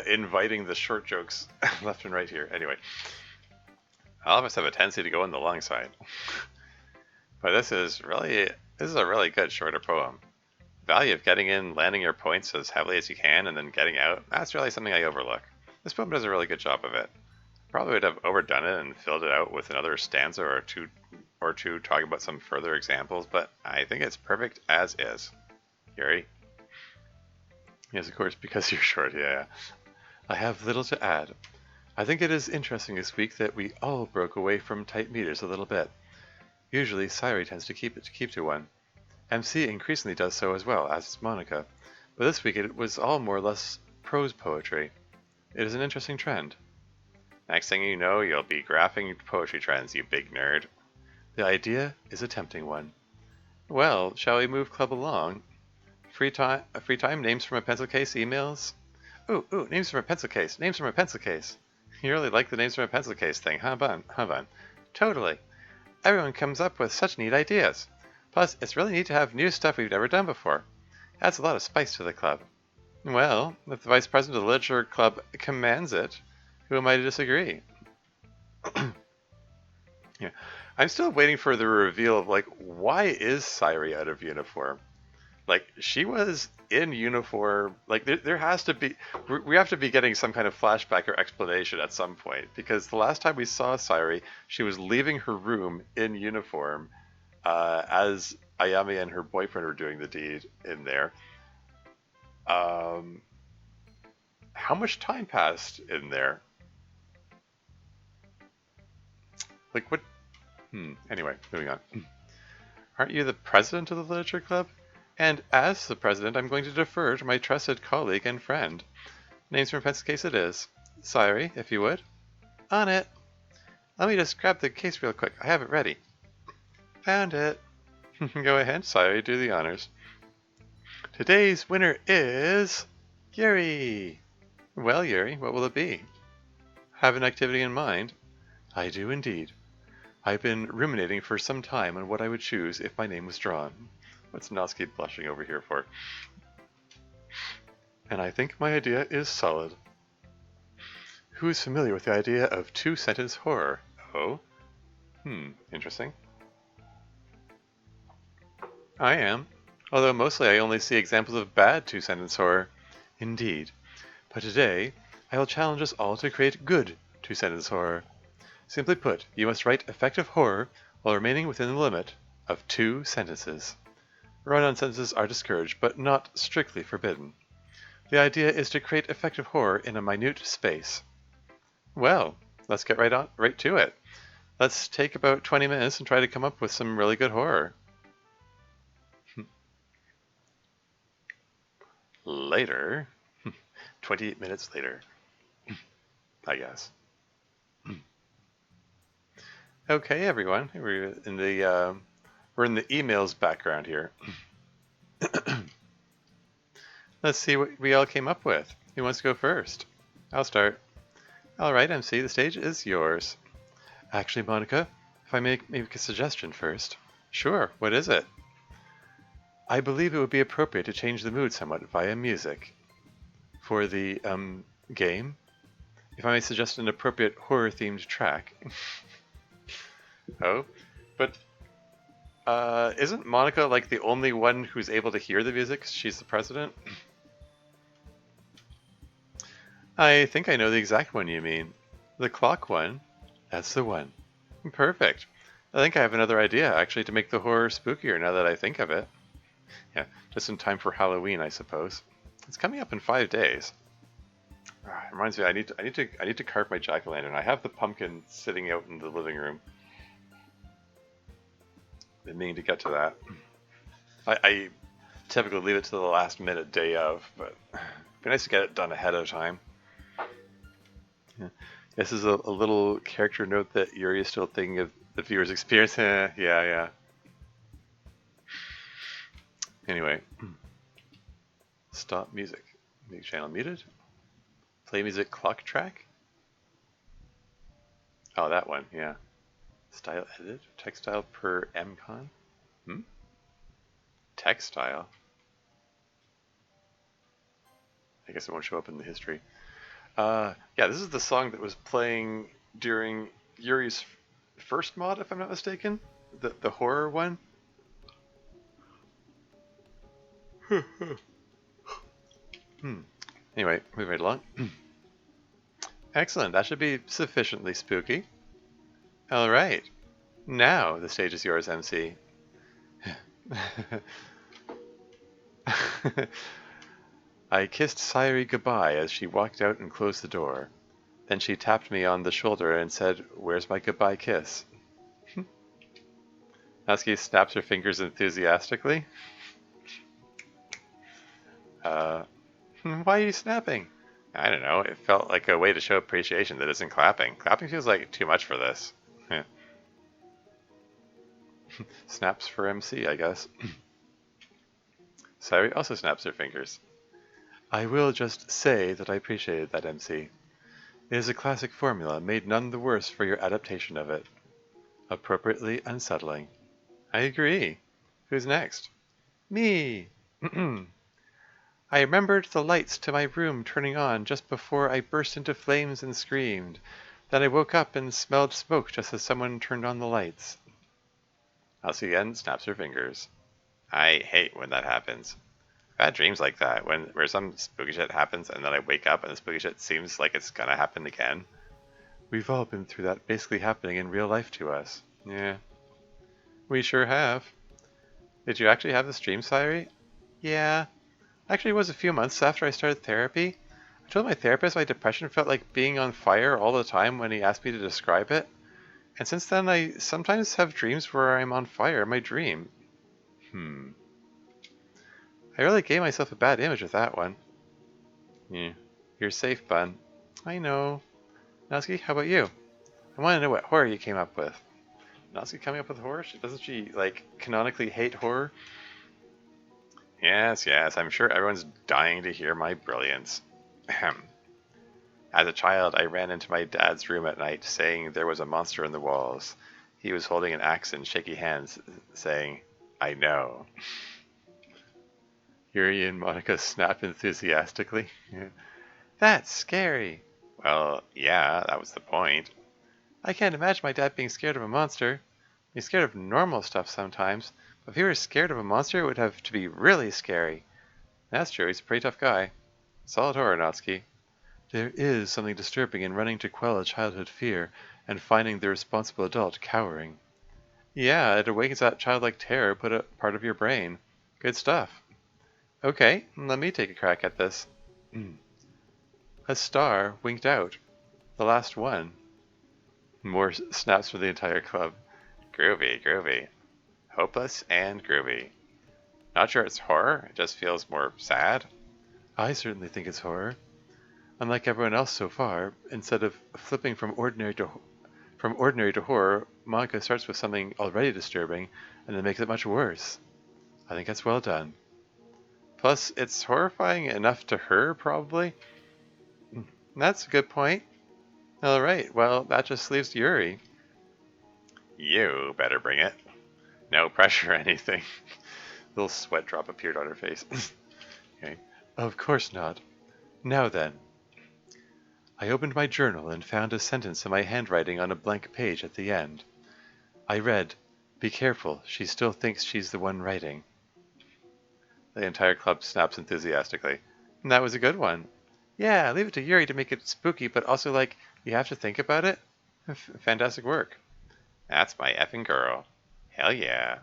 inviting the short jokes left and right here. Anyway. All of us have a tendency to go on the long side. But this is a really good shorter poem. The value of getting in, landing your points as heavily as you can, and then getting out, that's really something I overlook. This poem does a really good job of it. Probably would have overdone it and filled it out with another stanza or two talking about some further examples, but I think it's perfect as is. Yuri? Yes, of course, because you're short, yeah. I have little to add. I think it is interesting this week that we all broke away from tight meters a little bit. Usually, Sayuri tends to keep to one. MC increasingly does so as well, as does Monica. But this week it was all more or less prose poetry. It is an interesting trend. Next thing you know, you'll be graphing poetry trends, you big nerd. The idea is a tempting one. Well, shall we move club along? Free time, names from a pencil case, emails? Ooh, names from a pencil case, names from a pencil case. You really like the names from a pencil case thing, huh, Bun? Totally. Everyone comes up with such neat ideas. Plus, it's really neat to have new stuff we've never done before. Adds a lot of spice to the club. Well, if the Vice President of the Literature Club commands it, who am I to disagree? Yeah. I'm still waiting for the reveal of, like, why is Sayuri out of uniform? Like, she was in uniform. Like, there has to be... We have to be getting some kind of flashback or explanation at some point. Because the last time we saw Sayuri, she was leaving her room in uniform as Ayami and her boyfriend were doing the deed in there. How much time passed in there? Like, what... Anyway, moving on. Aren't you the president of the Literature Club? And as the president, I'm going to defer to my trusted colleague and friend. Names from a pencil case it is. Sayuri, if you would. On it. Let me just grab the case real quick. I have it ready. Found it. Go ahead, Sayori, do the honors. Today's winner is Yuri. Well, Yuri, what will it be? Have an activity in mind? I do indeed. I've been ruminating for some time on what I would choose if my name was drawn. What's Natsuki blushing over here for? And I think my idea is solid. Who's familiar with the idea of two-sentence horror? Oh? Interesting. I am. Although mostly I only see examples of bad two-sentence horror. Indeed. But today, I will challenge us all to create good two-sentence horror. Simply put, you must write effective horror while remaining within the limit of 2 sentences. Run-on sentences are discouraged, but not strictly forbidden. The idea is to create effective horror in a minute space. Well, let's get right to it. Let's take about 20 minutes and try to come up with some really good horror. Later. 28 minutes later. I guess. Okay, everyone. We're in the emails background here. Let's see what we all came up with. Who wants to go first? I'll start. All right, MC, the stage is yours. Actually, Monica, if I make a suggestion first. Sure, what is it? I believe it would be appropriate to change the mood somewhat via music. For the, game, if I may suggest an appropriate horror-themed track. Oh, but, isn't Monica, like, the only one who's able to hear the music? She's the president? I think I know the exact one you mean. The clock one? That's the one. Perfect. I think I have another idea, actually, to make the horror spookier now that I think of it. Yeah, just in time for Halloween, I suppose. It's coming up in 5 days. It reminds me, I need to carve my jack-o'-lantern. I have the pumpkin sitting out in the living room. Been meaning to get to that. I typically leave it to the last minute day of, but it'd be nice to get it done ahead of time. Yeah. This is a little character note that Yuri is still thinking of the viewer's experience. Yeah. Anyway. Stop music. Music channel muted. Play music clock track. Oh, that one, yeah. Style edit. Textile per mcon. Textile? I guess it won't show up in the history. Yeah, this is the song that was playing during Yuri's first mod, if I'm not mistaken. The horror one. Anyway, moving right along. Excellent, that should be sufficiently spooky. Alright, now the stage is yours, MC. I kissed Sayori goodbye as she walked out and closed the door. Then she tapped me on the shoulder and said, "Where's my goodbye kiss?" Natsuki snaps her fingers enthusiastically. Why are you snapping? I don't know, it felt like a way to show appreciation that isn't clapping. Clapping feels like too much for this. Snaps for MC, I guess. Sayori also snaps her fingers. I will just say that I appreciated that, MC. It is a classic formula, made none the worse for your adaptation of it. Appropriately unsettling. I agree. Who's next? Me! I remembered the lights to my room turning on just before I burst into flames and screamed. Then I woke up and smelled smoke just as someone turned on the lights. Elsie again snaps her fingers. I hate when that happens. I've had dreams like that, where some spooky shit happens and then I wake up and the spooky shit seems like it's gonna happen again. We've all been through that basically happening in real life to us. Yeah. We sure have. Did you actually have this dream, Sayori? Yeah. Actually, it was a few months after I started therapy. I told my therapist my depression felt like being on fire all the time when he asked me to describe it. And since then, I sometimes have dreams where I'm on fire in my dream. I really gave myself a bad image with that one. Yeah, you're safe, Bun. I know. Natsuki, how about you? I want to know what horror you came up with. Natsuki coming up with horror? Doesn't she, like, canonically hate horror? Yes, yes, I'm sure everyone's dying to hear my brilliance. Ahem. As a child, I ran into my dad's room at night, saying there was a monster in the walls. He was holding an axe and shaky hands, saying, I know. Yuri and Monica snap enthusiastically. That's scary. Well, yeah, that was the point. I can't imagine my dad being scared of a monster. He's scared of normal stuff sometimes, but if he were scared of a monster, it would have to be really scary. That's true, he's a pretty tough guy. Solid horror, Natsuki. There is something disturbing in running to quell a childhood fear and finding the responsible adult cowering. Yeah, it awakens that childlike terror put a part of your brain. Good stuff. Okay, let me take a crack at this. A star winked out. The last one. More snaps for the entire club. Groovy, groovy. Hopeless and groovy. Not sure it's horror, it just feels more sad. I certainly think it's horror. Unlike everyone else so far, instead of flipping from ordinary to horror, manga starts with something already disturbing and then makes it much worse. I think that's well done. Plus, it's horrifying enough to her, probably. That's a good point. Alright, well, that just leaves Yuri. You better bring it. No pressure or anything. Little sweat drop appeared on her face. Okay. Of course not. Now then. I opened my journal and found a sentence in my handwriting on a blank page at the end. I read, "Be careful, she still thinks she's the one writing." The entire club snaps enthusiastically. And that was a good one. Yeah, leave it to Yuri to make it spooky, but also, like, you have to think about it. Fantastic work. That's my effing girl. Hell yeah.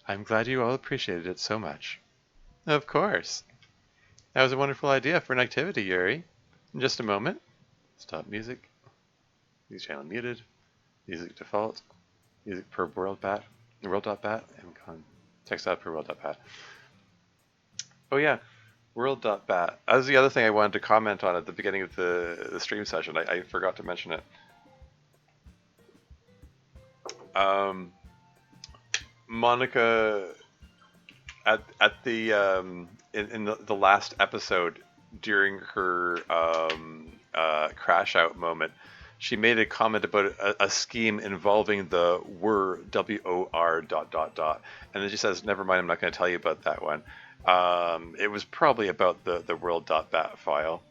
I'm glad you all appreciated it so much. Of course. That was a wonderful idea for an activity, Yuri. In just a moment. Stop music. Music channel muted. Music default. Music per world.bat. And text out per world.bat. Oh yeah, world.bat. That was the other thing I wanted to comment on at the beginning of the stream session. I forgot to mention it. Monica at the in the last episode during her crash out moment, she made a comment about a scheme involving the WOR dot, and then she says, "Never mind, I'm not going to tell you about that one." It was probably about the world.bat file.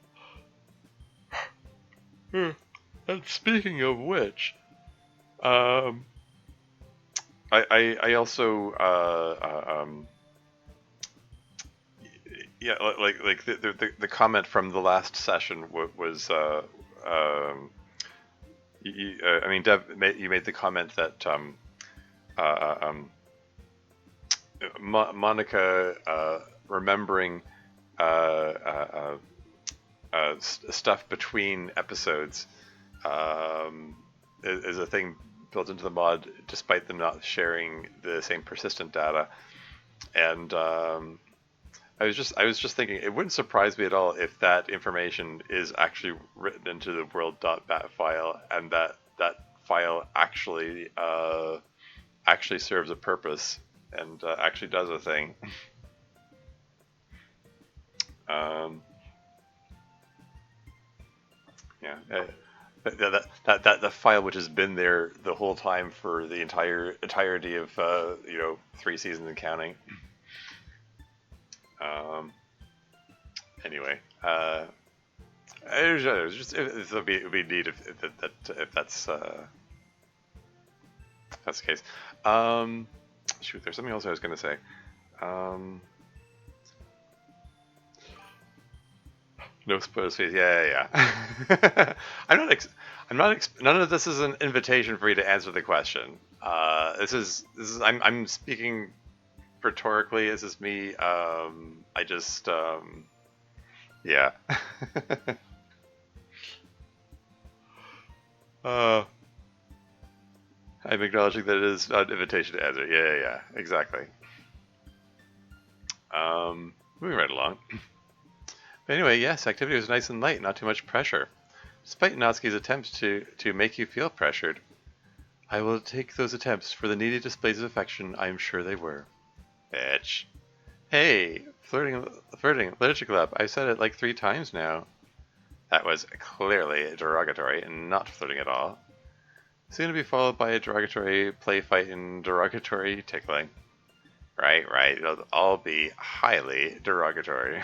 And speaking of which, I also yeah, like the comment from the last session was I mean, Dev, you made the comment that Monica remembering stuff between episodes is a thing built into the mod, despite them not sharing the same persistent data. And I was just thinking, it wouldn't surprise me at all if that information is actually written into the world.bat file, and that file actually serves a purpose and actually does a thing. Yeah, that file, which has been there the whole time for the entirety of 3 seasons and counting. Anyway, it would be neat if that's the case. Shoot, there's something else I was going to say. No spoilers, please. Yeah. None of this is an invitation for you to answer the question. This is. I'm speaking rhetorically. This is me. I just. Yeah. I'm acknowledging that it is not an invitation to answer. Yeah, exactly. Moving right along. But anyway, yes, activity was nice and light, not too much pressure. despite Natsuki's attempts to make you feel pressured. I will take those attempts for the needy displays of affection I am sure they were. Bitch. Hey, flirting, literature club. I've said it like 3 times now. That was clearly derogatory and not flirting at all. Soon to be followed by a derogatory play fight and derogatory tickling. Right. It'll all be highly derogatory.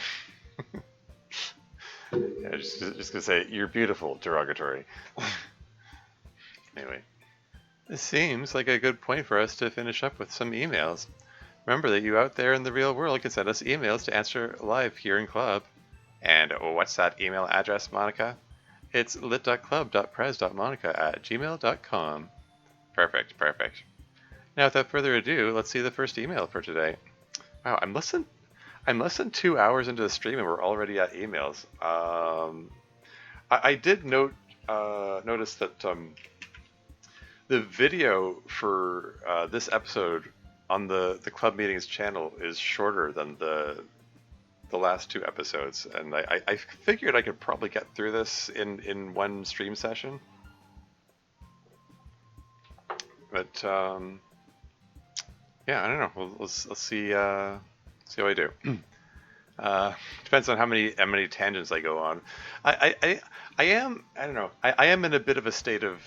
Yeah, just gonna say, you're beautiful, derogatory. Anyway, this seems like a good point for us to finish up with some emails. Remember that you out there in the real world can send us emails to answer live here in Club. And what's that email address, Monica? It's lit.club.pres.monica@gmail.com. Perfect. Now, without further ado, let's see the first email for today. Wow, I'm less than 2 hours into the stream and we're already at emails. I did notice that the video for this episode on the Club Meetings channel is shorter than the last 2 episodes, and I figured I could probably get through this in one stream session. But yeah, I don't know. Let's see how I do. Depends on how many tangents I go on. I am, I don't know. I am in a bit of a state of,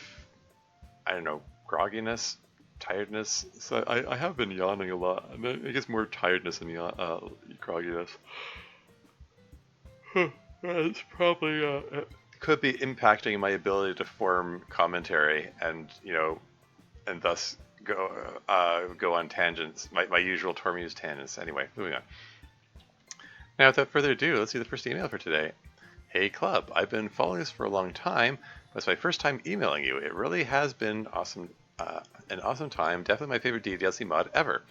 I don't know, grogginess, tiredness. So I have been yawning a lot. I guess more tiredness than grogginess. It's probably it could be impacting my ability to form commentary and and thus go on tangents, my usual Tormuse tangents. Anyway, moving on. Now, without further ado, let's see the first email for today. Hey Club, I've been following this for a long time, but it's my first time emailing you. It really has been awesome, an awesome time. Definitely my favorite DDLC mod ever.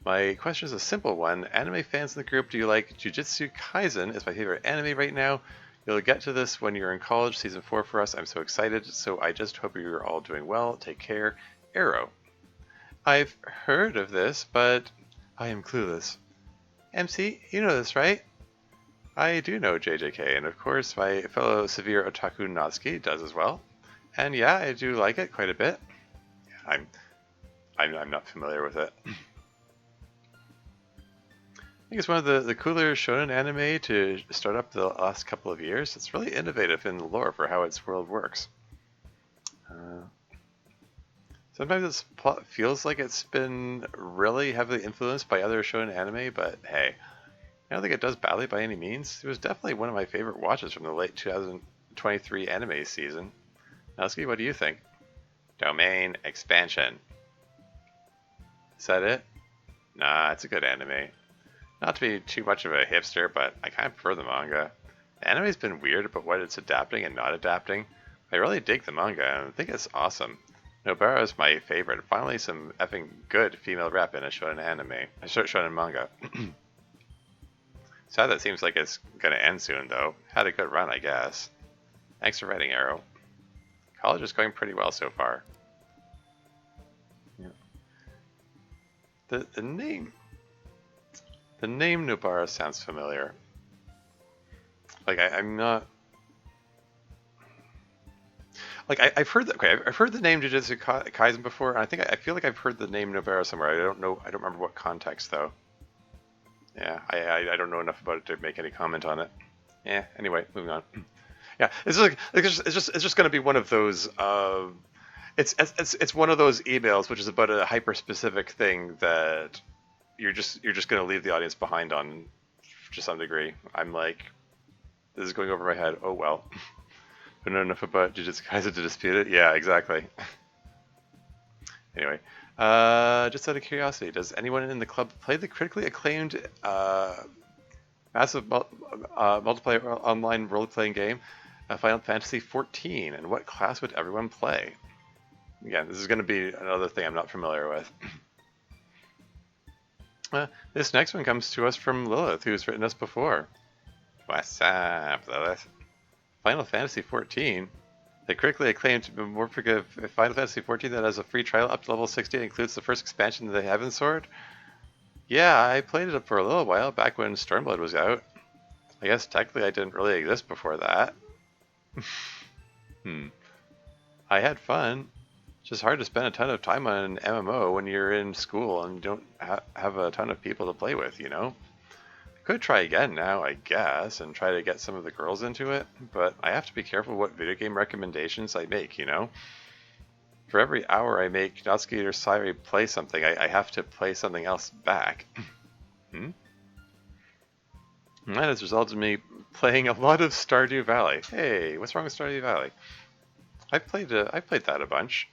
My question is a simple one. Anime fans in the group, do you like Jujutsu Kaisen? It's my favorite anime right now. You'll get to this when you're in college, season 4 for us. I'm so excited. So I just hope you're all doing well. Take care. Arrow. I've heard of this, but I am clueless. MC, you know this, right? I do know JJK, and of course my fellow severe otaku Natsuki does as well. And yeah, I do like it quite a bit. I'm not familiar with it. I think it's one of the cooler shonen anime to start up the last couple of years. It's really innovative in the lore for how its world works. Sometimes this plot feels like it's been really heavily influenced by other shonen anime, but hey, I don't think it does badly by any means. It was definitely one of my favorite watches from the late 2023 anime season. Natsuki, what do you think? Domain expansion. Is that it? Nah, it's a good anime. Not to be too much of a hipster, but I kind of prefer the manga. The anime's been weird about what it's adapting and not adapting. I really dig the manga, and I think it's awesome. Nobara is my favorite. Finally, some effing good female rep in a shonen anime. A shonen manga. Sad that seems like it's gonna end soon, though. Had a good run, I guess. Thanks for writing, Arrow. College is going pretty well so far. Yeah. The name Nobara sounds familiar. Like I'm not. Like I've heard that. Okay, I've heard the name Jujutsu Kaisen before, and I feel like I've heard the name Nobara somewhere. I don't know. I don't remember what context though. Yeah, I don't know enough about it to make any comment on it. Yeah. Anyway, moving on. Yeah, it's just going to be one of those. It's one of those emails which is about a hyper specific thing that you're just going to leave the audience behind on to some degree. I'm like, this is going over my head. Oh well. Don't know enough about Jujutsu Kaisen to dispute it. Yeah, exactly. Anyway, just out of curiosity, does anyone in the club play the critically acclaimed massive multiplayer online role-playing game, Final Fantasy XIV? And what class would everyone play? Again, this is going to be another thing I'm not familiar with. This next one comes to us from Lilith, who's written us before. What's up, Lilith? Final Fantasy XIV, the critically acclaimed metamorphic of Final Fantasy XIV that has a free trial up to level 60 and includes the first expansion of the Heaven Sword. Yeah, I played it for a little while back when Stormblood was out. I guess technically I didn't really exist before that. Hmm. I had fun. Just hard to spend a ton of time on an MMO when you're in school and don't have a ton of people to play with, you know? Could try again now, I guess, and try to get some of the girls into it, but I have to be careful what video game recommendations I make, you know? For every hour I make Natsuki or Sairi play something, I have to play something else back. Hmm? And that has resulted in me playing a lot of Stardew Valley. Hey, what's wrong with Stardew Valley? I played that a bunch.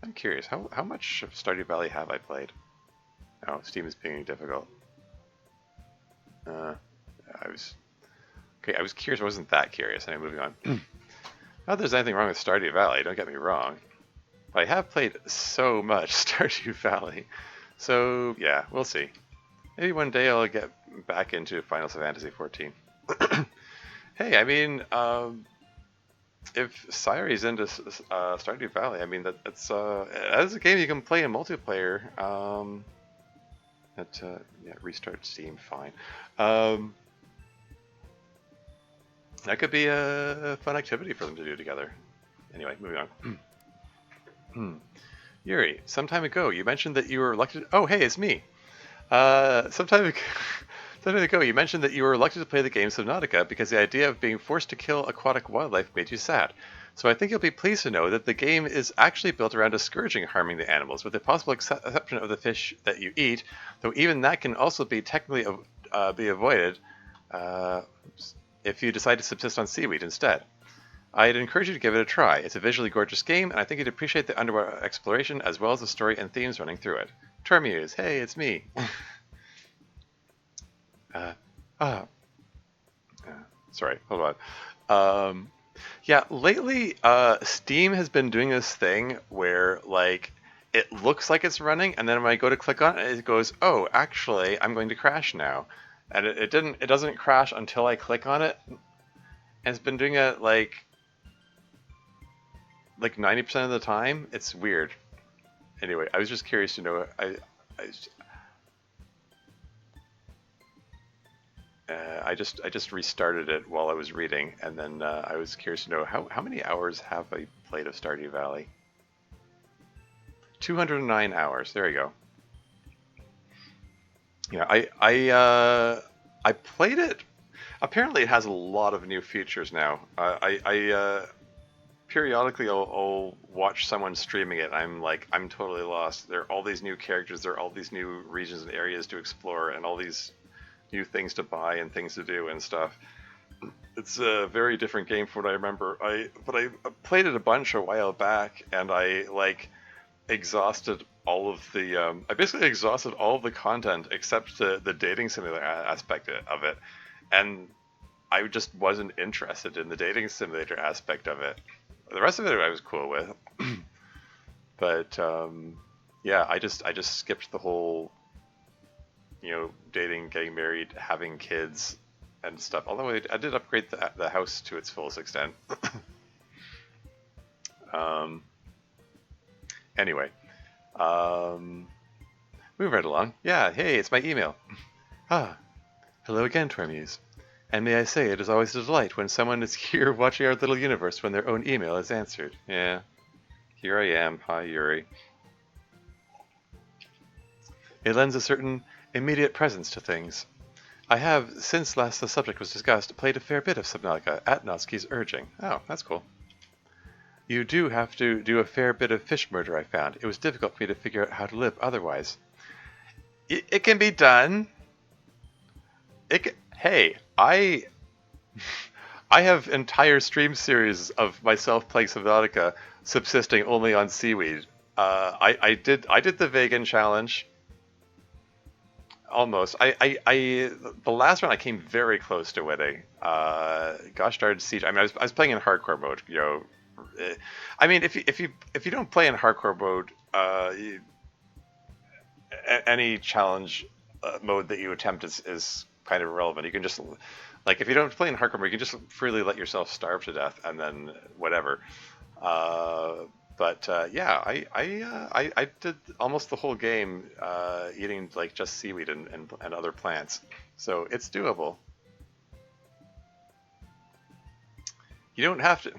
I'm curious, how much of Stardew Valley have I played? Oh, Steam is being difficult. Uh, I was okay. I was curious. I wasn't that curious. Anyway, moving on. Not that there's anything wrong with Stardew Valley. Don't get me wrong. But I have played so much Stardew Valley. So yeah, we'll see. Maybe one day I'll get back into Final Fantasy 14. Hey, I mean, if Sairi's into Stardew Valley, I mean that's a game you can play in multiplayer. Yeah, restart Steam, fine. Um, that could be a fun activity for them to do together. Anyway, moving on. Yuri, some time ago you mentioned that you were elected. Oh, hey, it's me. Sometime ago, sometime ago you mentioned that you were elected to play the game Subnautica because the idea of being forced to kill aquatic wildlife made you sad. So I think you'll be pleased to know that the game is actually built around discouraging harming the animals, with the possible exception of the fish that you eat, though even that can also be technically be avoided uh, if you decide to subsist on seaweed instead. I'd encourage you to give it a try. It's a visually gorgeous game, and I think you'd appreciate the underwater exploration as well as the story and themes running through it. Termuse, hey, it's me. uh, uh, Sorry, hold on. Yeah, lately, Steam has been doing this thing where, like, it looks like it's running, and then when I go to click on it, it goes, "Oh, actually, I'm going to crash now," and it doesn't crash until I click on it. And it's been doing it like 90% of the time. It's weird. Anyway, I was just curious to know. I just restarted it while I was reading, and then I was curious to know how many hours have I played of Stardew Valley? 209 hours. There you go. Yeah, I played it. Apparently, it has a lot of new features now. Periodically I'll watch someone streaming it. I'm like, I'm totally lost. There are all these new characters. There are all these new regions and areas to explore, and all these new things to buy and things to do and stuff. It's a very different game from what I remember. I played it a bunch a while back, and I like exhausted all of the. I basically exhausted all of the content except the dating simulator aspect of it, and I just wasn't interested in the dating simulator aspect of it. The rest of it I was cool with, but yeah, I just skipped the whole, dating, getting married, having kids, and stuff. Although I did upgrade the house to its fullest extent. um, anyway, um, moving right along. Yeah, hey, it's my email. Ah, hello again, Tormuse. And may I say, it is always a delight when someone is here watching our little universe when their own email is answered. Yeah, here I am. Hi, Yuri. It lends a certain immediate presence to things. I have, since last the subject was discussed, played a fair bit of Subnautica at Natsuki's urging. Oh, that's cool. You do have to do a fair bit of fish murder, I found. It was difficult for me to figure out how to live otherwise. It can be done. Hey, I have entire stream series of myself playing Subnautica, subsisting only on seaweed. I did the vegan challenge. Almost. The last one I came very close to winning. Gosh darn siege. I mean, I was playing in hardcore mode. I mean, if you don't play in hardcore mode, any challenge mode that you attempt is kind of irrelevant. You can just like if you don't play in hardcore mode, you can just freely let yourself starve to death and then whatever. Uh, but yeah, I did almost the whole game eating like just seaweed and other plants, so it's doable. You don't have to.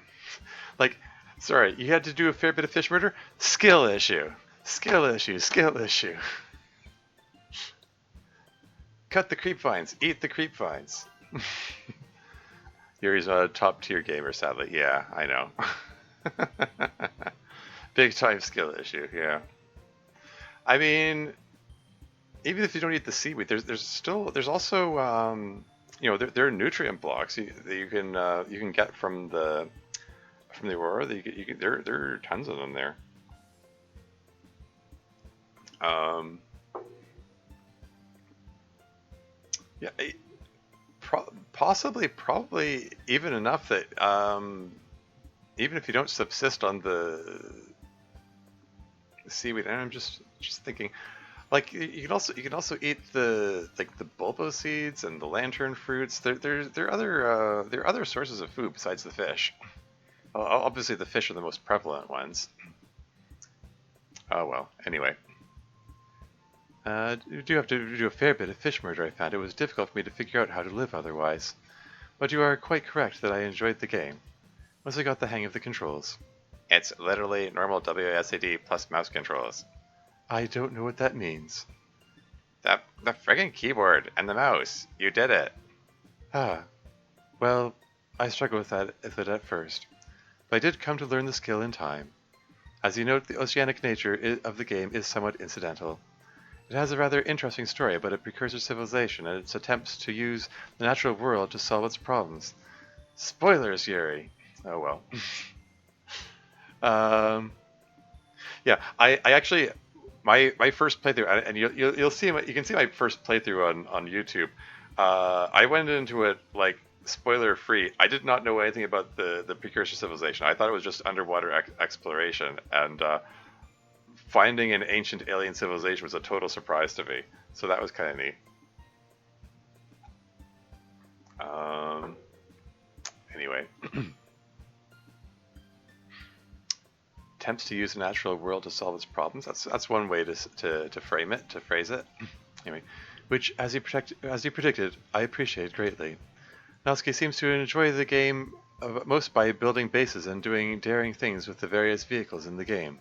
Like, sorry, you had to do a fair bit of fish murder? Skill issue. Skill issue. Skill issue. Cut the creep vines. Eat the creep vines. Yuri's not a top tier gamer, sadly. Yeah, I know. Big time skill issue, yeah. I mean, even if you don't eat the seaweed, there's also there are nutrient blocks that you can get from the aurora. That there are tons of them there. Um, yeah, possibly, probably even enough that even if you don't subsist on the seaweed, and I'm just thinking, like you can also eat the bulbo seeds and the lantern fruits. There are other sources of food besides the fish. Obviously, the fish are the most prevalent ones. Oh well. Anyway, you do have to do a fair bit of fish murder. I found it was difficult for me to figure out how to live otherwise. But you are quite correct that I enjoyed the game once I got the hang of the controls. It's literally normal WASD plus mouse controls. I don't know what that means. The friggin' keyboard and the mouse. You did it. Ah, well, I struggled with it at first, but I did come to learn the skill in time. As you note, the oceanic nature of the game is somewhat incidental. It has a rather interesting story about a precursor civilization and its attempts to use the natural world to solve its problems. Spoilers, Yuri. Oh well. um, yeah, I actually my first playthrough, and you'll see you can see my first playthrough on YouTube. I went into it like spoiler free. I did not know anything about the precursor civilization. I thought it was just underwater exploration, and finding an ancient alien civilization was a total surprise to me. So that was kind of neat. Anyway, attempts to use the natural world to solve its problems. That's one way to frame it, to phrase it. Anyway, which as you predicted, I appreciate greatly. Natsuki seems to enjoy the game most by building bases and doing daring things with the various vehicles in the game.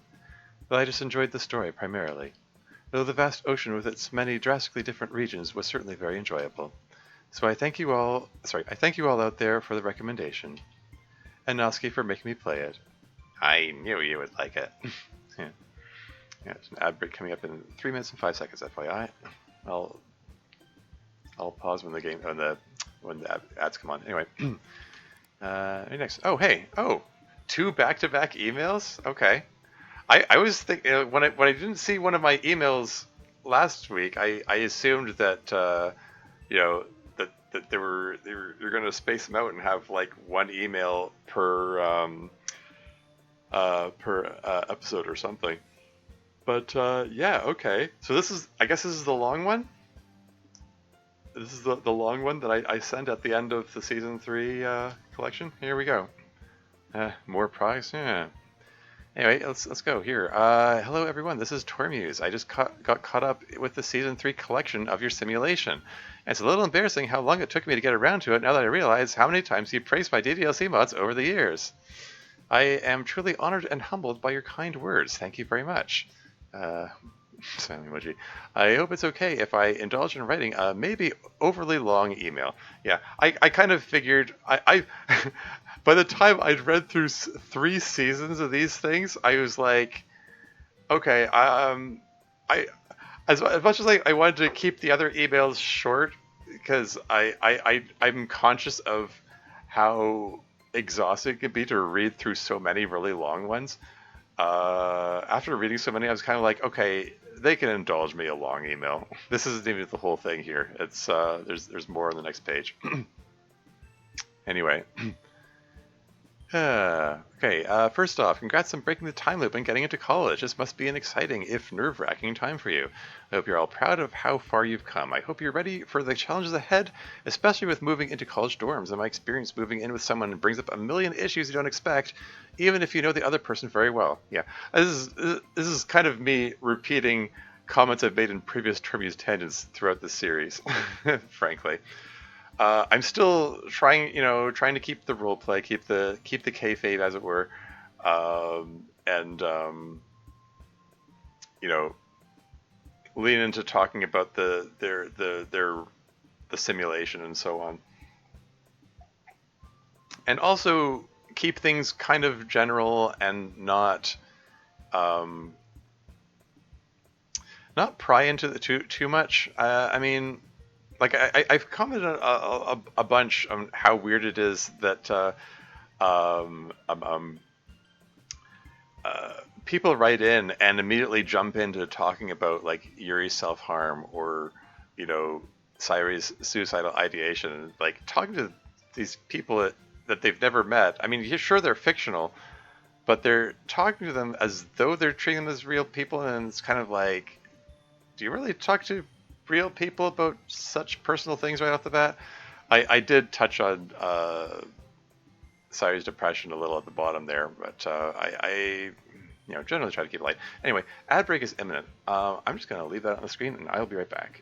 But I just enjoyed the story primarily, though the vast ocean with its many drastically different regions was certainly very enjoyable. So I thank you all out there for the recommendation, and Natsuki for making me play it. I knew you would like it. Yeah. Yeah, there's an ad break coming up in 3 minutes and 5 seconds, FYI. I'll pause when the ads come on. Anyway, next. Oh, hey. Oh, 2 back-to-back emails? Okay. I was thinking when I didn't see one of my emails last week, I assumed that that they were going to space them out and have like one email per episode or something. But yeah, okay. So I guess this is the long one. This is the long one that I sent at the end of the season 3 collection. Here we go. More prize, yeah. Anyway, let's go here. Hello everyone, this is Tormuse. I just got caught up with the season 3 collection of your simulation. And it's a little embarrassing how long it took me to get around to it now that I realize how many times you praised my DDLC mods over the years. I am truly honored and humbled by your kind words. Thank you very much. Smiling emoji. I hope it's okay if I indulge in writing a maybe overly long email. Yeah, I kind of figured I by the time I'd read through 3 seasons of these things, I was like, okay, I as much as I wanted to keep the other emails short because I'm conscious of how exhausting it can be to read through so many really long ones. After reading so many, I was kind of like, okay, they can indulge me a long email. This isn't even the whole thing here. It's there's more on the next page. Anyway. Okay, first off, congrats on breaking the time loop and getting into college. This must be an exciting, if nerve-wracking, time for you. I hope you're all proud of how far you've come. I hope you're ready for the challenges ahead, especially with moving into college dorms. And my experience moving in with someone brings up a million issues you don't expect, even if you know the other person very well. Yeah, this is kind of me repeating comments I've made in previous Termuse tangents throughout this series, frankly. I'm still trying, trying to keep the role play, keep the kayfabe as it were, and you know, lean into talking about the simulation and so on, and also keep things kind of general and um, not pry into the too much. I mean, like I've commented a bunch on how weird it is that um, um, um, people write in and immediately jump into talking about like Yuri's self harm or you know Sairi's suicidal ideation. Like talking to these people that they've never met. I mean, sure they're fictional, but they're talking to them as though they're treating them as real people, and it's kind of like, do you really talk to real people about such personal things right off the bat? I did touch on Sairi's depression a little at the bottom there, but I generally try to keep it light. Anyway, ad break is imminent. I'm just going to leave that on the screen, and I'll be right back.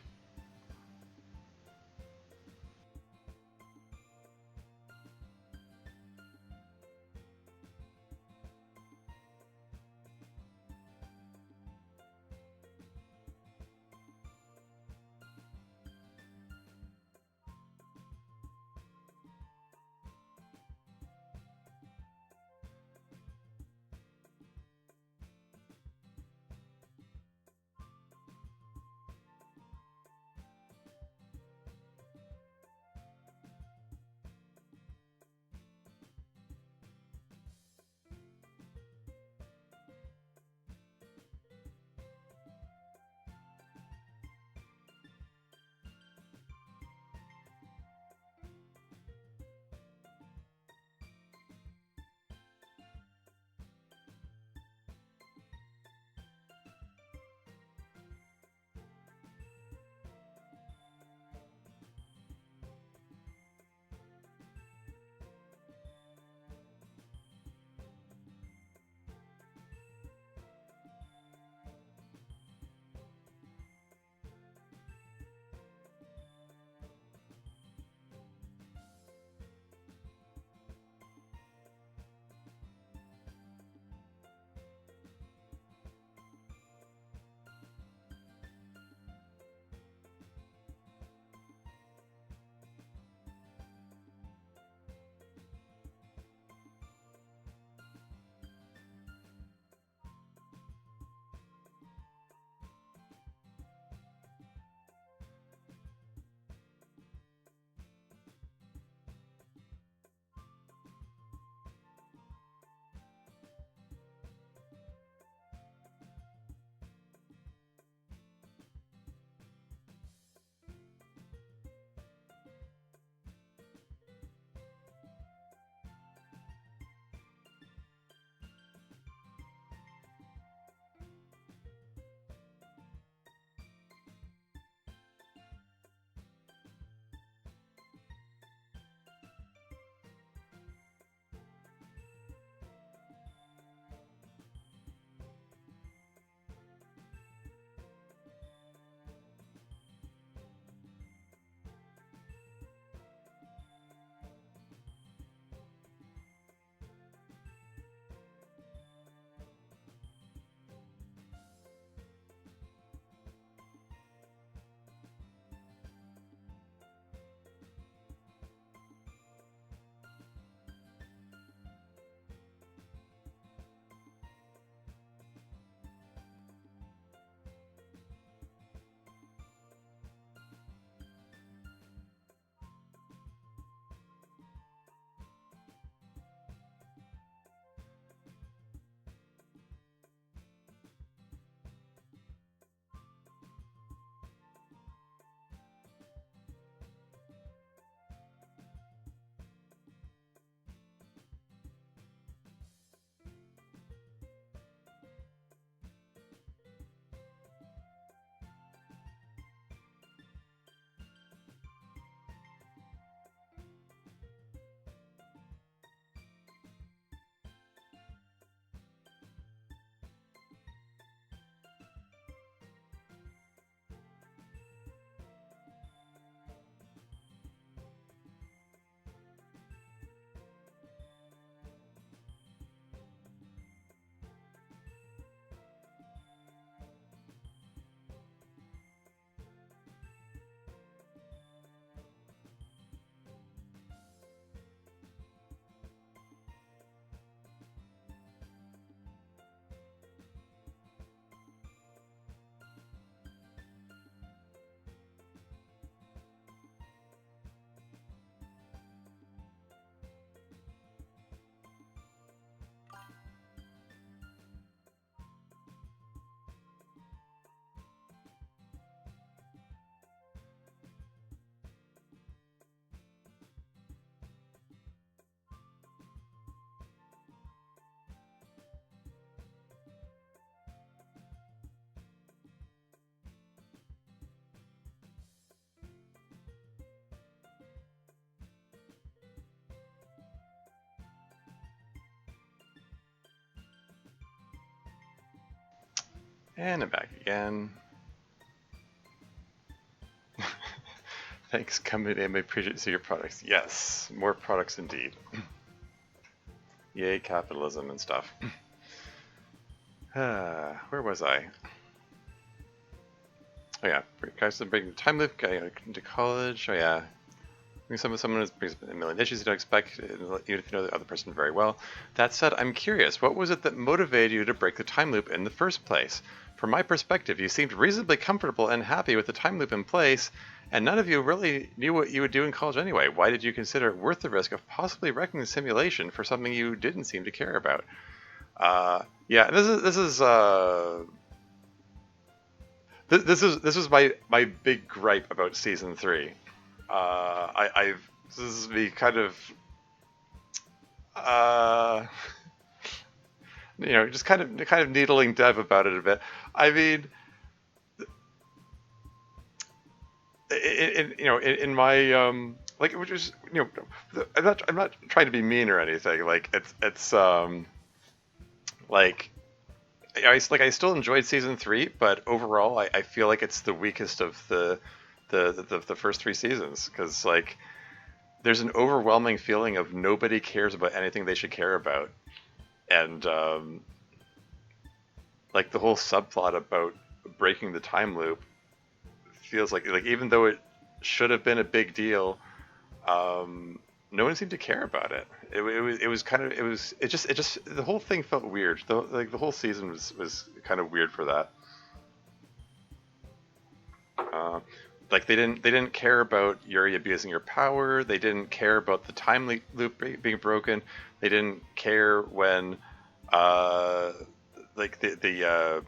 And I'm back again. Thanks, coming in. I appreciate seeing your products. Yes, more products indeed. Yay, capitalism and stuff. Where was I? Oh yeah, guys, bring the time loop. Guy into college. Oh yeah, someone brings a million issues you don't expect, even if you know the other person very well. That said, I'm curious, what was it that motivated you to break the time loop in the first place? From my perspective, you seemed reasonably comfortable and happy with the time loop in place, and none of you really knew what you would do in college anyway. Why did you consider it worth the risk of possibly wrecking the simulation for something you didn't seem to care about? Yeah, this is my big gripe about season three. I've this is me kind of uh, just kind of needling Dev about it a bit. I mean, in my like, which is, I'm not trying to be mean or anything. Like it's like I still enjoyed season three, but overall I feel like it's the weakest of the first three seasons, because like there's an overwhelming feeling of nobody cares about anything they should care about, and like the whole subplot about breaking the time loop feels like even though it should have been a big deal, no one seemed to care about it. It was kind of it just the whole thing felt weird. The whole season was kind of weird for that. Uh, like they didn't care about Yuri abusing her power. They didn't care about the time loop being broken. They didn't care when uh, like the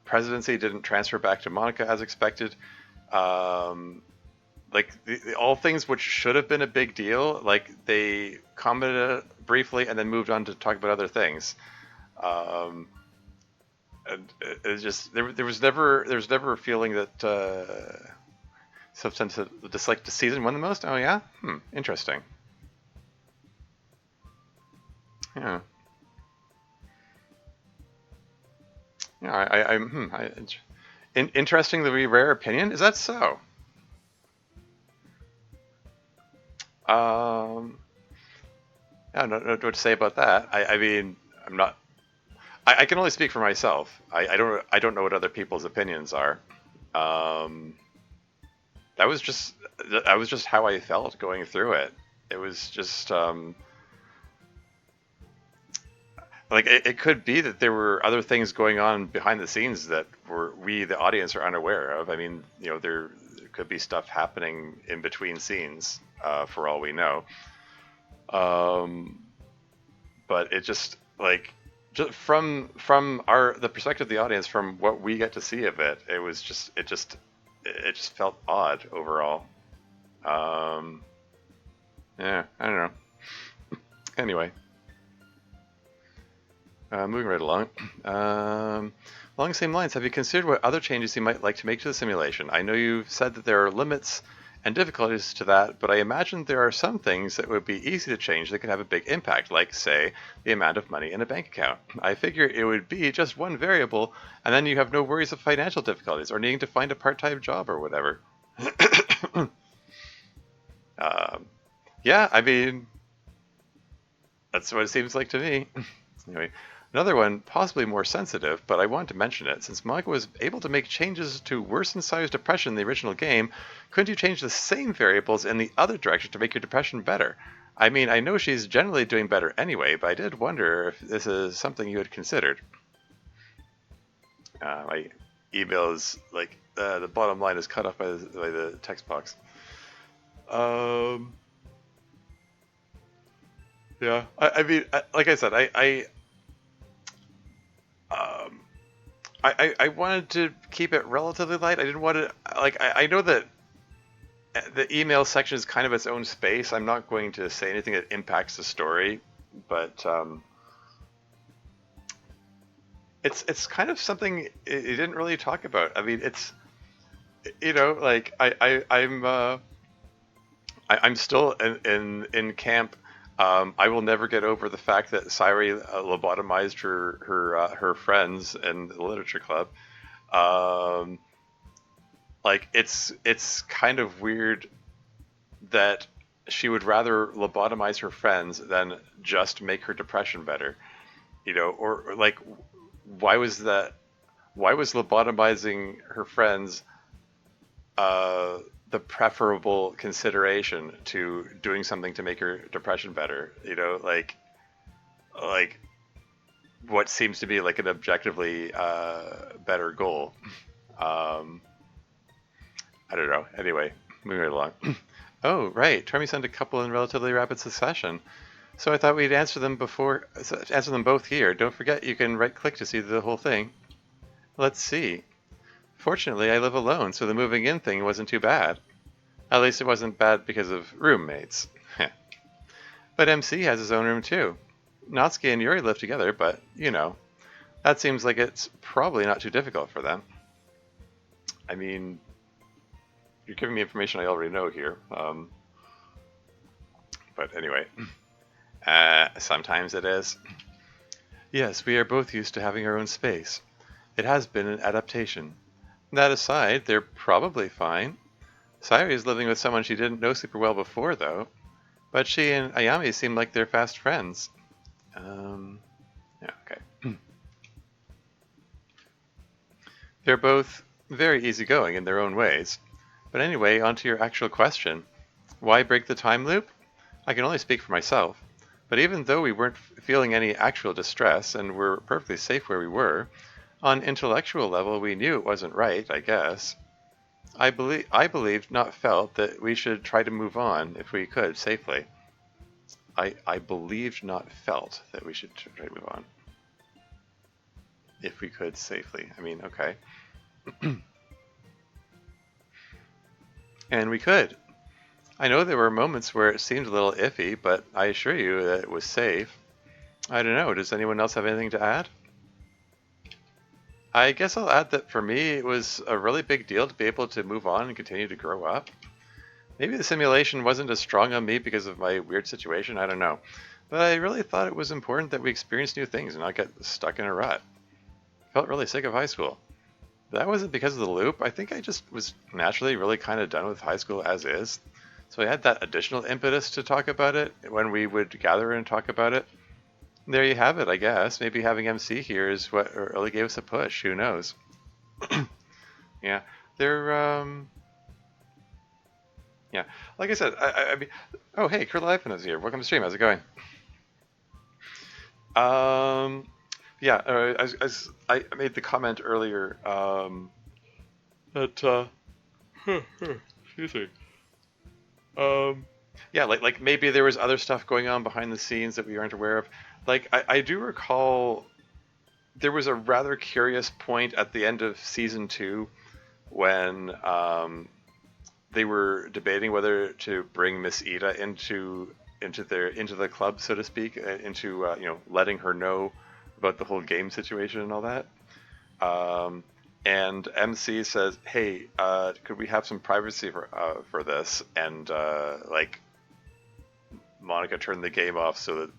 presidency didn't transfer back to Monica as expected. Um, like all things which should have been a big deal, like they commented briefly and then moved on to talk about other things. Um, and it just there was never a feeling that substance disliked the season won the most. Oh yeah, interesting. Yeah, yeah. Interestingly rare opinion. Is that so? Um, I don't know what to say about that. I mean, I'm not. I can only speak for myself. I don't know what other people's opinions are. Um, that was just that was just how I felt going through it. It was just like it could be that there were other things going on behind the scenes that we the audience are unaware of. I mean, there could be stuff happening in between scenes, for all we know. Um, but it just from our the perspective of the audience, from what we get to see of it, it just felt odd overall. Um, yeah, I don't know. Anyway, moving right along. Along the same lines, have you considered what other changes you might like to make to the simulation? I know you've said that there are limits and difficulties to that, but I imagine there are some things that would be easy to change that could have a big impact, like, say, the amount of money in a bank account. I figure it would be just one variable, and then you have no worries of financial difficulties or needing to find a part-time job or whatever. um, yeah, I mean, that's what it seems like to me. Anyway, another one, possibly more sensitive, but I want to mention it. Since Monica was able to make changes to worsen Sayu's depression in the original game, couldn't you change the same variables in the other direction to make your depression better? I mean, I know she's generally doing better anyway, but I did wonder if this is something you had considered. My email is like the bottom line is cut off by the text box. Um, yeah, I mean, like I said, um, I wanted to keep it relatively light. I didn't want to like I know that the email section is kind of its own space. I'm not going to say anything that impacts the story, but it's kind of something it didn't really talk about. I mean, it's like I'm still in camp. I will never get over the fact that Sairi lobotomized her friends in the literature club. Um, like it's kind of weird that she would rather lobotomize her friends than just make her depression better. Or like, why was that? Why was lobotomizing her friends uh, the preferable consideration to doing something to make her depression better? Like what seems to be like an objectively better goal. Um, I don't know. Anyway, moving right along. Oh, right. Termy sent a couple in relatively rapid succession. So I thought we'd answer them both here. Don't forget you can right click to see the whole thing. Let's see. Fortunately, I live alone, so the moving in thing wasn't too bad. At least it wasn't bad because of roommates. But MC has his own room too. Natsuki and Yuri live together, but, that seems like it's probably not too difficult for them. I mean, you're giving me information I already know here. But anyway, sometimes it is. Yes, we are both used to having our own space. It has been an adaptation. That aside, they're probably fine. Sayuri is living with someone she didn't know super well before, though. But she and Ayami seem like they're fast friends. Yeah, okay. They're both very easygoing in their own ways. But anyway, on to your actual question. Why break the time loop? I can only speak for myself. But even though we weren't feeling any actual distress and were perfectly safe where we were, on intellectual level we knew it wasn't right, I guess. I believed, not felt, that we should try to move on if we could safely. I believed, not felt, that we should try to move on if we could safely. I mean, okay. And we could. I know there were moments where it seemed a little iffy, but I assure you that it was safe. I don't know, does anyone else have anything to add? I guess I'll add that for me, it was a really big deal to be able to move on and continue to grow up. Maybe the simulation wasn't as strong on me because of my weird situation, I don't know. But I really thought it was important that we experience new things and not get stuck in a rut. Felt really sick of high school. That wasn't because of the loop. I think I just was naturally really kind of done with high school as is. So I had that additional impetus to talk about it when we would gather and talk about it. There you have it, I guess. Maybe having MC here is what really gave us a push. Who knows? Yeah, they're yeah. Like I said, I mean, oh hey, Kurla is here. Welcome to stream. How's it going? Um, yeah. As I made the comment earlier, that excuse me. Yeah, like maybe there was other stuff going on behind the scenes that we aren't aware of. Like I do recall there was a rather curious point at the end of season 2 when they were debating whether to bring Miss Ida into the club, so to speak, into letting her know about the whole game situation and all that. Um, and MC says, "Hey, could we have some privacy for this?" And like Monica turned the game off so that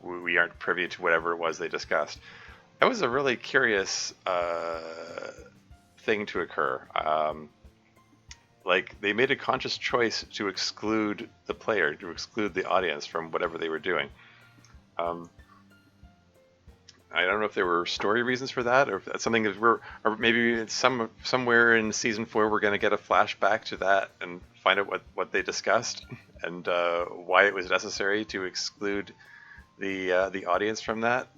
we aren't privy to whatever it was they discussed. That was a really curious thing to occur. Like they made a conscious choice to exclude the player, to exclude the audience from whatever they were doing. I don't know if there were story reasons for that, or if that's something that or maybe it's somewhere in season 4 we're going to get a flashback to that and find out what they discussed and why it was necessary to exclude the audience from that.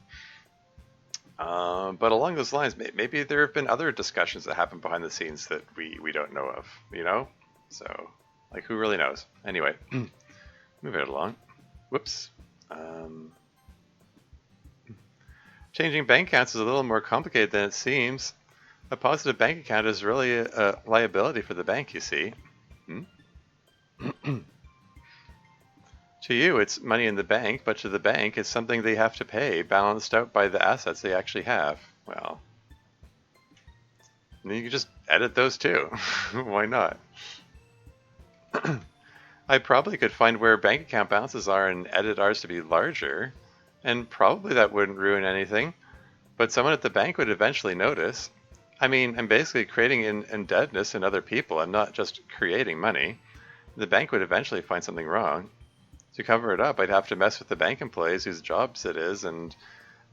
But along those lines, maybe there have been other discussions that happen behind the scenes that we don't know of, So, like, who really knows? Anyway, moving it along. Whoops. Changing bank accounts is a little more complicated than it seems. A positive bank account is really a liability for the bank, you see. To you, it's money in the bank, but to the bank, it's something they have to pay, balanced out by the assets they actually have. Well, you can just edit those too. Why not? I probably could find where bank account balances are and edit ours to be larger, and probably that wouldn't ruin anything, but someone at the bank would eventually notice. I mean, I'm basically creating indebtedness in other people. I'm not just creating money. The bank would eventually find something wrong. To cover it up, I'd have to mess with the bank employees whose jobs it is, and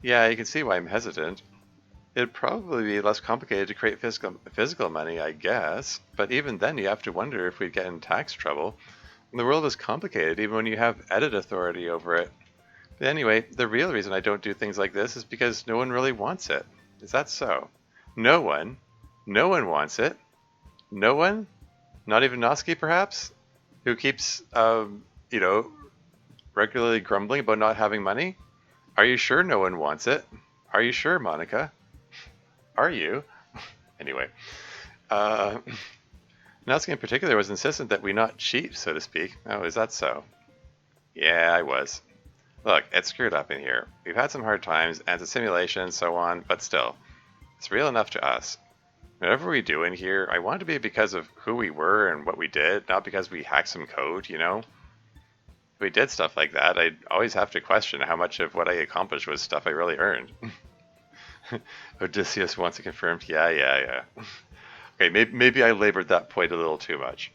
yeah, you can see why I'm hesitant. It'd probably be less complicated to create physical money, I guess, but even then you have to wonder if we'd get in tax trouble. And the world is complicated even when you have edit authority over it. But anyway, the real reason I don't do things like this is because no one really wants it. Is that so? No one? No one wants it? No one? Not even Noski, perhaps? Who keeps, you know, regularly grumbling about not having money? Are you sure no one wants it? Are you sure, Monica? Are you? Anyway, uh, Natsuki in particular was insistent that we not cheat, so to speak. Oh, is that so? Yeah, I was. Look, it's screwed up in here. We've had some hard times, and it's a simulation and so on, but still, it's real enough to us. Whatever we do in here, I want it to be because of who we were and what we did, not because we hacked some code, you know? If we did stuff like that, I'd always have to question how much of what I accomplished was stuff I really earned. Odysseus wants it confirmed. Yeah. Okay, maybe I labored that point a little too much.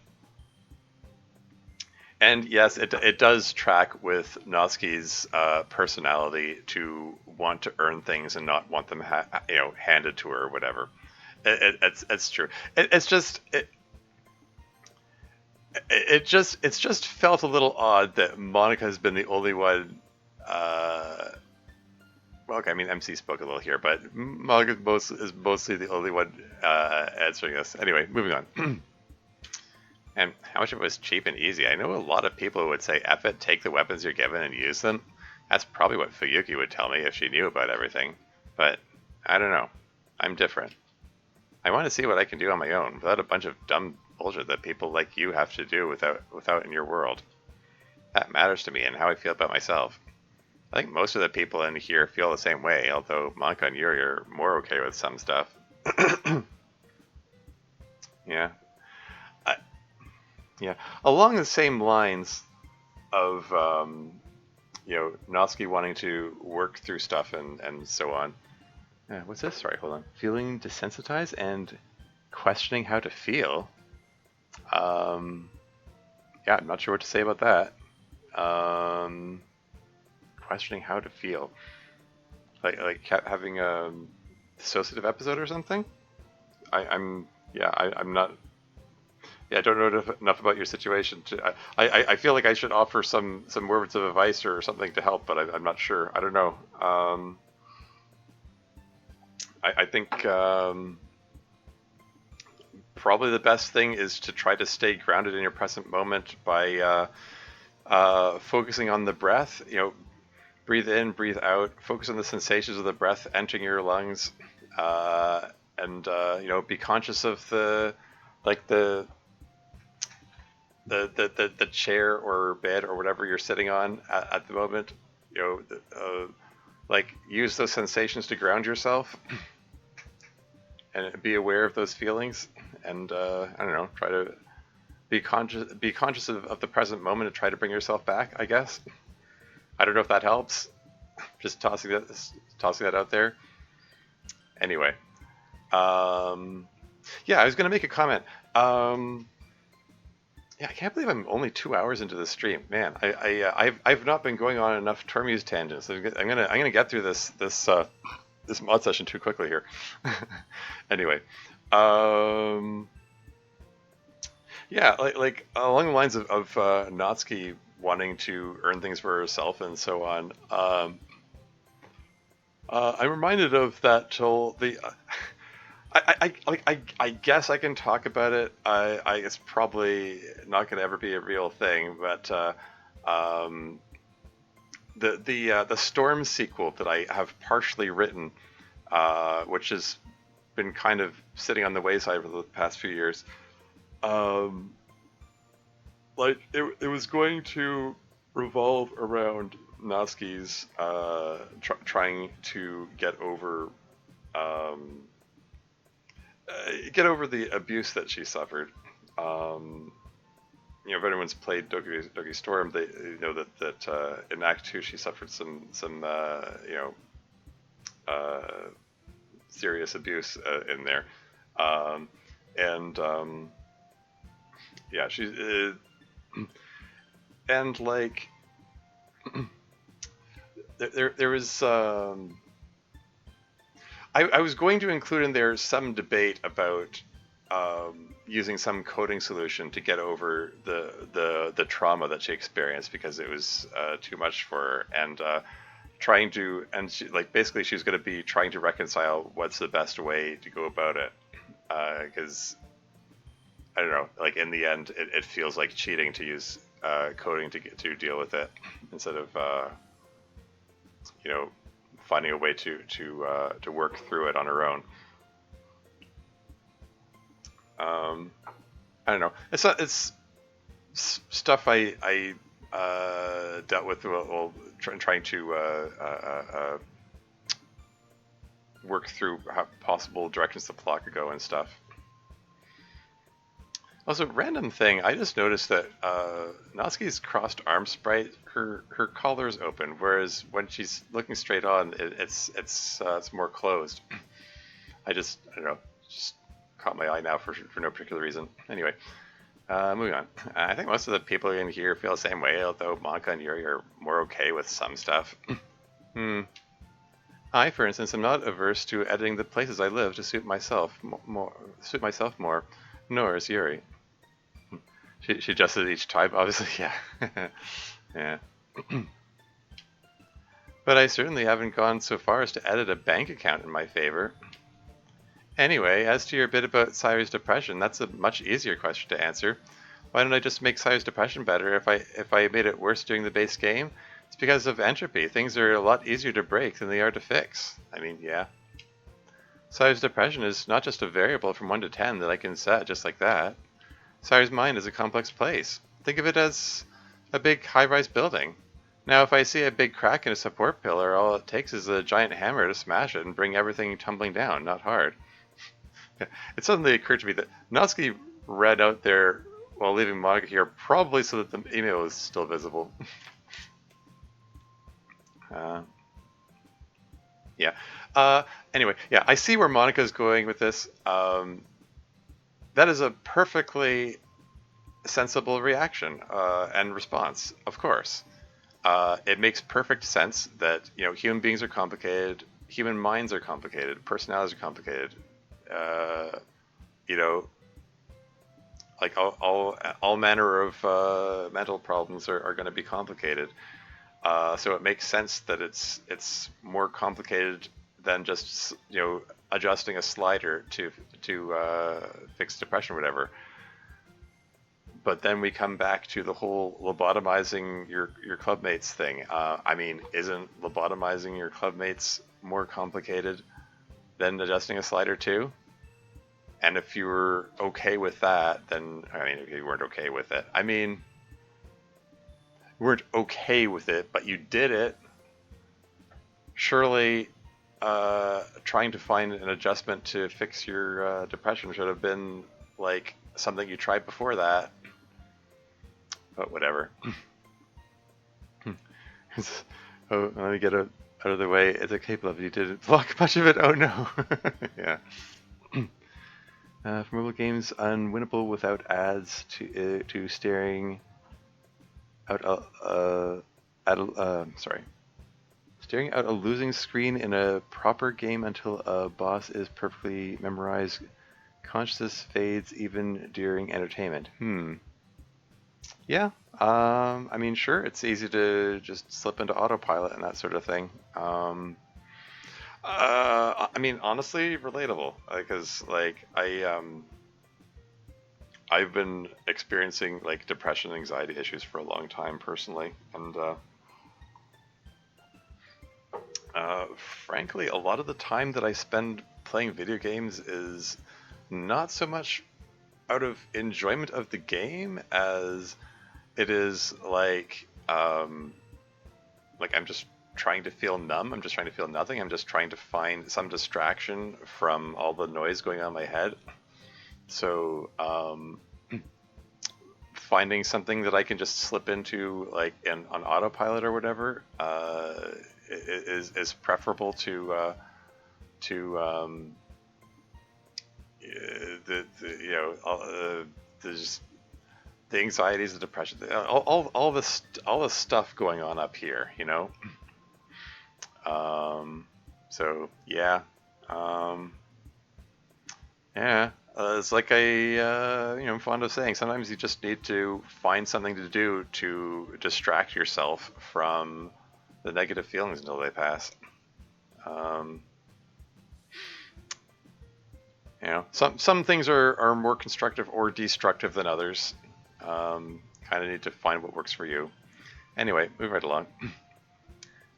And yes, it does track with Noski's personality to want to earn things and not want them handed to her or whatever. It's true. It's just felt a little odd that Monica has been the only one. Well, okay, I mean MC spoke a little here, but Monica is mostly the only one answering us. Anyway, moving on. And how much of it was cheap and easy? I know a lot of people who would say, F it, take the weapons you're given and use them. That's probably what Fuyuki would tell me if she knew about everything. But I don't know. I'm different. I want to see what I can do on my own without a bunch of dumb bullshit that people like you have to do without in your world. That matters to me and how I feel about myself. I think most of the people in here feel the same way, although Monica and Yuri are more okay with some stuff. Yeah. I, yeah. Along the same lines of, Noski wanting to work through stuff and so on. What's this? Sorry, hold on. Feeling desensitized and questioning how to feel. Yeah, I'm not sure what to say about that. Questioning how to feel. Like having a dissociative episode or something? I'm not. Yeah, I don't know enough about your situation. I feel like I should offer some words of advice or something to help, but I'm not sure. I don't know. I think probably the best thing is to try to stay grounded in your present moment by focusing on the breath. Breathe in, breathe out. Focus on the sensations of the breath entering your lungs, and be conscious of the chair or bed or whatever you're sitting on at the moment. Use those sensations to ground yourself and be aware of those feelings. And I don't know, try to be conscious of the present moment and try to bring yourself back, I guess. I don't know if that helps. Just tossing that out there. Anyway, yeah, I was gonna make a comment. Yeah, I can't believe I'm only 2 hours into the stream. Man, I've not been going on enough Tormuse tangents. I'm gonna get through this mod session too quickly here. Anyway, yeah, like along the lines of Natsuki wanting to earn things for herself and so on. I'm reminded of that till the. I guess I can talk about it. It's probably not going to ever be a real thing, but the Storm sequel that I have partially written, which has been kind of sitting on the wayside for the past few years. It was going to revolve around Natsuki's trying to get over the abuse that she suffered. If anyone's played Doki Doki Storm, they know that in Act 2 she suffered some serious abuse in there. Um, and yeah, she's and like there was I was going to include in there some debate about using some coding solution to get over the trauma that she experienced because it was too much for her, and trying to, and she, like, basically she was going to be trying to reconcile what's the best way to go about it, because I don't know, like in the end it feels like cheating to use coding to deal with it instead of you know, finding a way to work through it on her own. I don't know. It's not, it's stuff I dealt with while trying to work through how possible directions the plot could go and stuff. Also, random thing, I just noticed that Natsuki's crossed arm sprite, her collar's open, whereas when she's looking straight on, it's more closed. I don't know, just caught my eye now for no particular reason. Anyway, moving on. I think most of the people in here feel the same way, although Monica and Yuri are more okay with some stuff. I, for instance, am not averse to editing the places I live to suit myself more. Nor is Yuri. She adjusted each type, obviously, yeah. Yeah. But I certainly haven't gone so far as to edit a bank account in my favor. Anyway, as to your bit about Sayuri's depression, that's a much easier question to answer. Why don't I just make Sayuri's depression better if I made it worse during the base game? It's because of entropy. Things are a lot easier to break than they are to fix. I mean, yeah. Sayuri's depression is not just a variable from 1 to 10 that I can set just like that. Sayuri's mind is a complex place. Think of it as a big high-rise building. Now, if I see a big crack in a support pillar, all it takes is a giant hammer to smash it and bring everything tumbling down, not hard. It suddenly occurred to me that Natsuki read out there while leaving Monica here, probably so that the email is still visible. Yeah. Anyway, yeah, I see where Monica's going with this. That is a perfectly sensible reaction and response, of course. It makes perfect sense that, you know, human beings are complicated, human minds are complicated, personalities are complicated. You know, like all manner of mental problems are going to be complicated. So it makes sense that it's more complicated than just, you know, adjusting a slider to fix depression or whatever. But then we come back to the whole lobotomizing your clubmates thing. I mean, isn't lobotomizing your clubmates more complicated than adjusting a slider too? And if you were okay with that, then, I mean, if you weren't okay with it, I mean, you weren't okay with it, but you did it. Surely, trying to find an adjustment to fix your depression should have been like something you tried before that. But whatever. Oh, let me get it out of the way. It's okay, beloved. You didn't block much of it. Oh no. Yeah. For mobile games, unwinnable without ads to staring out staring out a losing screen in a proper game until a boss is perfectly memorized. Consciousness fades even during entertainment. Yeah. I mean, sure, it's easy to just slip into autopilot and that sort of thing. I mean, honestly, relatable, because like I've been experiencing like depression, anxiety issues for a long time personally, and frankly, a lot of the time that I spend playing video games is not so much out of enjoyment of the game as it is like I'm just trying to feel numb. I'm just trying to feel nothing. I'm just trying to find some distraction from all the noise going on in my head. So finding something that I can just slip into, like on autopilot or whatever, is preferable to to there's the anxieties, the depression, all this stuff going on up here, you know. So yeah, um, yeah. It's like I'm fond of saying. Sometimes you just need to find something to do to distract yourself from the negative feelings until they pass. Um, some things are more constructive or destructive than others. Kind of need to find what works for you. Anyway, move right along.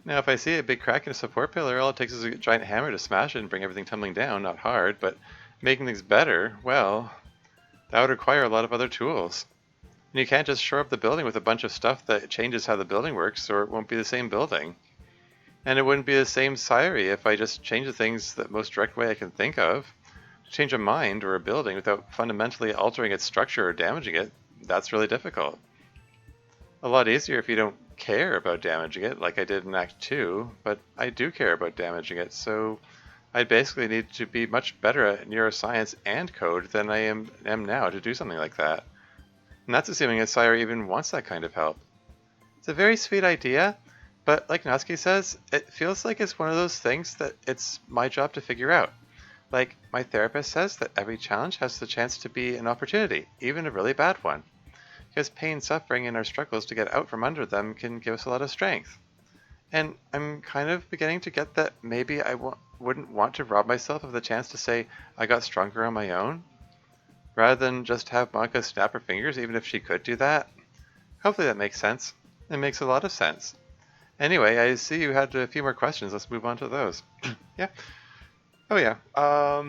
Now, if I see a big crack in a support pillar, all it takes is a giant hammer to smash it and bring everything tumbling down. Not hard, but making things better, well, that would require a lot of other tools. And you can't just shore up the building with a bunch of stuff that changes how the building works, or it won't be the same building. And it wouldn't be the same Syrie if I just change the things the most direct way I can think of. To change a mind or a building without fundamentally altering its structure or damaging it, that's really difficult. A lot easier if you don't care about damaging it, like I did in Act 2, but I do care about damaging it, so I basically need to be much better at neuroscience and code than I am now to do something like that. And that's assuming a sire even wants that kind of help. It's a very sweet idea, but like Natsuki says, it feels like it's one of those things that it's my job to figure out. Like, my therapist says that every challenge has the chance to be an opportunity, even a really bad one. Because pain, suffering, and our struggles to get out from under them can give us a lot of strength. And I'm kind of beginning to get that maybe I wouldn't want to rob myself of the chance to say I got stronger on my own, rather than just have Monika snap her fingers even if she could do that. Hopefully that makes sense. It makes a lot of sense. Anyway, I see you had a few more questions. Let's move on to those. Yeah. Oh yeah. I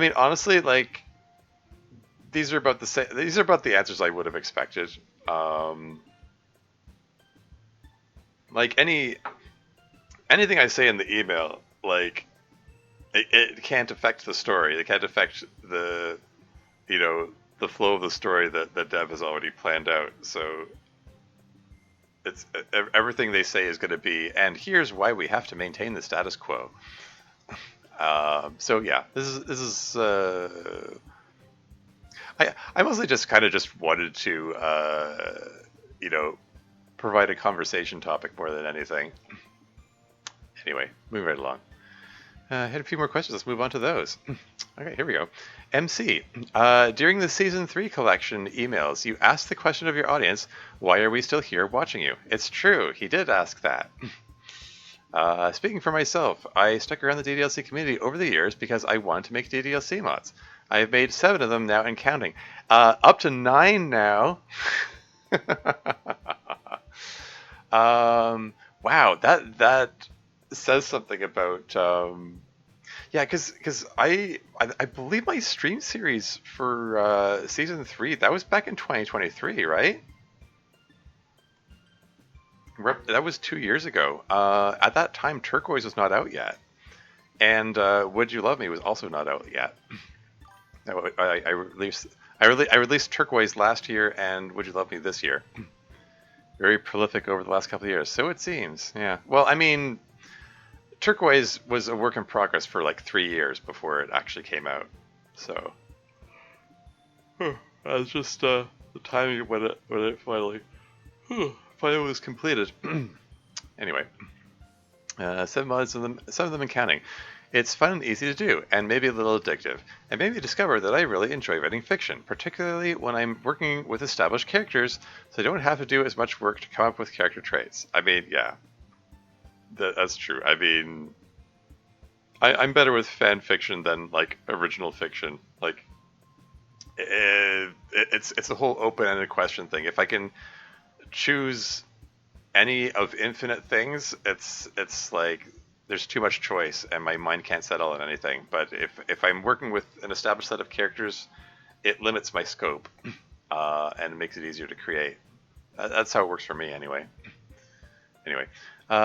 mean, honestly, like, these are about the same. These are about the answers I would have expected. Like anything I say in the email, like it can't affect the story. It can't affect the the flow of the story that Dev has already planned out. So it's everything they say is going to be, and here's why we have to maintain the status quo. So yeah, this is. I mostly just kind of just wanted to provide a conversation topic more than anything. Anyway, moving right along. I had a few more questions. Let's move on to those. Okay, here we go. MC, during the Season 3 collection emails, you asked the question of your audience, why are we still here watching you? It's true, he did ask that. Speaking for myself, I stuck around the DDLC community over the years because I wanted to make DDLC mods. I've made 7 of them now and counting. Up to 9 now. Wow, that says something about yeah, because I believe my stream series for season 3 that was back in 2023, right? That was 2 years ago. At that time, Turquoise was not out yet, and Would You Love Me was also not out yet. I released Turquoise last year and Would You Love Me this year. Very prolific over the last couple of years, so it seems. Yeah. Well, I mean, Turquoise was a work in progress for like 3 years before it actually came out. So that was just the timing of when it finally was completed. Anyway, 7 mods, some of them in counting. It's fun and easy to do, and maybe a little addictive, and made me discover that I really enjoy writing fiction, particularly when I'm working with established characters, so I don't have to do as much work to come up with character traits. I mean, yeah, that's true. I mean, I'm better with fan fiction than like original fiction. Like, it's a whole open-ended question thing. If I can choose any of infinite things, it's like there's too much choice and my mind can't settle on anything. But if I'm working with an established set of characters, it limits my scope and it makes it easier to create. That's how it works for me anyway. Anyway,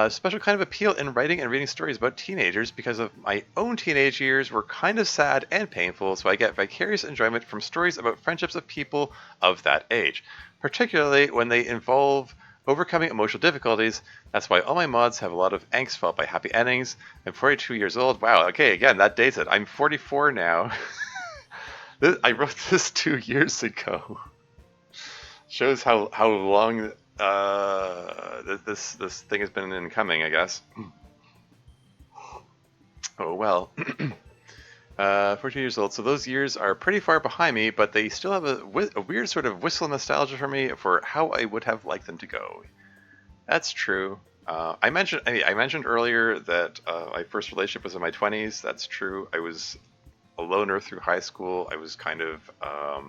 special kind of appeal in writing and reading stories about teenagers because of my own teenage years were kind of sad and painful, so I get vicarious enjoyment from stories about friendships of people of that age, particularly when they involve Overcoming emotional difficulties. That's why all my mods have a lot of angst followed by happy endings. I'm 42 years old. Wow, okay, again, that dates it. I'm 44 now. I wrote this 2 years ago. Shows how long this thing has been in coming, I guess. Oh well. 14 years old. So those years are pretty far behind me, but they still have a weird sort of whistle nostalgia for me for how I would have liked them to go. That's true. I mentioned earlier that my first relationship was in my 20s. That's true. I was a loner through high school. I was kind of uh,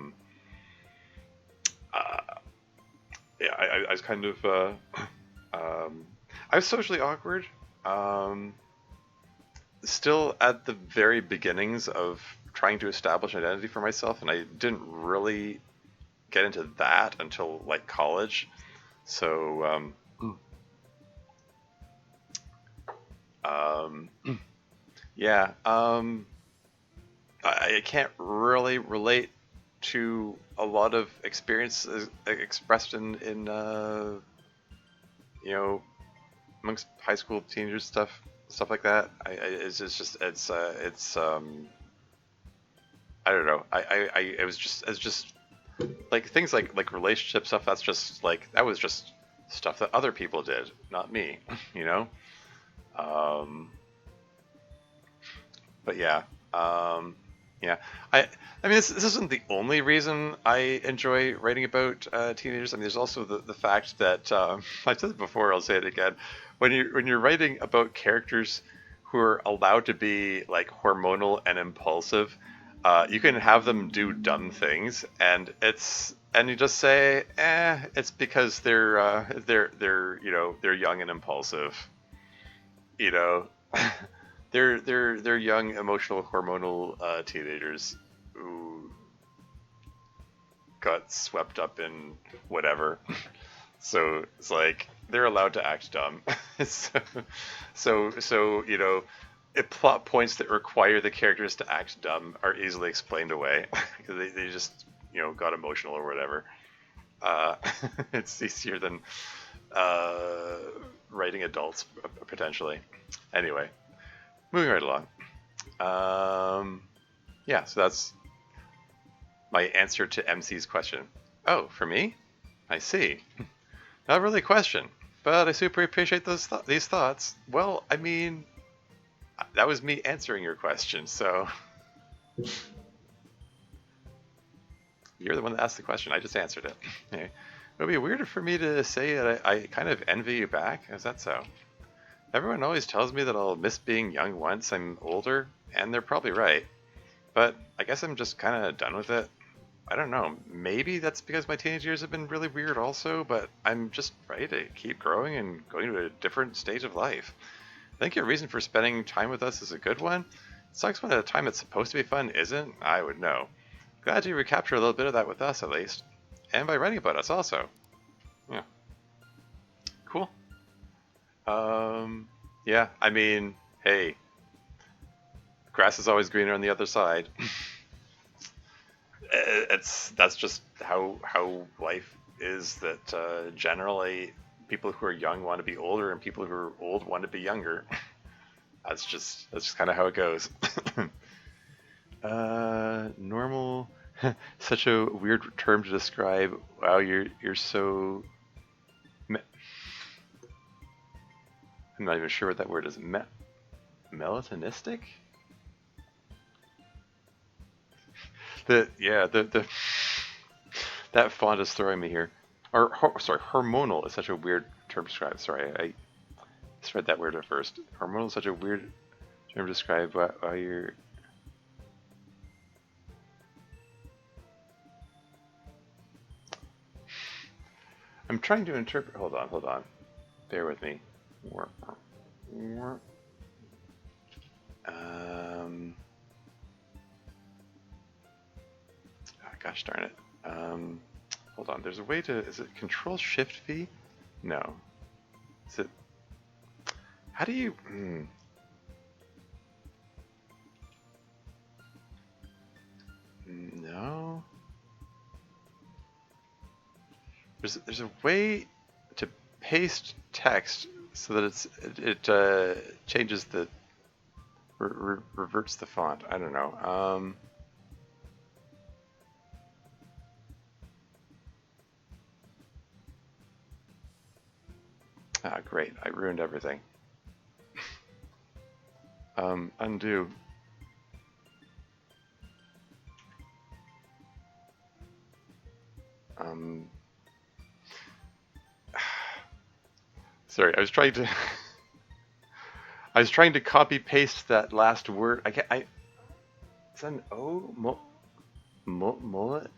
yeah. I was kind of I was socially awkward. Um, Still at the very beginnings of trying to establish an identity for myself, and I didn't really get into that until like college. So um, yeah, I can't really relate to a lot of experiences expressed in you know amongst high school teenagers stuff like that. It's just it's I don't know. It was just like things like relationship stuff. That's just like that was just stuff that other people did, not me. You know. Um, but yeah, um, yeah. I I mean this isn't the only reason I enjoy writing about teenagers. I mean there's also the fact that I've said it before. I'll say it again. When you're writing about characters who are allowed to be like hormonal and impulsive, you can have them do dumb things, and you just say, it's because they're they're young and impulsive, you know. They're young, emotional, hormonal teenagers who got swept up in whatever. So it's like they're allowed to act dumb. so, so plot points that require the characters to act dumb are easily explained away because they just got emotional or whatever. Uh, it's easier than uh, writing adults potentially. Anyway, moving right along. Um, yeah, so that's my answer to MC's question. Oh, for me? I see. Not really a question, but I super appreciate these thoughts. Well, I mean, that was me answering your question, so you're the one that asked the question. I just answered it. It would be weirder for me to say that I kind of envy you back. Is that so? Everyone always tells me that I'll miss being young once I'm older, and they're probably right. But I guess I'm just kind of done with it. I don't know. Maybe that's because my teenage years have been really weird also, but I'm just ready to keep growing and going to a different stage of life. I think your reason for spending time with us is a good one. It sucks when at a time that's supposed to be fun isn't. I would know. Glad you recapture a little bit of that with us at least. And by writing about us also. Yeah. Cool. Yeah, I mean, hey, grass is always greener on the other side. That's just how life is. That generally people who are young want to be older, and people who are old want to be younger. That's just kind of how it goes. Normal, such a weird term to describe. Wow, you're so. I'm not even sure what that word is. Melatonistic. The that font is throwing me here. Sorry, hormonal is such a weird term to describe. Sorry, I misread that word at first. Hormonal is such a weird term to describe why you're. I'm trying to interpret. Hold on. Bear with me. Um, gosh darn it. Hold on. There's a way to. Is it Control Shift V? No. Is it? How do you? No. There's a way to paste text so that it changes the reverts the font. I don't know. Great. I ruined everything. Undo. Sorry, I was trying to I was trying to copy paste that last word. I can't. Is that an O? Mullet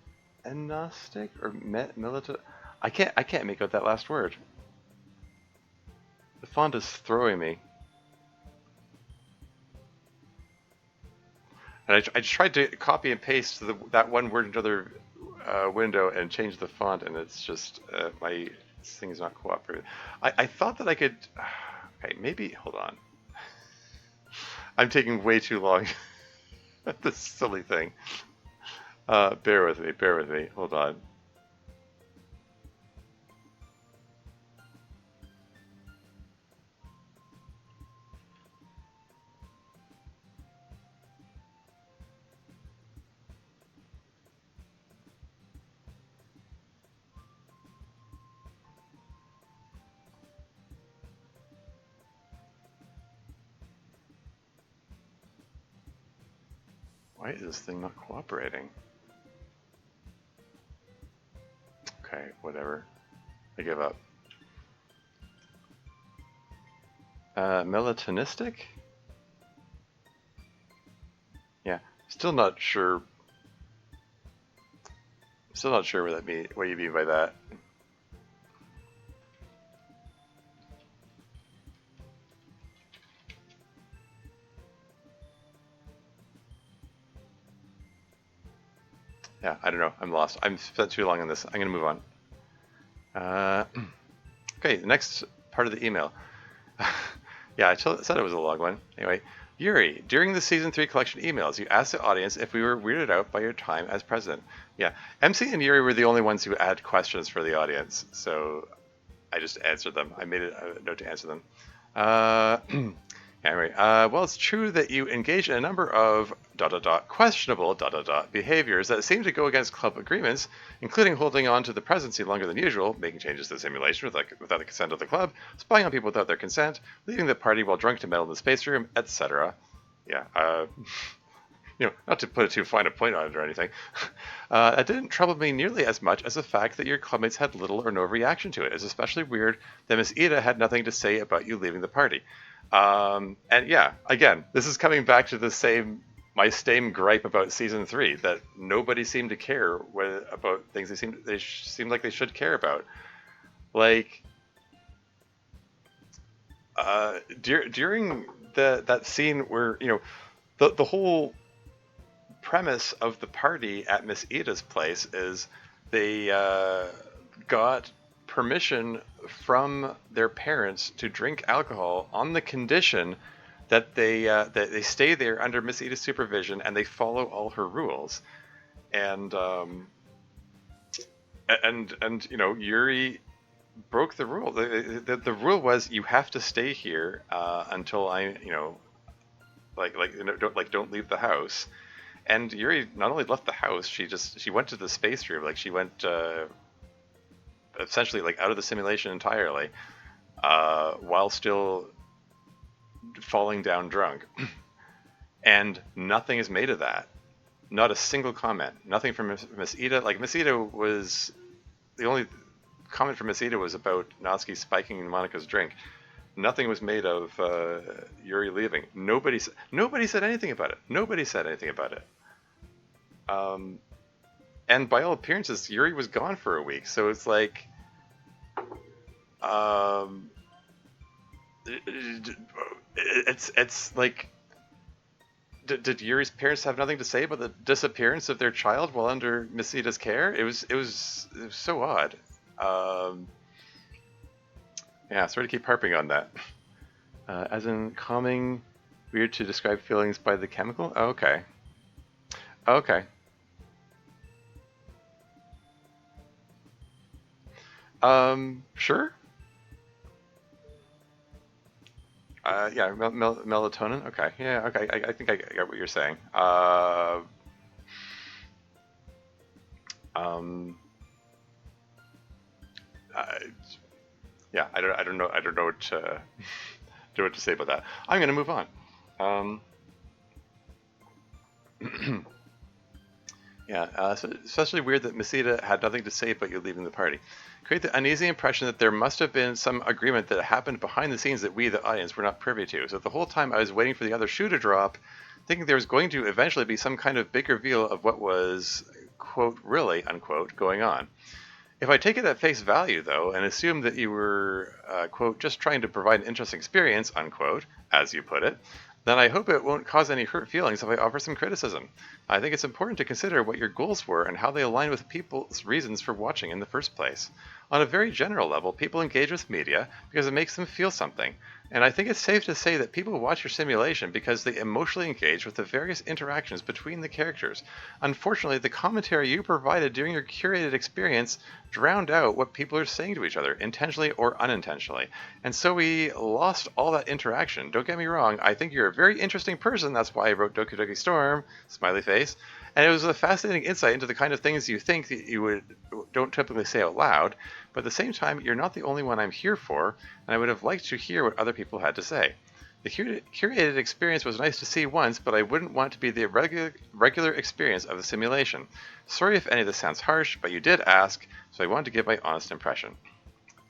agnostic or milita? I can't make out that last word. The font is throwing me. And I just tried to copy and paste that one word into another window and change the font, and it's just my thing is not cooperating. I thought that I could. Okay, maybe hold on. I'm taking way too long at this silly thing. Bear with me. Bear with me. Hold on. Why is this thing not cooperating? Okay, whatever. I give up. Melatonistic? Yeah, still not sure. Still not sure what you mean by that. Yeah, I don't know. I'm lost. I'm spent too long on this. I'm gonna move on. Okay, the next part of the email. Yeah, I said it was a long one. Anyway, Yuri, during the season 3 collection emails, you asked the audience if we were weirded out by your time as president. Yeah, MC and Yuri were the only ones who had questions for the audience, so I just answered them. I made a note to answer them. Anyway, well, it's true that you engage in a number of ... questionable ... behaviors that seem to go against club agreements, including holding on to the presidency longer than usual, making changes to the simulation without the consent of the club, spying on people without their consent, leaving the party while drunk to meddle in the space room, etc. Yeah, not to put too fine a point on it or anything, that didn't trouble me nearly as much as the fact that your clubmates had little or no reaction to it. It's especially weird that Miss Ida had nothing to say about you leaving the party. And yeah, again, this is coming back to my same gripe about season 3, that nobody seemed to care about things they seemed like they should care about. Like, during that scene where, the whole premise of the party at Miss Ida's place is they got permission from their parents to drink alcohol on the condition that they stay there under Miss Ida's supervision and they follow all her rules. And Yuri broke the rule. The rule was you have to stay here until don't leave the house. And Yuri not only left the house, she went to the space room. Like, she went essentially out of the simulation entirely, while still falling down drunk. And nothing is made of that. Not a single comment. Nothing from Miss Ida. Like, Miss Ida was the only comment from Miss Ida was about Natsuki spiking Monika's drink. Nothing was made of Yuri leaving. Nobody said anything about it. Nobody said anything about it. And by all appearances, Yuri was gone for a week. So it's like, it's like, did Yuri's parents have nothing to say about the disappearance of their child while under Miss Ida's care? It was so odd. Yeah, sorry to keep harping on that. As in calming, weird to describe feelings by the chemical? Oh, okay. Okay. Sure. Yeah, melatonin. Okay, yeah, okay. I think I get what you're saying. Um, uh, yeah, I don't know what to, know what to say about that. I'm gonna move on. Um, Yeah, so especially weird that Masita had nothing to say about you leaving the party. Create the uneasy impression that there must have been some agreement that happened behind the scenes that we, the audience, were not privy to. So the whole time I was waiting for the other shoe to drop, thinking there was going to eventually be some kind of big reveal of what was, quote, really, unquote, going on. If I take it at face value, though, and assume that you were, quote, just trying to provide an interesting experience, unquote, as you put it, then I hope it won't cause any hurt feelings if I offer some criticism. I think it's important to consider what your goals were and how they align with people's reasons for watching in the first place. On a very general level, people engage with media because it makes them feel something. And I think it's safe to say that people watch your simulation because they emotionally engage with the various interactions between the characters. Unfortunately, the commentary you provided during your curated experience drowned out what people are saying to each other, intentionally or unintentionally. And so we lost all that interaction. Don't get me wrong, I think you're a very interesting person. That's why I wrote Doki Doki Storm, smiley face. And it was a fascinating insight into the kind of things you think that you don't typically say out loud. But at the same time, you're not the only one I'm here for, and I would have liked to hear what other people had to say. The curated experience was nice to see once, but I wouldn't want to be the regular experience of the simulation. Sorry if any of this sounds harsh, but you did ask, so I wanted to give my honest impression.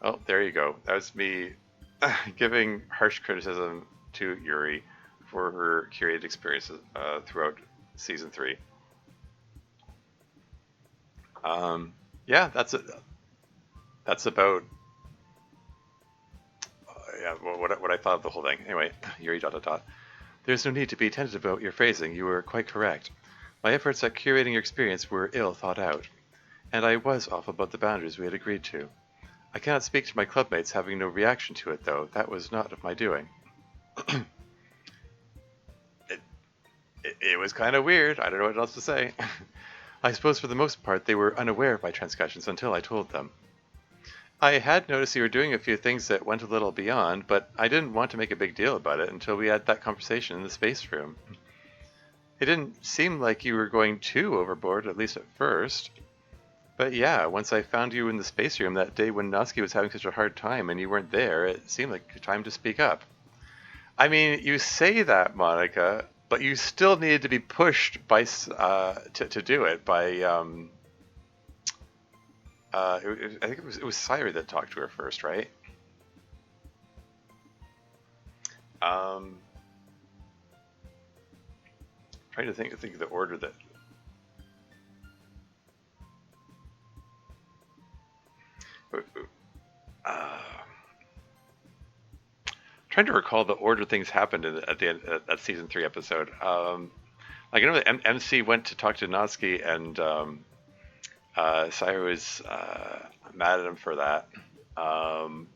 Oh, there you go. That was me giving harsh criticism to Yuri for her curated experiences throughout season 3. Yeah, that's about yeah what I thought of the whole thing. Anyway, Yuri dot dot dot. There's no need to be tentative about your phrasing. You were quite correct. My efforts at curating your experience were ill thought out, and I was off about the boundaries we had agreed to. I cannot speak to my clubmates having no reaction to it, though. That was not of my doing. it, it was kind of weird. I don't know what else to say. I suppose for the most part they were unaware of my transgressions until I told them. I had noticed you were doing a few things that went a little beyond, but I didn't want to make a big deal about it until we had that conversation in the space room. It didn't seem like you were going too overboard, at least at first. But yeah, once I found you in the space room that day when Natsuki was having such a hard time and you weren't there, it seemed like time to speak up. I mean, you say that, Monica, but you still needed to be pushed by to do it by I think it was Sayuri that talked to her first, right? Um, trying to think of the order that. Uh, trying to recall the order things happened at the end at that season 3 episode. Like I know that MC went to talk to Natsuki, and Sayuri was mad at him for that. Um,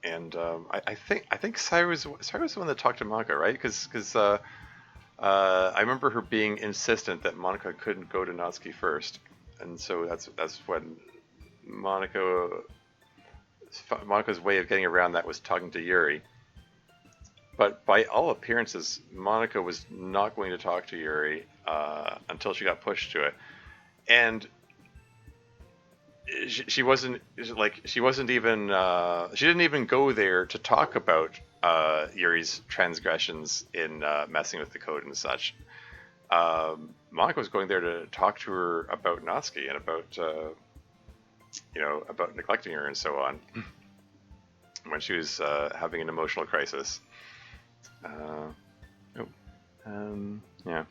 and I think Sayuri was the one that talked to Monica, right? Because I remember her being insistent that Monica couldn't go to Natsuki first, and so that's when Monica Monica's way of getting around that was talking to Yuri. But by all appearances, Monica was not going to talk to Yuri until she got pushed to it, and she wasn't like she didn't even go there to talk about Yuri's transgressions in messing with the code and such. Monica was going there to talk to her about Natsuki and about about neglecting her and so on when she was having an emotional crisis. Oh, yeah.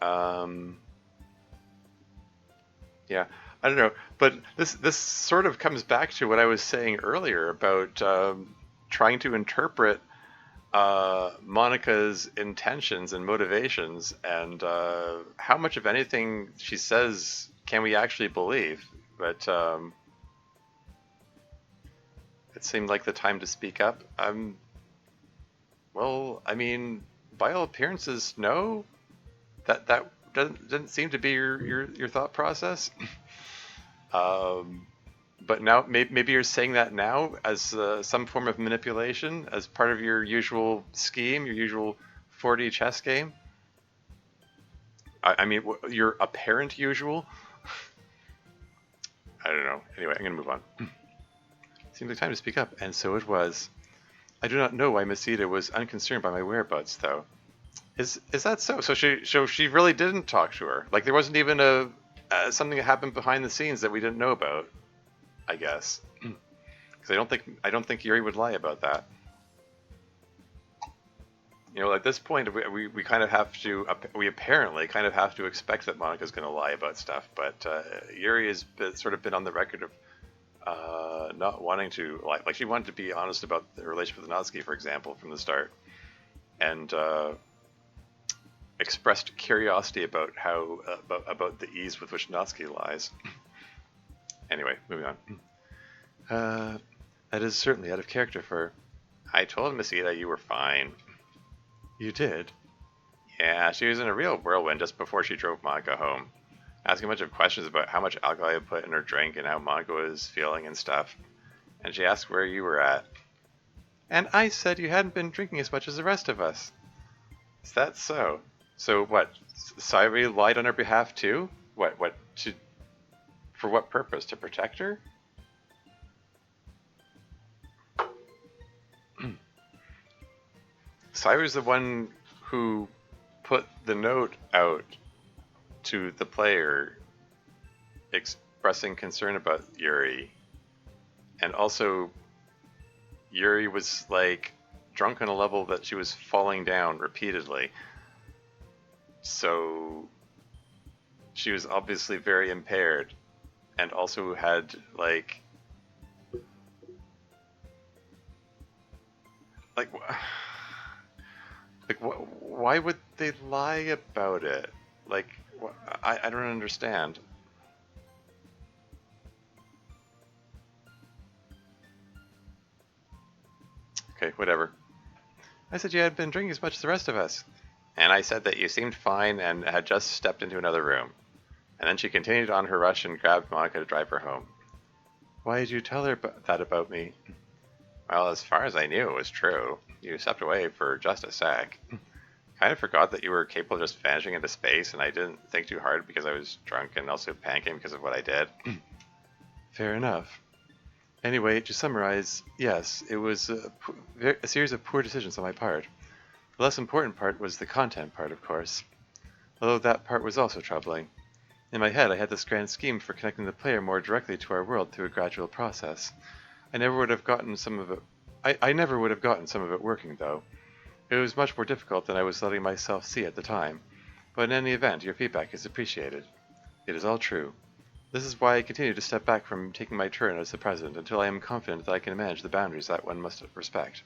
Um, yeah. I don't know, but this sort of comes back to what I was saying earlier about trying to interpret Monica's intentions and motivations, and how much of anything she says can we actually believe. But it seemed like the time to speak up. Well, I mean, by all appearances, no. That didn't seem to be your thought process. Um, But now, maybe you're saying that now as some form of manipulation, as part of your usual scheme, your usual 4D chess game. I mean, your apparent usual. I don't know. Anyway, I'm gonna move on. Seems like time to speak up, and so it was. I do not know why Masita was unconcerned by my whereabouts, though. Is that so? So she really didn't talk to her. Like there wasn't even a something that happened behind the scenes that we didn't know about. I guess because I don't think Yuri would lie about that. At this point, we kind of have to, we apparently kind of have to expect that Monica's going to lie about stuff, but Yuri has sort of been on the record of not wanting to lie. Like, she wanted to be honest about the relationship with Natsuki, for example, from the start, and expressed curiosity about how, about the ease with which Natsuki lies. Anyway, moving on. Uh, that is certainly out of character for her. I told Masita you were fine. You did? Yeah, she was in a real whirlwind just before she drove Monica home, asking a bunch of questions about how much alcohol I had put in her drink and how Monica was feeling and stuff. And she asked where you were at. And I said you hadn't been drinking as much as the rest of us. Is that so? So what? Sairi lied on her behalf too? What? For what purpose? To protect her? Sairi's the one who put the note out to the player expressing concern about Yuri. And also, Yuri was like drunk on a level that she was falling down repeatedly. So she was obviously very impaired and also had like why would they lie about it? Like, I don't understand. Okay, whatever. I said you had been drinking as much as the rest of us. And I said that you seemed fine and had just stepped into another room. And then she continued on her rush and grabbed Monica to drive her home. Why did you tell her that about me? Well, as far as I knew, it was true. You stepped away for just a sec. Kind of forgot that you were capable of just vanishing into space, and I didn't think too hard because I was drunk and also panicking because of what I did. Fair enough. Anyway, to summarize, yes, it was a series of poor decisions on my part. The less important part was the content part, of course. Although that part was also troubling. In my head, I had this grand scheme for connecting the player more directly to our world through a gradual process. I never would have gotten some of it. I never would have gotten some of it working, though. It was much more difficult than I was letting myself see at the time. But in any event, your feedback is appreciated. It is all true. This is why I continue to step back from taking my turn as the president until I am confident that I can manage the boundaries that one must respect.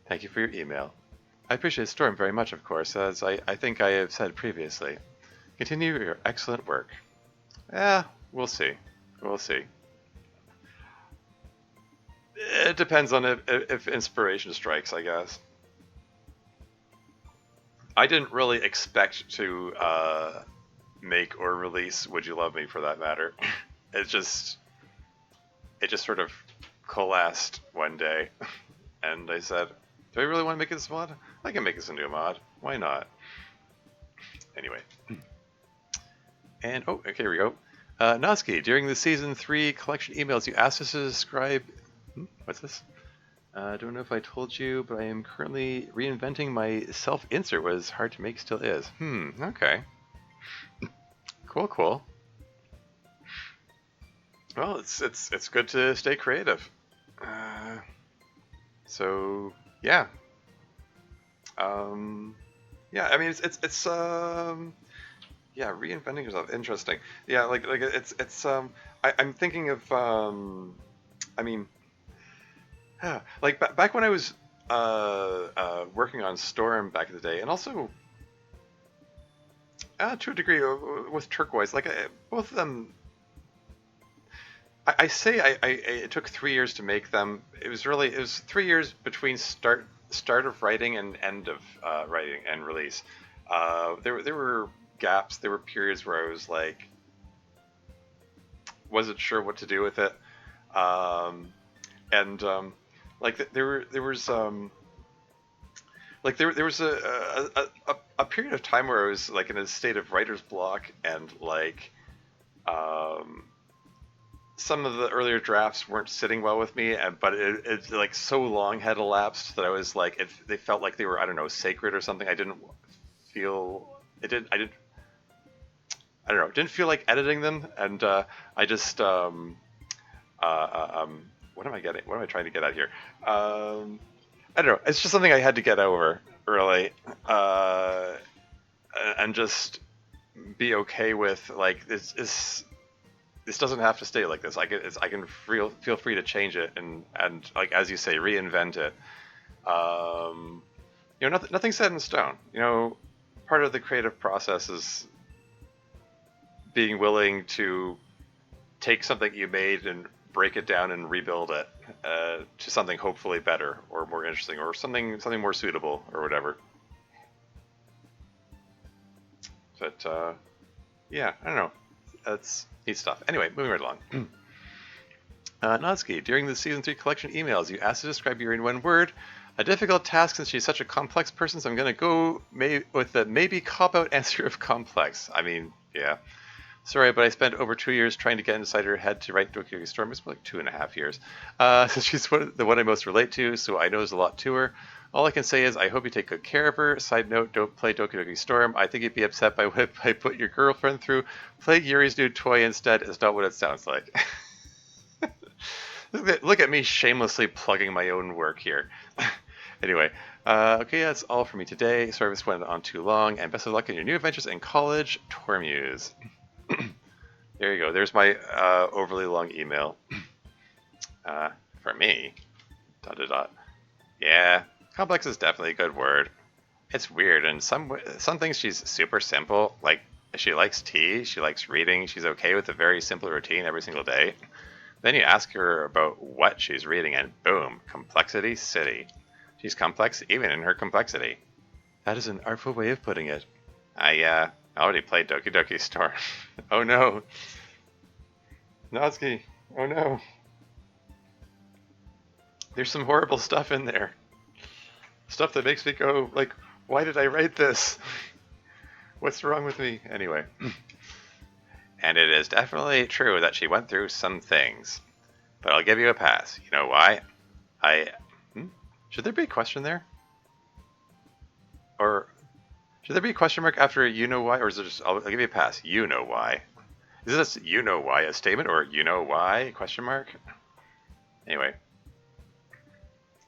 Thank you for your email. I appreciate Storm very much, of course, as I think I have said previously. Continue your excellent work. We'll see. We'll see. It depends on if inspiration strikes, I guess. I didn't really expect to make or release Would You Love Me, for that matter. It just sort of coalesced one day, and I said, do I really want to make this mod? I can make this into a mod. Why not? Anyway. And, oh, okay, here we go. Natsuki, during the Season 3 collection emails, you asked us to describe... what's this? I don't know if I told you, but I am currently reinventing my self-insert. What is hard to make still is. Okay. Cool. Well, it's good to stay creative. So, yeah. Yeah, I mean, it's yeah, reinventing yourself, interesting. Yeah, like I'm thinking of, I mean, like back when I was working on Storm back in the day, and also to a degree with Turquoise, like both of them. I say it took 3 years to make them. It was 3 years between start of writing and end of writing and release. There were gaps. There were periods where I was like, wasn't sure what to do with it. And like there was like there was a period of time where I was like in a state of writer's block, and like um, some of the earlier drafts weren't sitting well with me, and but it like so long had elapsed that I was like they felt like they were, I don't know, sacred or something. I didn't feel it did I don't know, didn't feel like editing them, and I just what am I getting? What am I trying to get at here? I don't know. It's just something I had to get over, really, and just be okay with like this doesn't have to stay like this. I can feel free to change it, and like as you say, reinvent it. Nothing's set in stone. Part of the creative process is being willing to take something you made and break it down and rebuild it to something hopefully better or more interesting or something more suitable or whatever. But yeah, I don't know. That's neat stuff. Anyway, moving right along. Natsuki, during the Season 3 collection emails, you asked to describe Yuri in one word. A difficult task since she's such a complex person, so I'm going to go with the maybe cop-out answer of complex. I mean, yeah. Sorry, but I spent over 2 years trying to get inside her head to write Doki Doki Storm. It's like 2.5 years. She's the one I most relate to, so I know there's a lot to her. All I can say is I hope you take good care of her. Side note, don't play Doki Doki Storm. I think you'd be upset by what I put your girlfriend through. Play Yuri's new toy instead. It's not what it sounds like. Look at me shamelessly plugging my own work here. Anyway, okay, that's all for me today. Sorry if this went on too long, and best of luck in your new adventures in college, Tormuse. There you go. There's my overly long email. For me. ... Yeah, complex is definitely a good word. It's weird, and some things she's super simple. Like, she likes tea, she likes reading, she's okay with a very simple routine every single day. Then you ask her about what she's reading, and boom, complexity city. She's complex even in her complexity. That is an artful way of putting it. I already played Doki Doki Storm. Oh no. Natsuki, oh no. There's some horrible stuff in there. Stuff that makes me go, like, why did I write this? What's wrong with me? Anyway. And it is definitely true that she went through some things. But I'll give you a pass. You know why? Should there be a question there? Or should there be a question mark after you know why? Or is it just, I'll give you a pass. You know why. Is this you know why a statement or you know why question mark? Anyway.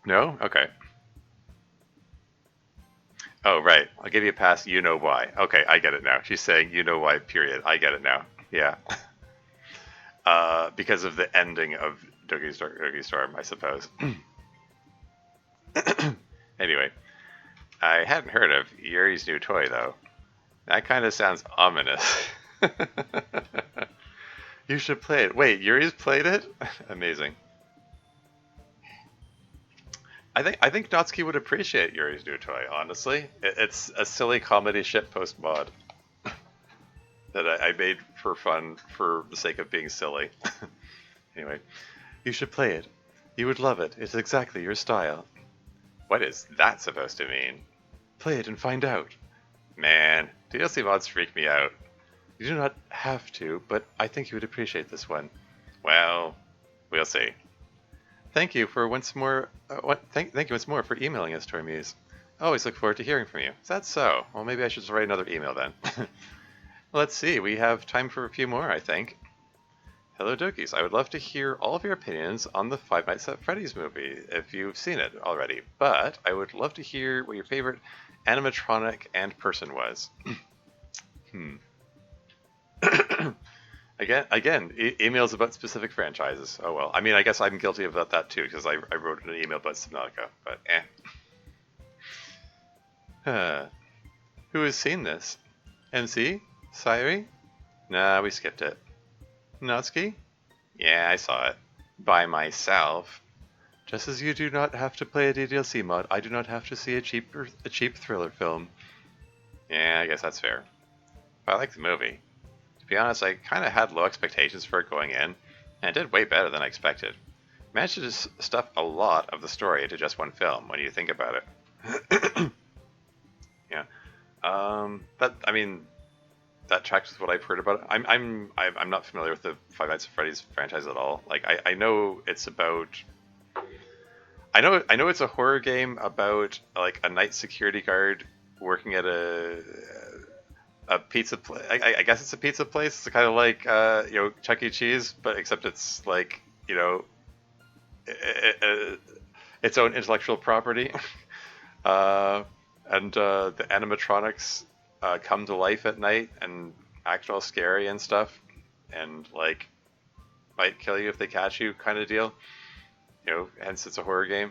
No? Okay. Oh, right. I'll give you a pass. You know why. Okay, I get it now. She's saying you know why, period. I get it now. Yeah. Because of the ending of Doki Storm, I suppose. Anyway. I hadn't heard of Yuri's new toy, though. That kind of sounds ominous. You should play it. Wait, Yuri's played it? Amazing. I think Natsuki would appreciate Yuri's new toy, honestly. It's a silly comedy shitpost mod that I made for fun, for the sake of being silly. Anyway, you should play it. You would love it. It's exactly your style. What is that supposed to mean? Play it and find out. Man, DLC mods freak me out. You do not have to, but I think you would appreciate this one. Well, we'll see. Thank you once more for emailing us, Tormuse. I always look forward to hearing from you. Is that so? Well, maybe I should just write another email then. Let's see. We have time for a few more, I think. Hello, Dokis. I would love to hear all of your opinions on the Five Nights at Freddy's movie, if you've seen it already. But I would love to hear what your favorite animatronic and person was. Again, emails about specific franchises. Oh well. I mean, I guess I'm guilty about that too, because I wrote an email about Subnautica, but Who has seen this? MC? Sairi? Nah, we skipped it. Natsuki? Yeah, I saw it. By myself. Just as you do not have to play a DLC mod, I do not have to see a cheap thriller film. Yeah, I guess that's fair. But I like the movie. Do be honest, I kind of had low expectations for it going in, and it did way better than I expected. Managed to just stuff a lot of the story into just one film when you think about it. Yeah. That I mean, that tracks with what I've heard about it. I'm not familiar with the Five Nights at Freddy's franchise at all. Like I know it's about. I know it's a horror game about like a night security guard working at a pizza place. I guess it's a pizza place. It's kind of like Chuck E. Cheese, but except it's like its own intellectual property. uh, and the animatronics come to life at night and act all scary and stuff, and like might kill you if they catch you, kind of deal. Hence it's a horror game.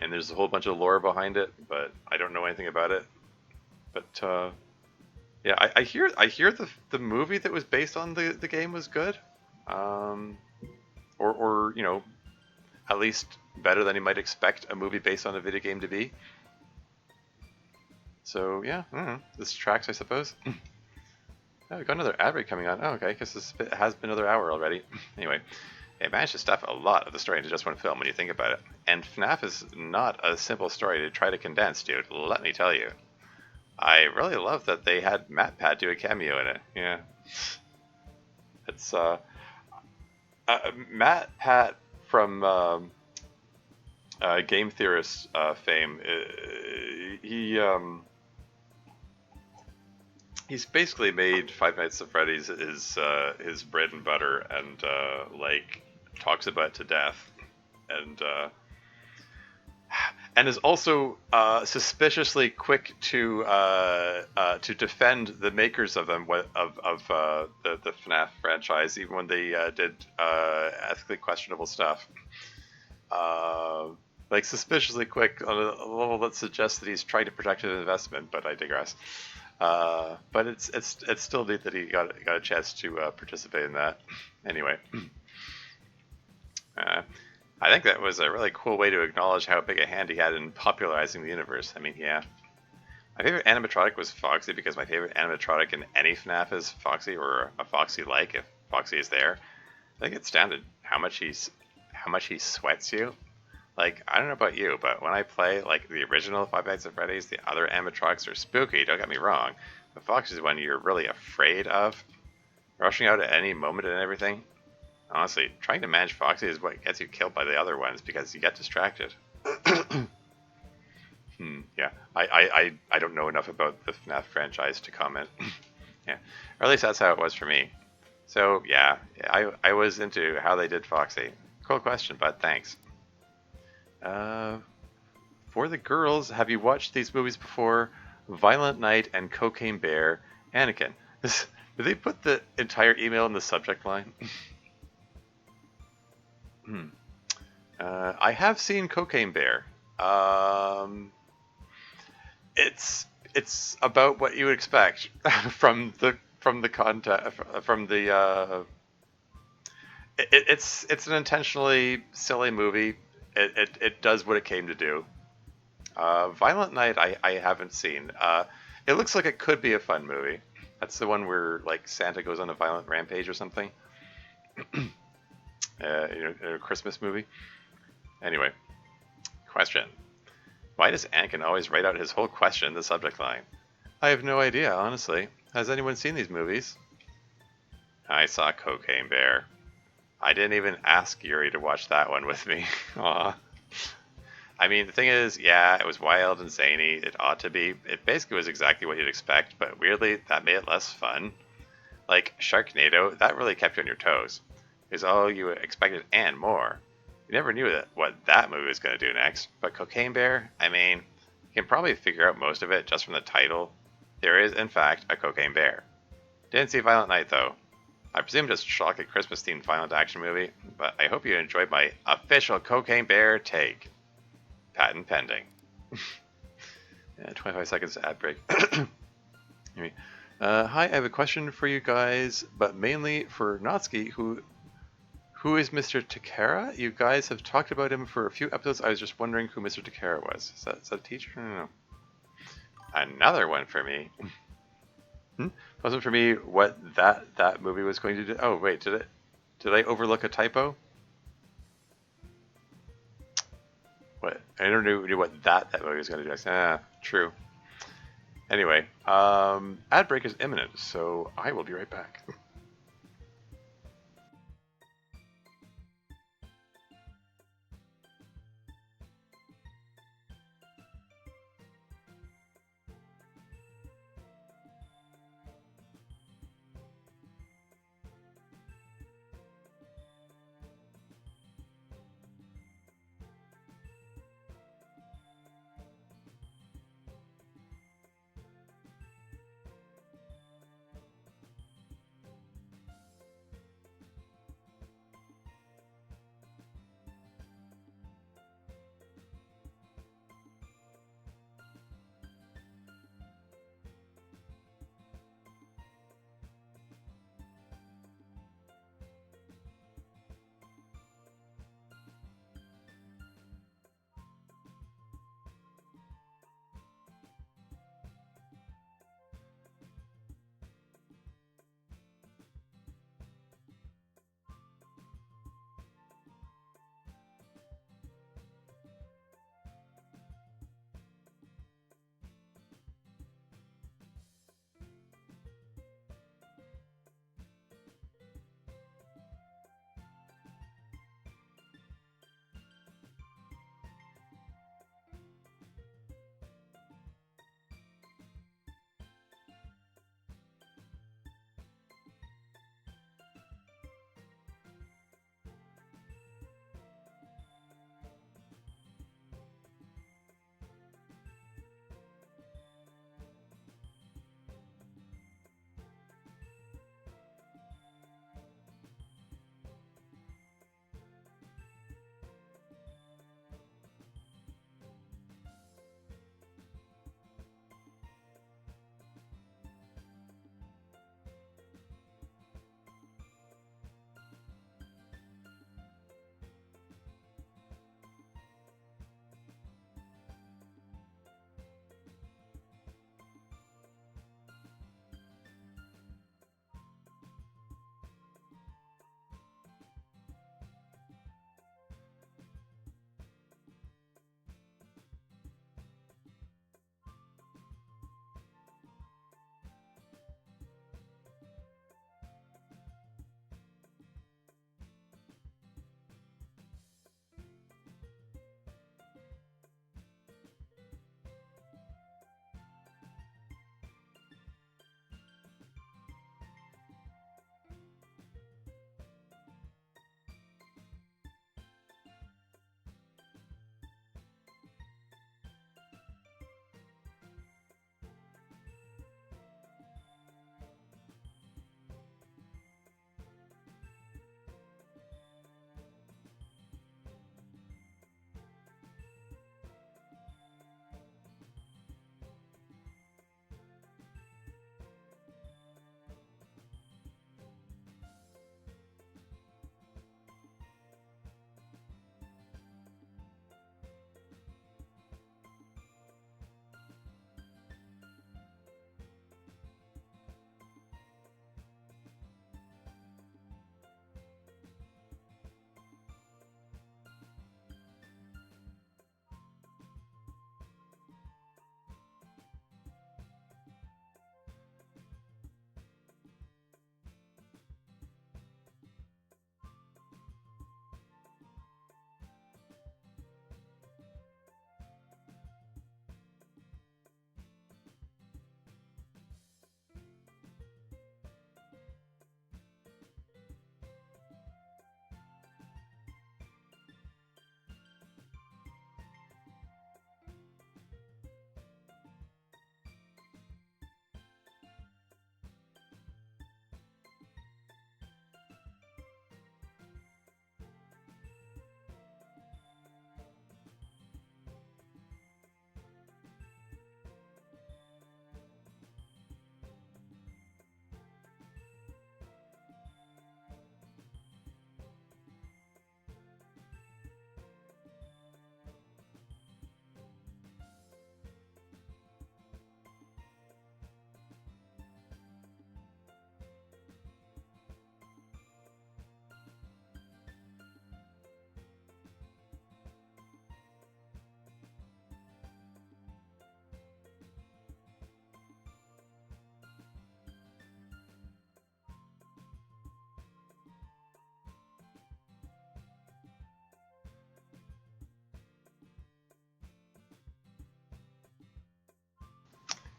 And there's a whole bunch of lore behind it, but I don't know anything about it. But yeah, I hear the movie that was based on the game was good, or at least better than you might expect a movie based on a video game to be. So yeah, I don't know. This tracks, I suppose. Oh, we got another ad break coming on. Oh, okay, because this has been another hour already. Anyway, it managed to stuff a lot of the story into just one film when you think about it. And FNAF is not a simple story to try to condense, dude. Let me tell you. I really love that they had MatPat do a cameo in it. Yeah. It's MatPat from Game Theorist fame. He's basically made Five Nights at Freddy's his bread and butter, and like talks about it to death, and is also suspiciously quick to defend the makers of them the FNAF franchise, even when they did ethically questionable stuff. Like suspiciously quick on a level that suggests that he's trying to protect his investment, but I digress. But it's still neat that he got a chance to participate in that. Anyway, I think that was a really cool way to acknowledge how big a hand he had in popularizing the universe. I mean, yeah. My favorite animatronic was Foxy because my favorite animatronic in any FNAF is Foxy, or a Foxy-like if Foxy is there. I think it's down to how much he sweats you. Like, I don't know about you, but when I play, like, the original Five Nights at Freddy's, the other animatronics are spooky, don't get me wrong. But Foxy's one you're really afraid of, rushing out at any moment and everything. Honestly, trying to manage Foxy is what gets you killed by the other ones, because you get distracted. Yeah, I don't know enough about the FNAF franchise to comment. Yeah, or at least that's how it was for me. So, yeah, I was into how they did Foxy. Cool question, but thanks. For the girls, have you watched these movies before? Violent Night and Cocaine Bear. Anakin. Did they put the entire email in the subject line? I have seen Cocaine Bear. It's about what you would expect from the content from the. It's an intentionally silly movie. It does what it came to do. Violent Night I haven't seen. It looks like it could be a fun movie. That's the one where like Santa goes on a violent rampage or something. A Christmas movie. Anyway, question. Why does Anakin always write out his whole question in the subject line? I have no idea, honestly. Has anyone seen these movies? I saw Cocaine Bear. I didn't even ask Yuri to watch that one with me. Aw. I mean, the thing is, yeah, it was wild and zany. It ought to be. It basically was exactly what you'd expect, but weirdly, that made it less fun. Like, Sharknado, that really kept you on your toes. It was all you expected and more. You never knew what that movie was going to do next. But Cocaine Bear, I mean, you can probably figure out most of it just from the title. There is, in fact, a Cocaine Bear. Didn't see Violent Night, though. I presume just schlock a Christmas-themed violent action movie, but I hope you enjoyed my official Cocaine Bear take. Patent pending. Yeah, 25 seconds ad break. Anyway, hi, I have a question for you guys, but mainly for Natsuki, who is Mr. Takara? You guys have talked about him for a few episodes. I was just wondering who Mr. Takara was. Is that a teacher? I don't know. Another one for me. Wasn't for me what that movie was going to do. Oh wait, did I overlook a typo? What I never knew what that movie was going to do. True. Anyway, ad break is imminent, so I will be right back.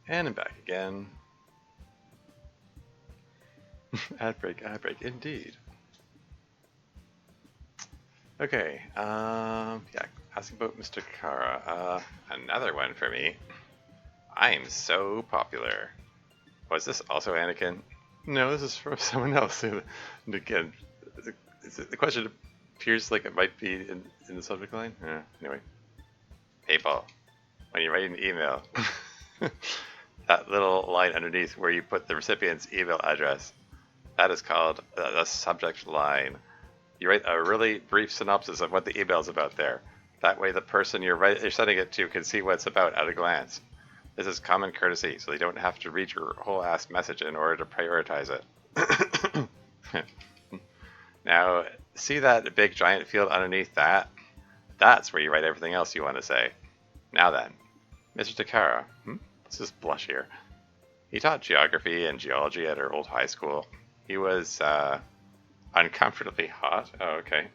And I'm back again. Ad break, indeed. Okay, yeah, asking about Mr. Kara. Another one for me. I'm so popular. Was this also Anakin? No, this is from someone else. And again, the question appears like it might be in the subject line. Yeah, anyway. People, when you write an email, that little line underneath where you put the recipient's email address, that is called the subject line. You write a really brief synopsis of what the email is about there. That way the person you're sending it to can see what it's about at a glance. This is common courtesy, so they don't have to read your whole ass message in order to prioritize it. Now, see that big giant field underneath that? That's where you write everything else you want to say. Now then, Mr. Takara, let's just blush here. He taught geography and geology at our old high school. He was, uncomfortably hot. Oh, okay.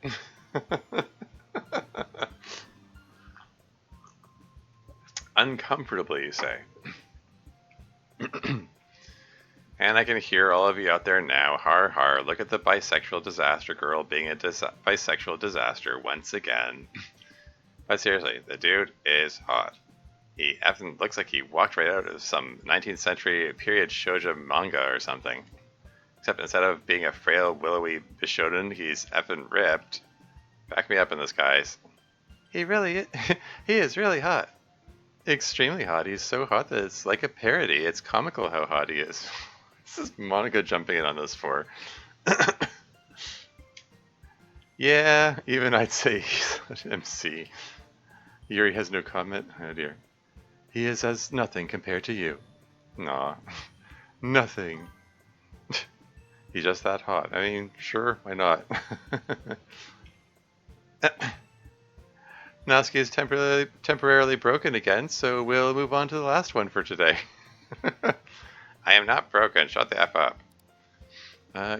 Uncomfortably, you say. And I can hear all of you out there now. Har har, look at the bisexual disaster girl being a bisexual disaster once again. But seriously, the dude is hot. He effing looks like he walked right out of some 19th century period shoujo manga or something. Except instead of being a frail, willowy Bishonen, he's effing ripped. Back me up in this, guys. He is really hot. Extremely hot. He's so hot that it's like a parody. It's comical how hot he is. This is Monica jumping in on this for. Yeah, even I'd say he's an MC. Yuri has no comment. Oh dear. He is as nothing compared to you. Nah. Nothing. He's just that hot. I mean, sure, why not? Natsuki is temporarily broken again, so we'll move on to the last one for today. I am not broken. Shut the F up.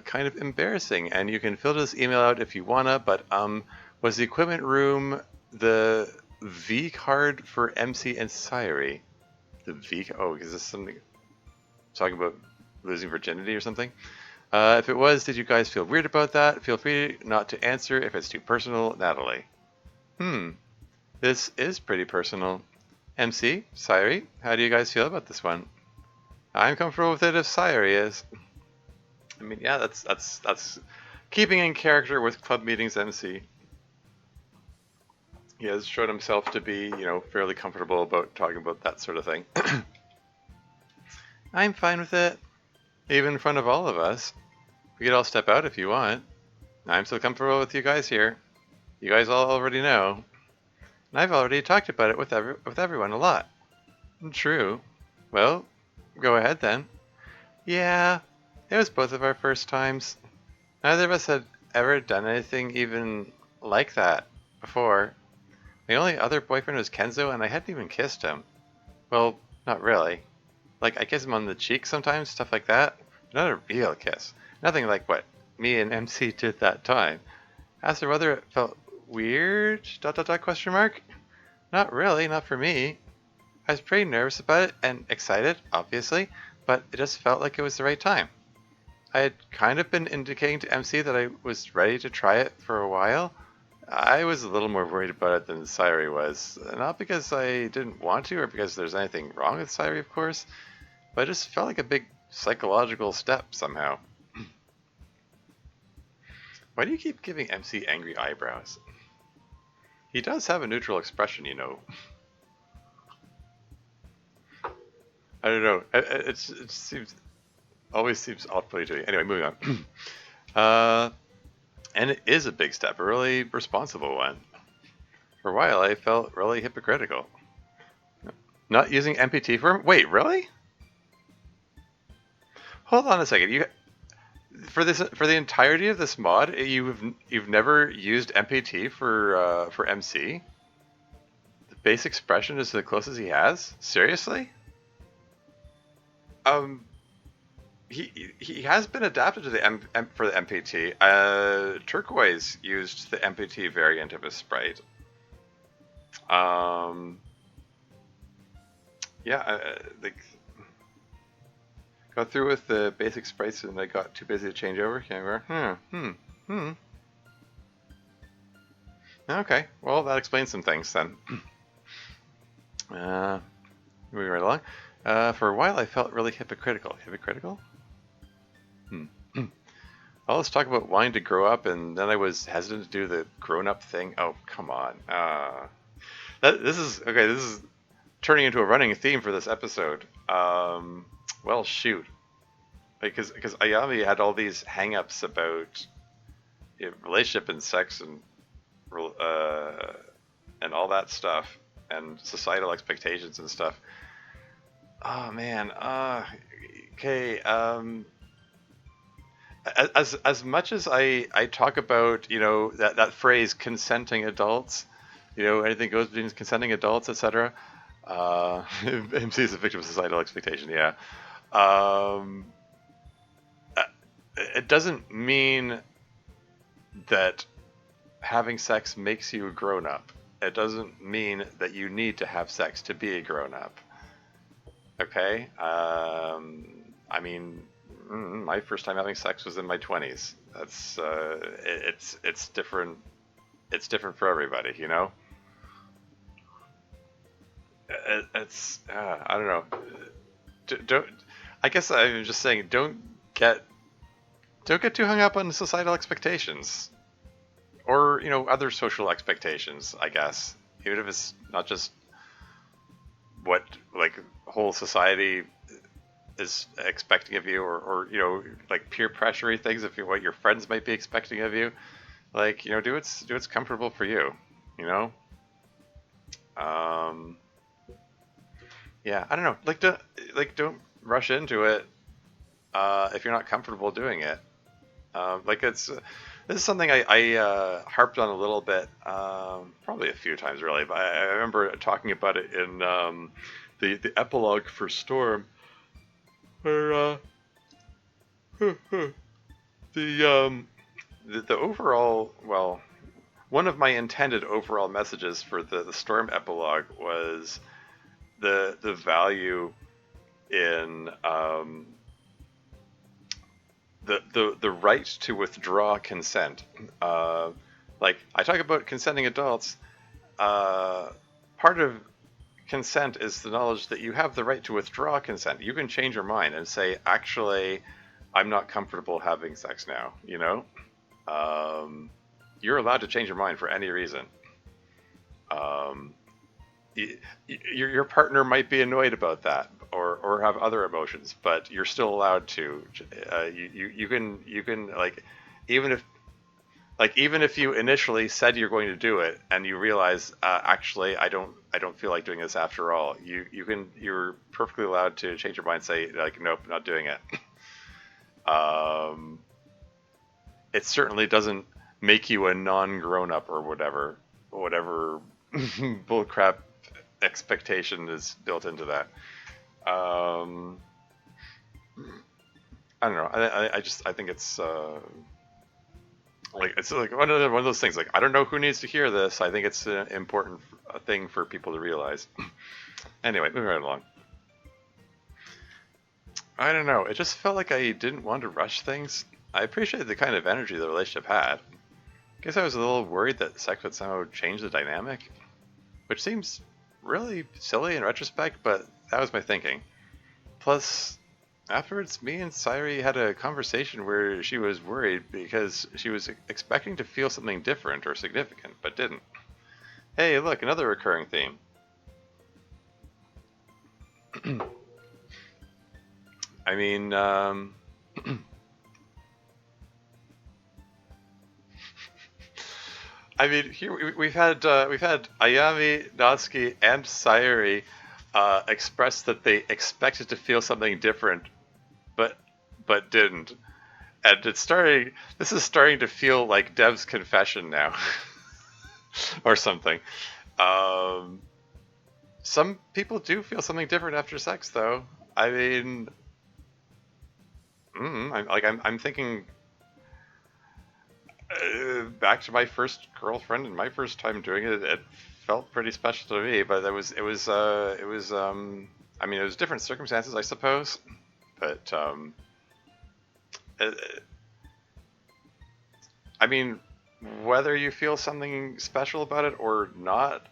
Kind of embarrassing, and you can fill this email out if you wanna, but was the equipment room the V card for MC and Sayuri? The V, oh, is this something talking about losing virginity or something? If it was, did you guys feel weird about that? Feel free not to answer if it's too personal, Natalie. This is pretty personal. MC, Sayuri, how do you guys feel about this one? I'm comfortable with it if Sayuri is. I mean, yeah, that's keeping in character with Club Meetings MC. He has shown himself to be, fairly comfortable about talking about that sort of thing. I'm fine with it. Even in front of all of us. We could all step out if you want. I'm still comfortable with you guys here. You guys all already know. And I've already talked about it with everyone a lot. True. Well, go ahead then. Yeah, it was both of our first times. Neither of us had ever done anything even like that before. My only other boyfriend was Kenzo, and I hadn't even kissed him. Well, not really. Like, I kiss him on the cheek sometimes, stuff like that. Not a real kiss. Nothing like what me and MC did that time. Asked her whether it felt weird? ... question mark? Not really, not for me. I was pretty nervous about it, and excited, obviously, but it just felt like it was the right time. I had kind of been indicating to MC that I was ready to try it for a while. I was a little more worried about it than Sayuri was. Not because I didn't want to, or because there's anything wrong with Sayuri, of course, but it just felt like a big psychological step somehow. Why do you keep giving MC angry eyebrows? He does have a neutral expression, I don't know. It always seems off-putting to me. Anyway, moving on. And it is a big step, a really responsible one. For a while, I felt really hypocritical. Not using MPT for him? Wait, really? Hold on a second. For the entirety of this mod, you've never used MPT for MC? The base expression is the closest he has? Seriously? He has been adapted to for the MPT. Turquoise used the MPT variant of his sprite. Yeah, like Got through with the basic sprites and I got too busy to change over. Can't go, Okay, well, that explains some things then. uh, Moving right along. For a while, I felt really hypocritical. Hypocritical? Hmm. Well, let's talk about wanting to grow up, and then I was hesitant to do the grown-up thing. Oh, come on. This is okay. This is turning into a running theme for this episode. Well, shoot, because Ayami had all these hang-ups about relationship and sex uh, and all that stuff, and societal expectations and stuff. Oh man. Okay. As much as I talk about that phrase consenting adults, anything goes between consenting adults, etc. MC is a victim of societal expectation. Yeah. Um, it doesn't mean that having sex makes you a grown up. It doesn't mean that you need to have sex to be a grown up. Okay. I mean, my first time having sex was in my 20s. That's it's different. It's different for everybody, It's I don't know. Don't. I guess I'm just saying, get don't get too hung up on societal expectations or other social expectations. I guess even if it's not just what like whole society is expecting of you, or like peer pressury things, if what your friends might be expecting of you, like do what's comfortable for you, you know. Um, yeah, I don't know. Don't rush into it if you're not comfortable doing it. This is something I harped on a little bit, probably a few times really, but I remember talking about it in the epilogue for Storm, where the overall, well, one of my intended overall messages for the Storm epilogue was the value in the right to withdraw consent. Like I talk about consenting adults, part of consent is the knowledge that you have the right to withdraw consent. You can change your mind and say, actually, I'm not comfortable having sex now. You're allowed to change your mind for any reason. Your partner might be annoyed about that, or have other emotions, but you're still allowed to. You can even if even if you initially said you're going to do it and you realize actually I don't feel like doing this after all, you're perfectly allowed to change your mind and say like, nope, not doing it. It certainly doesn't make you a non-grown up or whatever bullcrap expectation is built into that. I don't know. I think it's it's like one of those things. Like, I don't know who needs to hear this. I think it's an important thing for people to realize. Anyway, moving right along. I don't know. It just felt like I didn't want to rush things. I appreciated the kind of energy the relationship had. Guess I was a little worried that sex would somehow change the dynamic, which seems really silly in retrospect, but that was my thinking. Plus, afterwards, me and Sairi had a conversation where she was worried because she was expecting to feel something different or significant, but didn't. Hey, look, another recurring theme. I mean, here we've had Ayami, Natsuki, and Sayuri express that they expected to feel something different, but didn't, and This is starting to feel like Dev's confession now, or something. Some people do feel something different after sex, though. I mean, I'm thinking back to my first girlfriend and my first time doing it. It felt pretty special to me, but it was I mean, it was different circumstances, I suppose. But uh, I mean, whether you feel something special about it or not,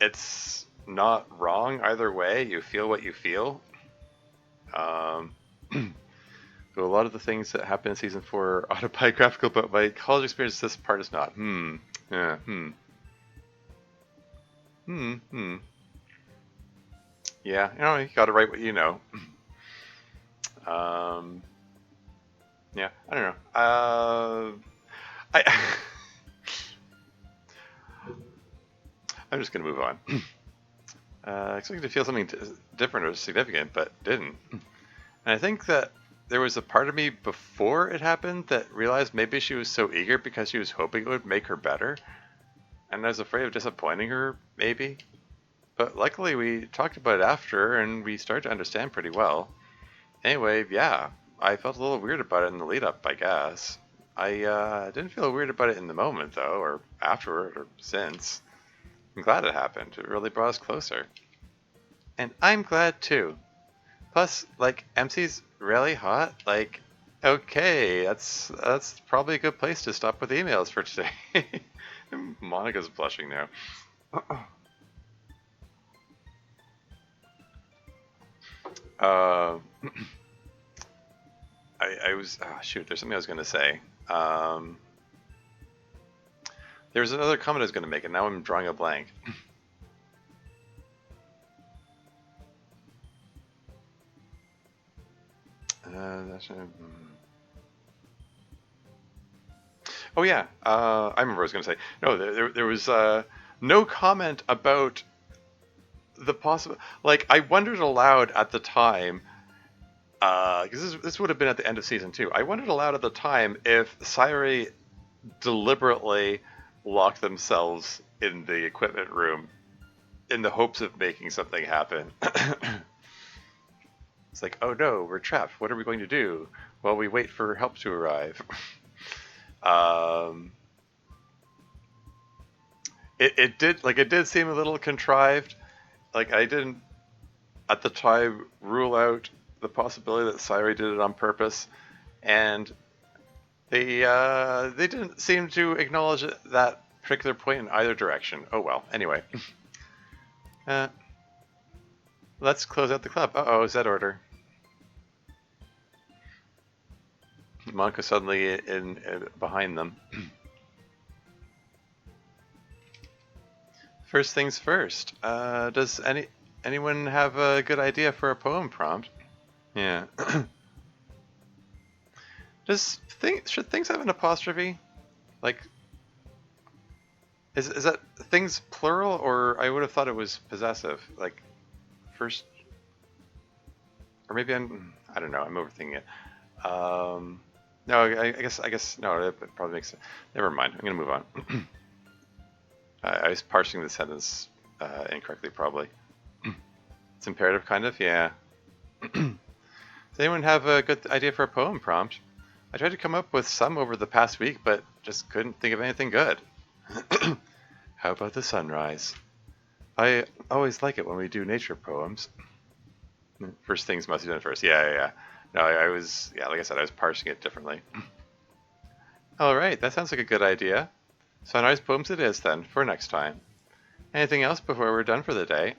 it's not wrong either way. You feel what you feel. Um, so a lot of the things that happen in season 4 are autobiographical, but my college experience, this part is not. Yeah. Hmm. Yeah. You got to write what you know. Um, yeah. I don't know. I. I'm just gonna move on. Expected to feel something different or significant, but didn't. And I think that there was a part of me before it happened that realized maybe she was so eager because she was hoping it would make her better, and I was afraid of disappointing her, maybe. But luckily, we talked about it after, and we started to understand pretty well. Anyway, yeah, I felt a little weird about it in the lead up, I guess. I didn't feel weird about it in the moment, though, or afterward, or since. I'm glad it happened. It really brought us closer. And I'm glad too. Plus, like, MC's really hot. Like, okay, that's probably a good place to stop with emails for today. Monica's blushing now. Uh, I was shoot. There's something I was gonna say. Um, there was another comment I was gonna make, and now I'm drawing a blank. Oh yeah, I remember what I was going to say. No, there was no comment about the possible. Like, I wondered aloud at the time, because this would have been at the end of season 2. I wondered aloud at the time if Sayuri deliberately locked themselves in the equipment room in the hopes of making something happen. It's like, oh no, we're trapped. What are we going to do? Well, we wait for help to arrive. um, it did seem a little contrived. Like, I didn't at the time rule out the possibility that Sayuri did it on purpose, and they didn't seem to acknowledge that particular point in either direction. Oh well. Anyway, uh, let's close out the club. Uh-oh, is that order? Monica suddenly in behind them. First things first. Does anyone have a good idea for a poem prompt? Yeah. Should things have an apostrophe? Like, is that things plural, or I would have thought it was possessive? Like, first, or maybe I don't know. I'm overthinking it. No, I guess no. It probably makes sense. Never mind. I'm gonna move on. I was parsing the sentence incorrectly, probably. It's imperative, kind of. Yeah. Does anyone have a good idea for a poem prompt? I tried to come up with some over the past week, but just couldn't think of anything good. How about the sunrise? I always like it when we do nature poems. First things must be done first. Yeah. No, I was, yeah, like I said, I was parsing it differently. All right, that sounds like a good idea. Sunrise poems it is then, for next time. Anything else before we're done for the day?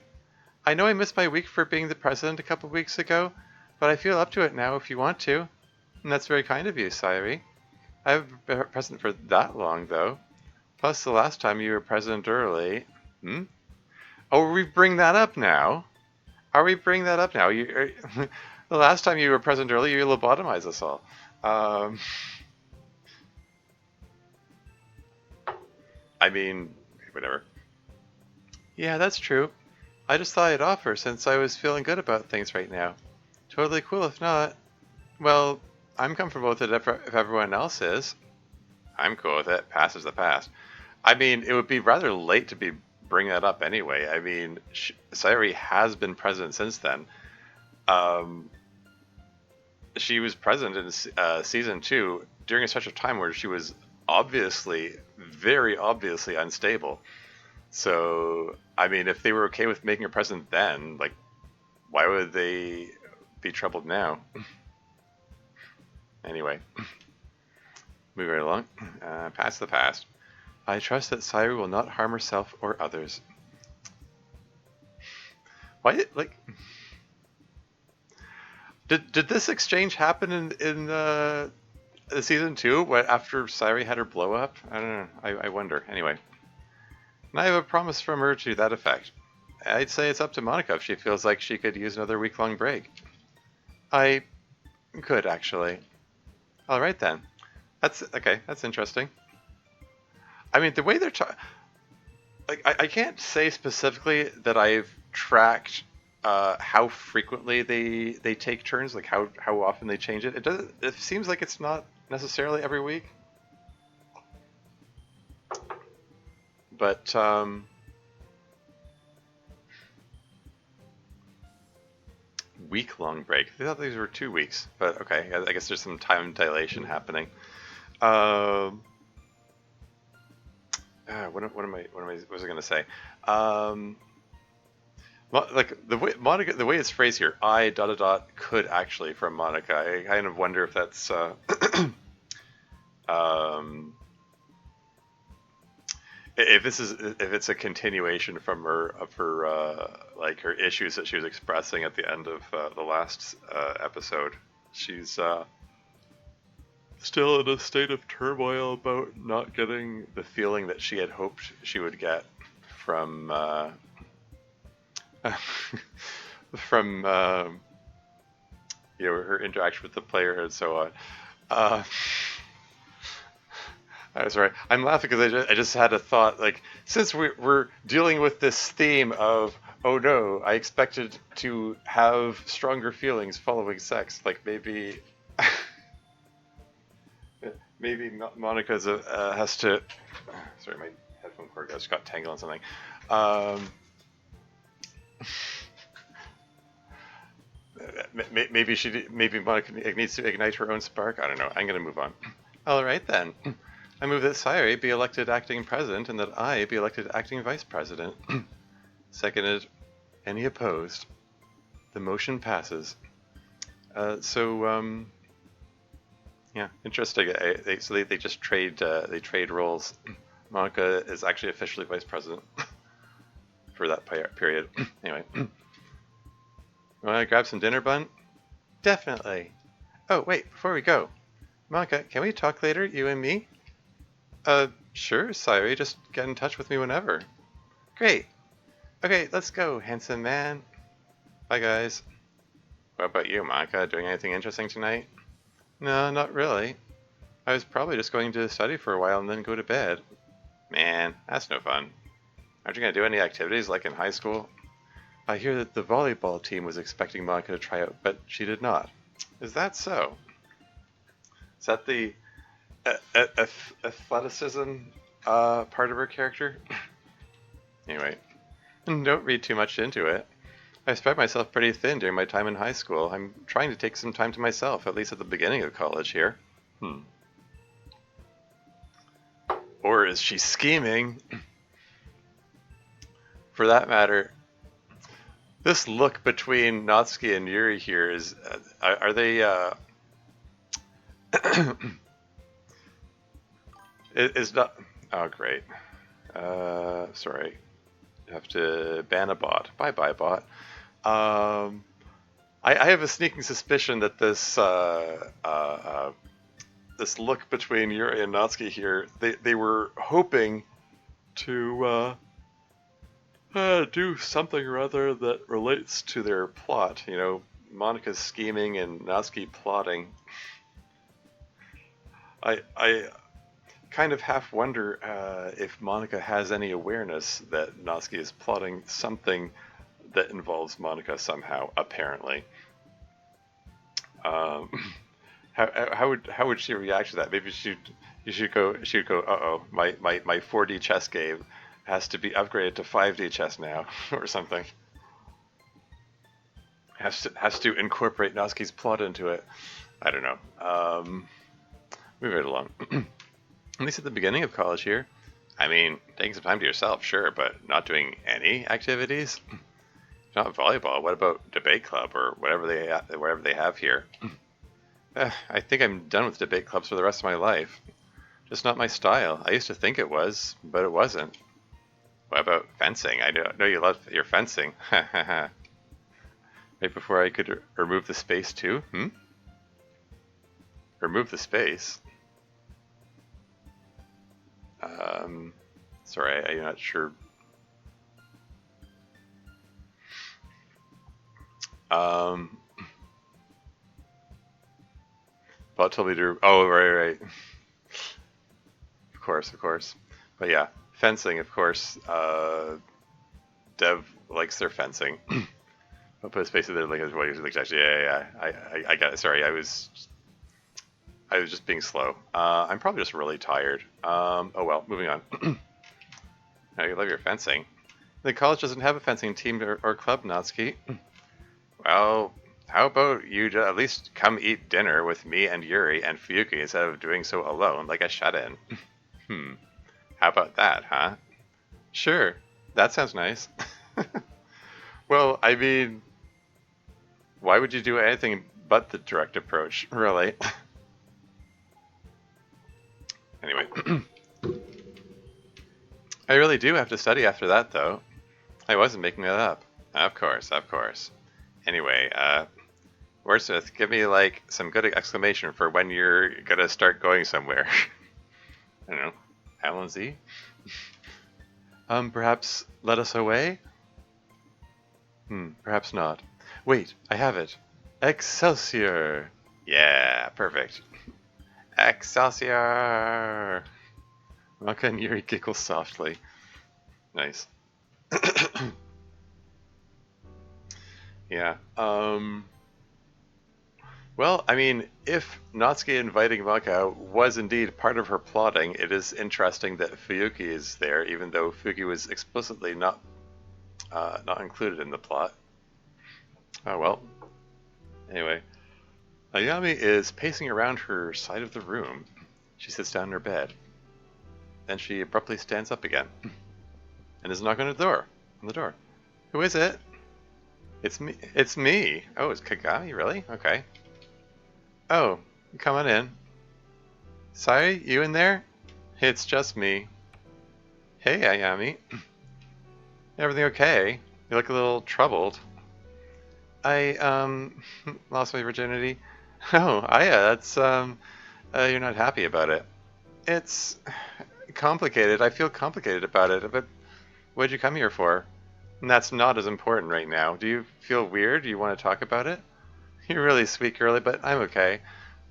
I know I missed my week for being the president a couple weeks ago, but I feel up to it now if you want to. And that's very kind of you, Sayuri. I haven't been president for that long, though. Plus, the last time you were president early... Hmm? Oh, we bring that up now? Are we bringing that up now? The last time you were president early, you lobotomized us all. I mean, whatever. Yeah, that's true. I just thought I'd offer since I was feeling good about things right now. Totally cool if not. Well, I'm comfortable with it if everyone else is. I'm cool with it. Past is the past. I mean, it would be rather late to be bringing that up anyway. I mean, Sayuri has been president since then. She was president in season 2 during a stretch of time where she was obviously, very obviously unstable. So, I mean, if they were okay with making her president then, like, why would they be troubled now. Anyway, moving right along. Past the past. I trust that Sayuri will not harm herself or others. Why did, like... Did this exchange happen in the season 2 after Sayuri had her blow up? I don't know. I wonder. Anyway. And I have a promise from her to that effect. I'd say it's up to Monica if she feels like she could use another week-long break. I could, actually. Alright then. That's okay, that's interesting. I mean, the way they're like, I can't say specifically that I've tracked how frequently they take turns, like how often they change it. It seems like it's not necessarily every week. But week-long break. I thought these were 2 weeks, but okay. I guess there's some time dilation happening. What was I gonna say? Like the way Monica, the way it's phrased here, I ... could actually from Monica. I kind of wonder if that's if it's a continuation from her like her issues that she was expressing at the end of the last episode. She's still in a state of turmoil about not getting the feeling that she had hoped she would get from from her interaction with the player and so on. I'm sorry. I'm laughing because I just had a thought. Like, since we're dealing with this theme of, oh no, I expected to have stronger feelings following sex. Like maybe, maybe Monica's has to. Sorry, my headphone cord just got tangled on something. Maybe Monica needs to ignite her own spark. I don't know. I'm gonna move on. All right then. I move that Sayuri be elected acting president and that I be elected acting vice president. Seconded. Any opposed? The motion passes. Yeah, interesting. So they just trade roles. Monica is actually officially vice president for that period. Anyway, want to grab some dinner, Bun? Definitely. Oh wait, before we go, Monica, can we talk later, you and me? Sure, Sayuri, just get in touch with me whenever. Great. Okay, let's go, handsome man. Bye, guys. What about you, Monica? Doing anything interesting tonight? No, not really. I was probably just going to study for a while and then go to bed. Man, that's no fun. Aren't you going to do any activities like in high school? I hear that the volleyball team was expecting Monica to try out, but she did not. Is that so? Is that the athleticism part of her character? Anyway, don't read too much into it. I spread myself pretty thin during my time in high school. I'm trying to take some time to myself, at least at the beginning of college here. Or is she scheming? For that matter, this look between Natsuki and Yuri here is... are they... It's not... Oh, great. Sorry. I have to ban a bot. Bye-bye, bot. I have a sneaking suspicion that this this look between Yuri and Natsuki here, they were hoping to do something or other that relates to their plot. You know, Monika's scheming and Natsuki plotting. I kind of half wonder if Monica has any awareness that Natsuki is plotting something that involves Monica somehow, apparently. How would she react to that? Maybe she would go, uh-oh, my 4D chess game has to be upgraded to 5D chess now, or something. Has to incorporate Natsuki's plot into it. I don't know. Move right along. At least at the beginning of college here. I mean, taking some time to yourself, sure, but not doing any activities? Not volleyball. What about debate club or whatever they have here? I think I'm done with debate clubs for the rest of my life. Just not my style. I used to think it was, but it wasn't. What about fencing? I know you love your fencing. Right before I could remove the space too? Remove the space? Sorry, I'm not sure. Bob told me to. Oh, right. Of course. But yeah, fencing, of course. Dev likes their fencing. I'll put a space in there like his voice. Yeah. I got it. Sorry, I was just being slow. I'm probably just really tired. Oh well, moving on. Now you love your fencing. The college doesn't have a fencing team or club, Natsuki. Well, how about you at least come eat dinner with me and Yuri and Fuyuki instead of doing so alone like a shut-in? How about that, huh? Sure, that sounds nice. Well, I mean, why would you do anything but the direct approach, really? Anyway. I really do have to study after that, though. I wasn't making that up. Of course. Anyway, Wordsmith, give me, like, some good exclamation for when you're gonna start going somewhere. I don't know. Alan Z? Perhaps let us away? Perhaps not. Wait, I have it. Excelsior! Yeah, perfect. Excelsior! Maka and Yuri giggle softly. Nice. Yeah. Well, I mean, if Natsuki inviting Maka was indeed part of her plotting, it is interesting that Fuyuki is there, even though Fuyuki was explicitly not included in the plot. Oh well. Anyway, Ayami is pacing around her side of the room. She sits down in her bed. Then she abruptly stands up again and is knocking on the door. Who is it? It's me. It's me. Oh, it's Kagami, really? Okay. Oh, come on in. Sorry, you in there? It's just me. Hey, Ayami. Everything okay? You look a little troubled. I, lost my virginity. Oh, Aya, that's, you're not happy about it. It's complicated. I feel complicated about it, but what'd you come here for? And that's not as important right now. Do you feel weird? Do you want to talk about it? You're really sweet, girly, but I'm okay.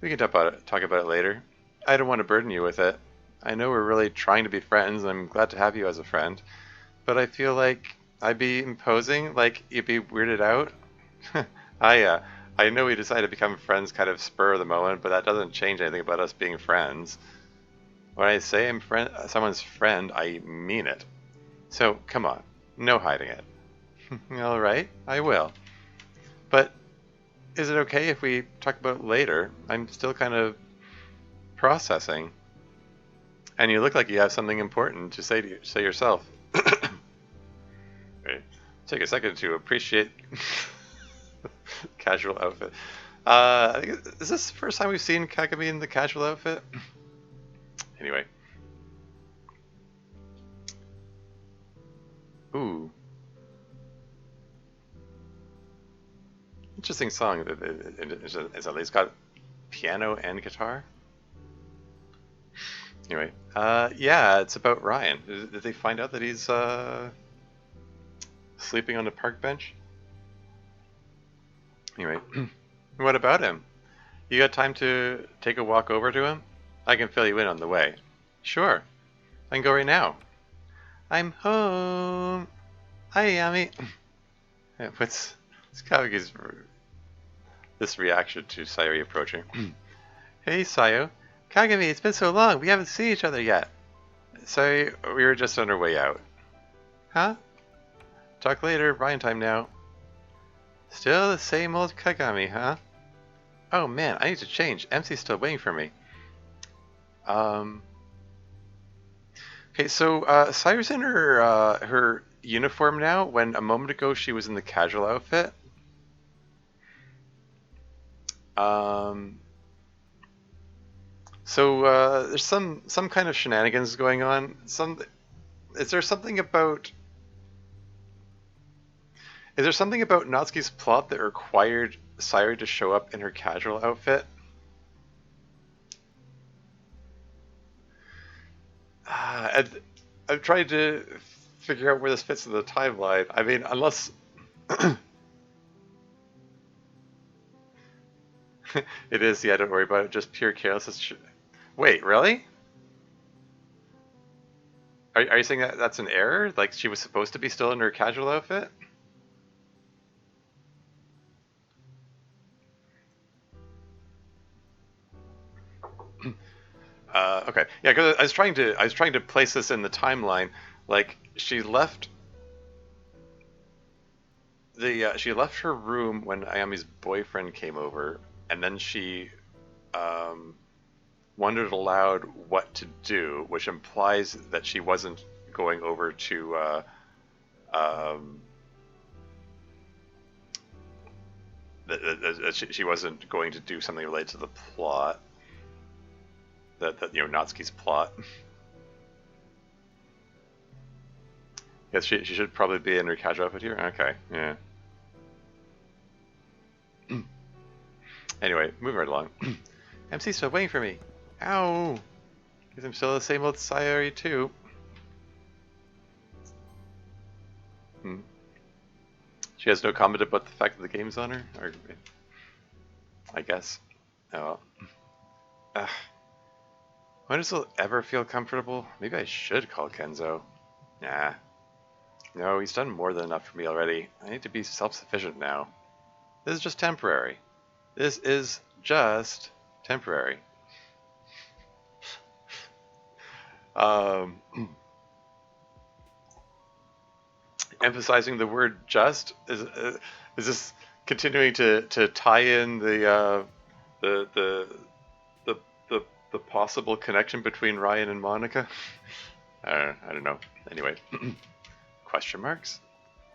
We can talk about it later. I don't want to burden you with it. I know we're really trying to be friends, and I'm glad to have you as a friend. But I feel like I'd be imposing, like you'd be weirded out. I know we decided to become friends kind of spur of the moment, but that doesn't change anything about us being friends. When I say I'm someone's friend, I mean it. So, come on. No hiding it. Alright, I will. But is it okay if we talk about it later? I'm still kind of processing. And you look like you have something important to say yourself. Right. Take a second to appreciate casual outfit. I think, is this the first time we've seen Kagami in the casual outfit? Anyway. Ooh. Interesting song. It's at least got piano and guitar. Anyway, yeah, it's about Ryan. Did they find out that he's sleeping on the park bench? Anyway, what about him? You got time to take a walk over to him? I can fill you in on the way. Sure, I can go right now. I'm home. Hi, Yami. What's Kawagi's this reaction to Sayori approaching? Hey, Sayo. Kagami, it's been so long. We haven't seen each other yet. Sorry, we were just on our way out. Huh? Talk later. Ryan time now. Still the same old Kagami, huh? Oh man, I need to change. MC's still waiting for me. Okay, so Sayo's in her uniform now when a moment ago she was in the casual outfit? Um, there's some kind of shenanigans going on. Is there something about is there something about Natsuki's plot that required Sayuri to show up in her casual outfit? I'm trying to figure out where this fits in the timeline. I mean, unless it is, yeah, don't worry about it. Just pure carelessness. Wait, really? Are you saying that that's an error? Like she was supposed to be still in her casual outfit? Okay, yeah, because I was trying to place this in the timeline. Like she left her room when Ayami's boyfriend came over, and then she um, wondered aloud what to do, which implies that she wasn't going over to um, that she wasn't going to do something related to the plot. That Natsuki's plot. Yes, she should probably be in her casual outfit here. Okay, yeah. Anyway, moving right along. MC's still waiting for me. Ow! Because I'm still the same old Sayori too. Hmm. She has no comment about the fact that the game's on her? Or, I guess. Oh well. Ugh. When does it ever feel comfortable? Maybe I should call Kenzo. Nah. No, he's done more than enough for me already. I need to be self-sufficient now. This is just temporary. This is just temporary. Um, emphasizing the word "just" is this continuing to tie in the the the the the possible connection between Ryan and Monica? I don't know. Anyway, question marks.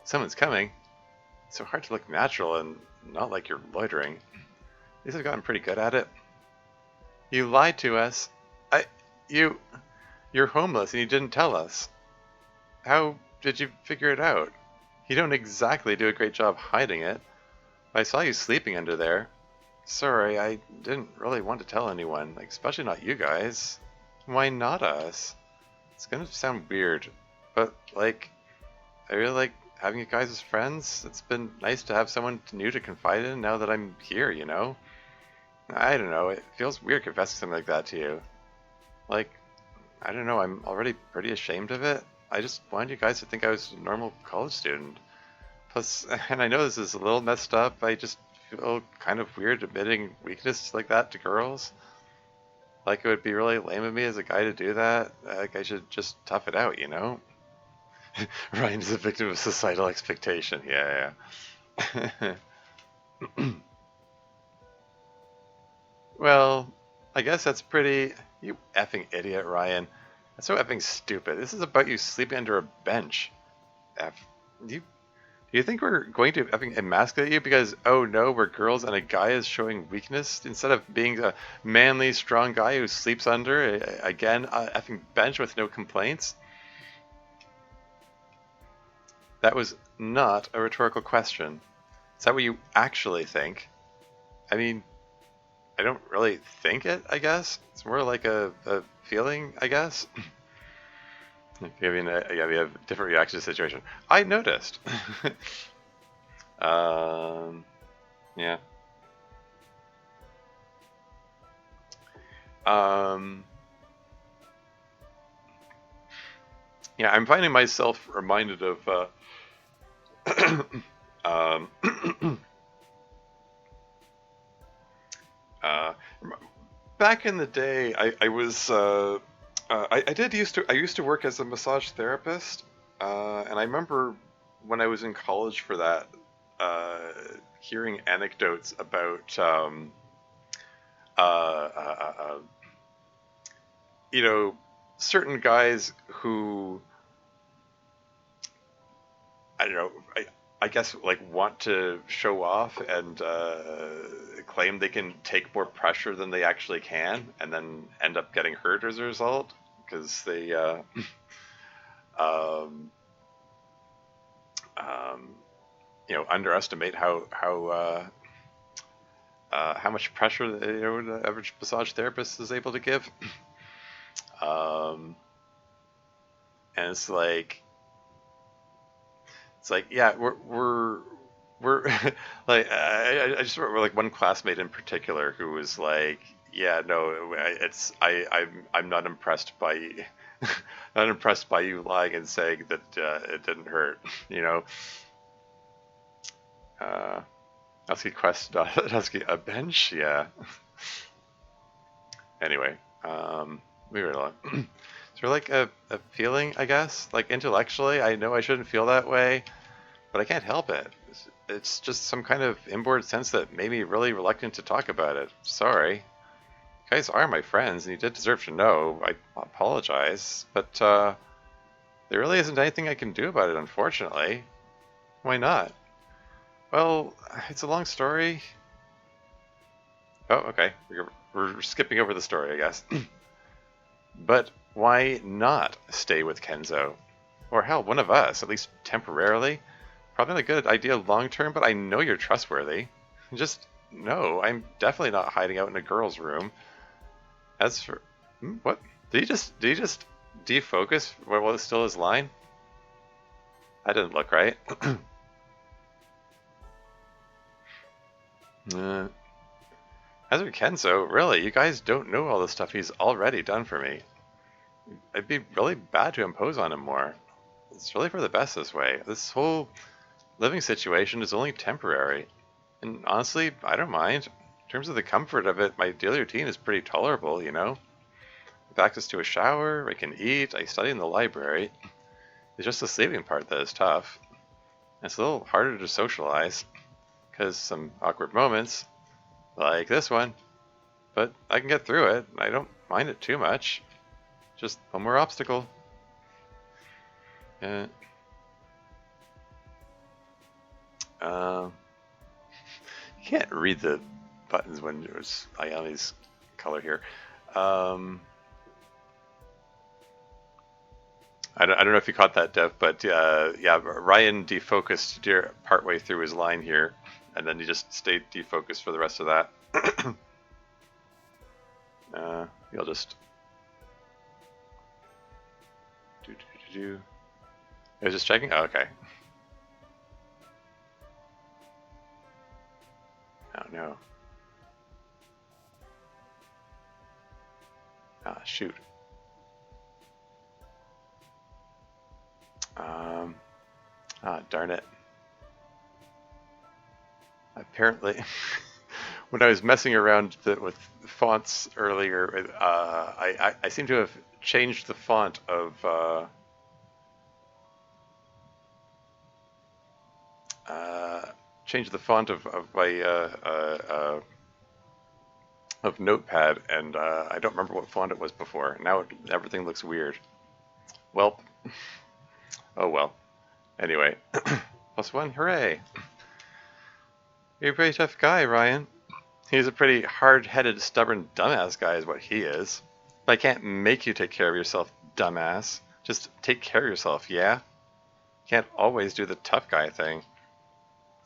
Someone's coming. It's so hard to look natural and not like you're loitering. These have gotten pretty good at it. You lied to us. I you you're homeless and you didn't tell us. How did you figure it out? You don't exactly do a great job hiding it. I saw you sleeping under there. Sorry, I didn't really want to tell anyone, like, especially not you guys. Why not us? It's gonna sound weird, but like, I really like having you guys as friends. It's been nice to have someone new to confide in now that I'm here, you know? I don't know, it feels weird confessing something like that to you. Like, I don't know, I'm already pretty ashamed of it. I just wanted you guys to think I was a normal college student. Plus, and I know this is a little messed up, I just feel kind of weird admitting weakness like that to girls. Like, it would be really lame of me as a guy to do that. Like, I should just tough it out, you know? Ryan is a victim of societal expectation. Yeah, yeah. Well, I guess that's pretty. You effing idiot, Ryan. That's so effing stupid. This is about you sleeping under a bench. F. Do you think we're going to effing emasculate you because, oh no, we're girls and a guy is showing weakness instead of being a manly, strong guy who sleeps under, again, a effing bench with no complaints? That was not a rhetorical question. Is that what you actually think? I mean, I don't really think it, I guess. It's more like a feeling, I guess. I mean, yeah, we have different reactions to the situation. I noticed. um, yeah. Um, yeah, I'm finding myself reminded of um, uh, back in the day. I was I used to work as a massage therapist, and I remember when I was in college for that, uh, hearing anecdotes about uh, uh, uh, uh, you know certain guys who I don't know. I guess like want to show off and claim they can take more pressure than they actually can, and then end up getting hurt as a result because they um, um, underestimate how much pressure the average massage therapist is able to give. Um, and it's like yeah, we're like I just remember like one classmate in particular who was like, yeah, no, I'm not impressed by not impressed by you lying and saying that it didn't hurt, you know. Uh, Natsuki quest, Natsuki a bench, yeah. Anyway, we were along. Is there like a feeling, I guess? Like intellectually, I know I shouldn't feel that way, but I can't help it. It's just some kind of inboard sense that made me really reluctant to talk about it. Sorry. You guys are my friends, and you did deserve to know. I apologize, but there really isn't anything I can do about it, unfortunately. Why not? Well, it's a long story. Oh, okay. We're skipping over the story, I guess. But why not stay with Kenzo? Or hell, one of us, at least temporarily? Probably not a good idea long term, but I know you're trustworthy. Just no, I'm definitely not hiding out in a girl's room. As for what? Did he just defocus while it's still his line? That didn't look right. uh, as for Kenzo, really, you guys don't know all the stuff he's already done for me. It'd be really bad to impose on him more. It's really for the best this way. This whole living situation is only temporary. And honestly, I don't mind. In terms of the comfort of it, my daily routine is pretty tolerable, you know? With access to a shower, I can eat, I study in the library. It's just the sleeping part that is tough. It's a little harder to socialize, because some awkward moments, like this one, but I can get through it. I don't mind it too much. Just one more obstacle. Uh, you can't read the buttons when there's Ayami's color here. I don't know if you caught that, Dev, but yeah, Ryan defocused partway through his line here, and then he just stayed defocused for the rest of that. You'll just I was just checking. Oh, okay. Oh no. Ah, shoot. Darn it. Apparently, when I was messing around with fonts earlier, I seem to have changed the font of my of Notepad, and I don't remember what font it was before. Now everything looks weird. Well, oh well. Anyway, +1, hooray! You're a pretty tough guy, Ryan. He's a pretty hard-headed, stubborn dumbass guy is what he is. But I can't make you take care of yourself, dumbass. Just take care of yourself, yeah? Can't always do the tough guy thing.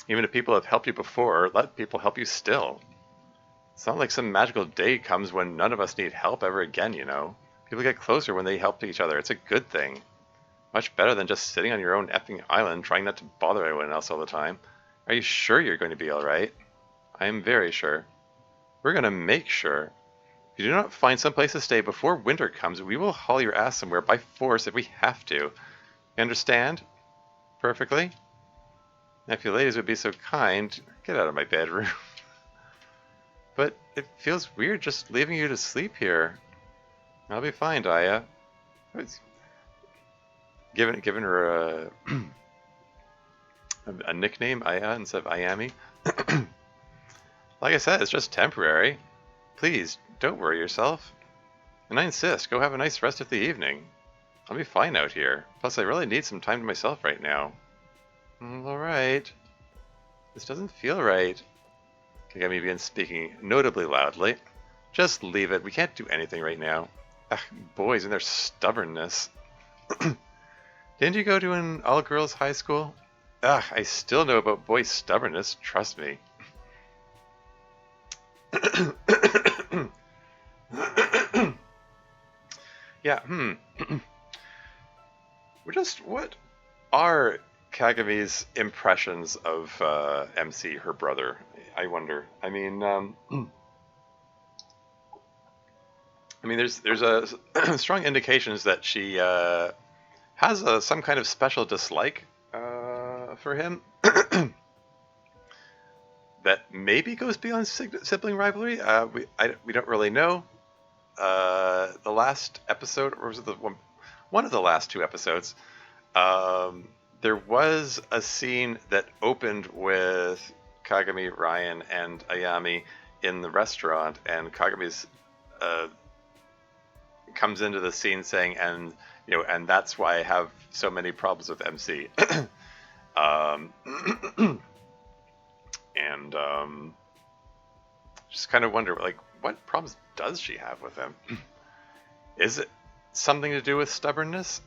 Even if people have helped you before, let people help you still. It's not like some magical day comes when none of us need help ever again, you know? People get closer when they help each other. It's a good thing. Much better than just sitting on your own effing island trying not to bother anyone else all the time. Are you sure you're going to be alright? I am very sure. We're going to make sure. If you do not find some place to stay before winter comes, we will haul your ass somewhere by force if we have to. You understand? Perfectly? If you ladies would be so kind, get out of my bedroom. But it feels weird just leaving you to sleep here. I'll be fine, Daya. Given her a nickname, Aya, instead of Ayami. Like I said, it's just temporary. Please, don't worry yourself. And I insist, go have a nice rest of the evening. I'll be fine out here. Plus, I really need some time to myself right now. Alright. This doesn't feel right. Kagami begins speaking notably loudly. Just leave it. We can't do anything right now. Ugh, boys and their stubbornness. Didn't you go to an all-girls high school? Ugh, I still know about boys' stubbornness. Trust me. Yeah, what are Kagami's impressions of MC, her brother? I wonder. There's a strong indications that she has some kind of special dislike for him that maybe goes beyond sibling rivalry. We don't really know. The last episode, or was it one of the last two episodes? There was a scene that opened with Kagami, Ryan, and Ayami in the restaurant, and Kagami's comes into the scene saying, and that's why I have so many problems with MC. um, and just kind of wonder, like, what problems does she have with him? Is it something to do with stubbornness?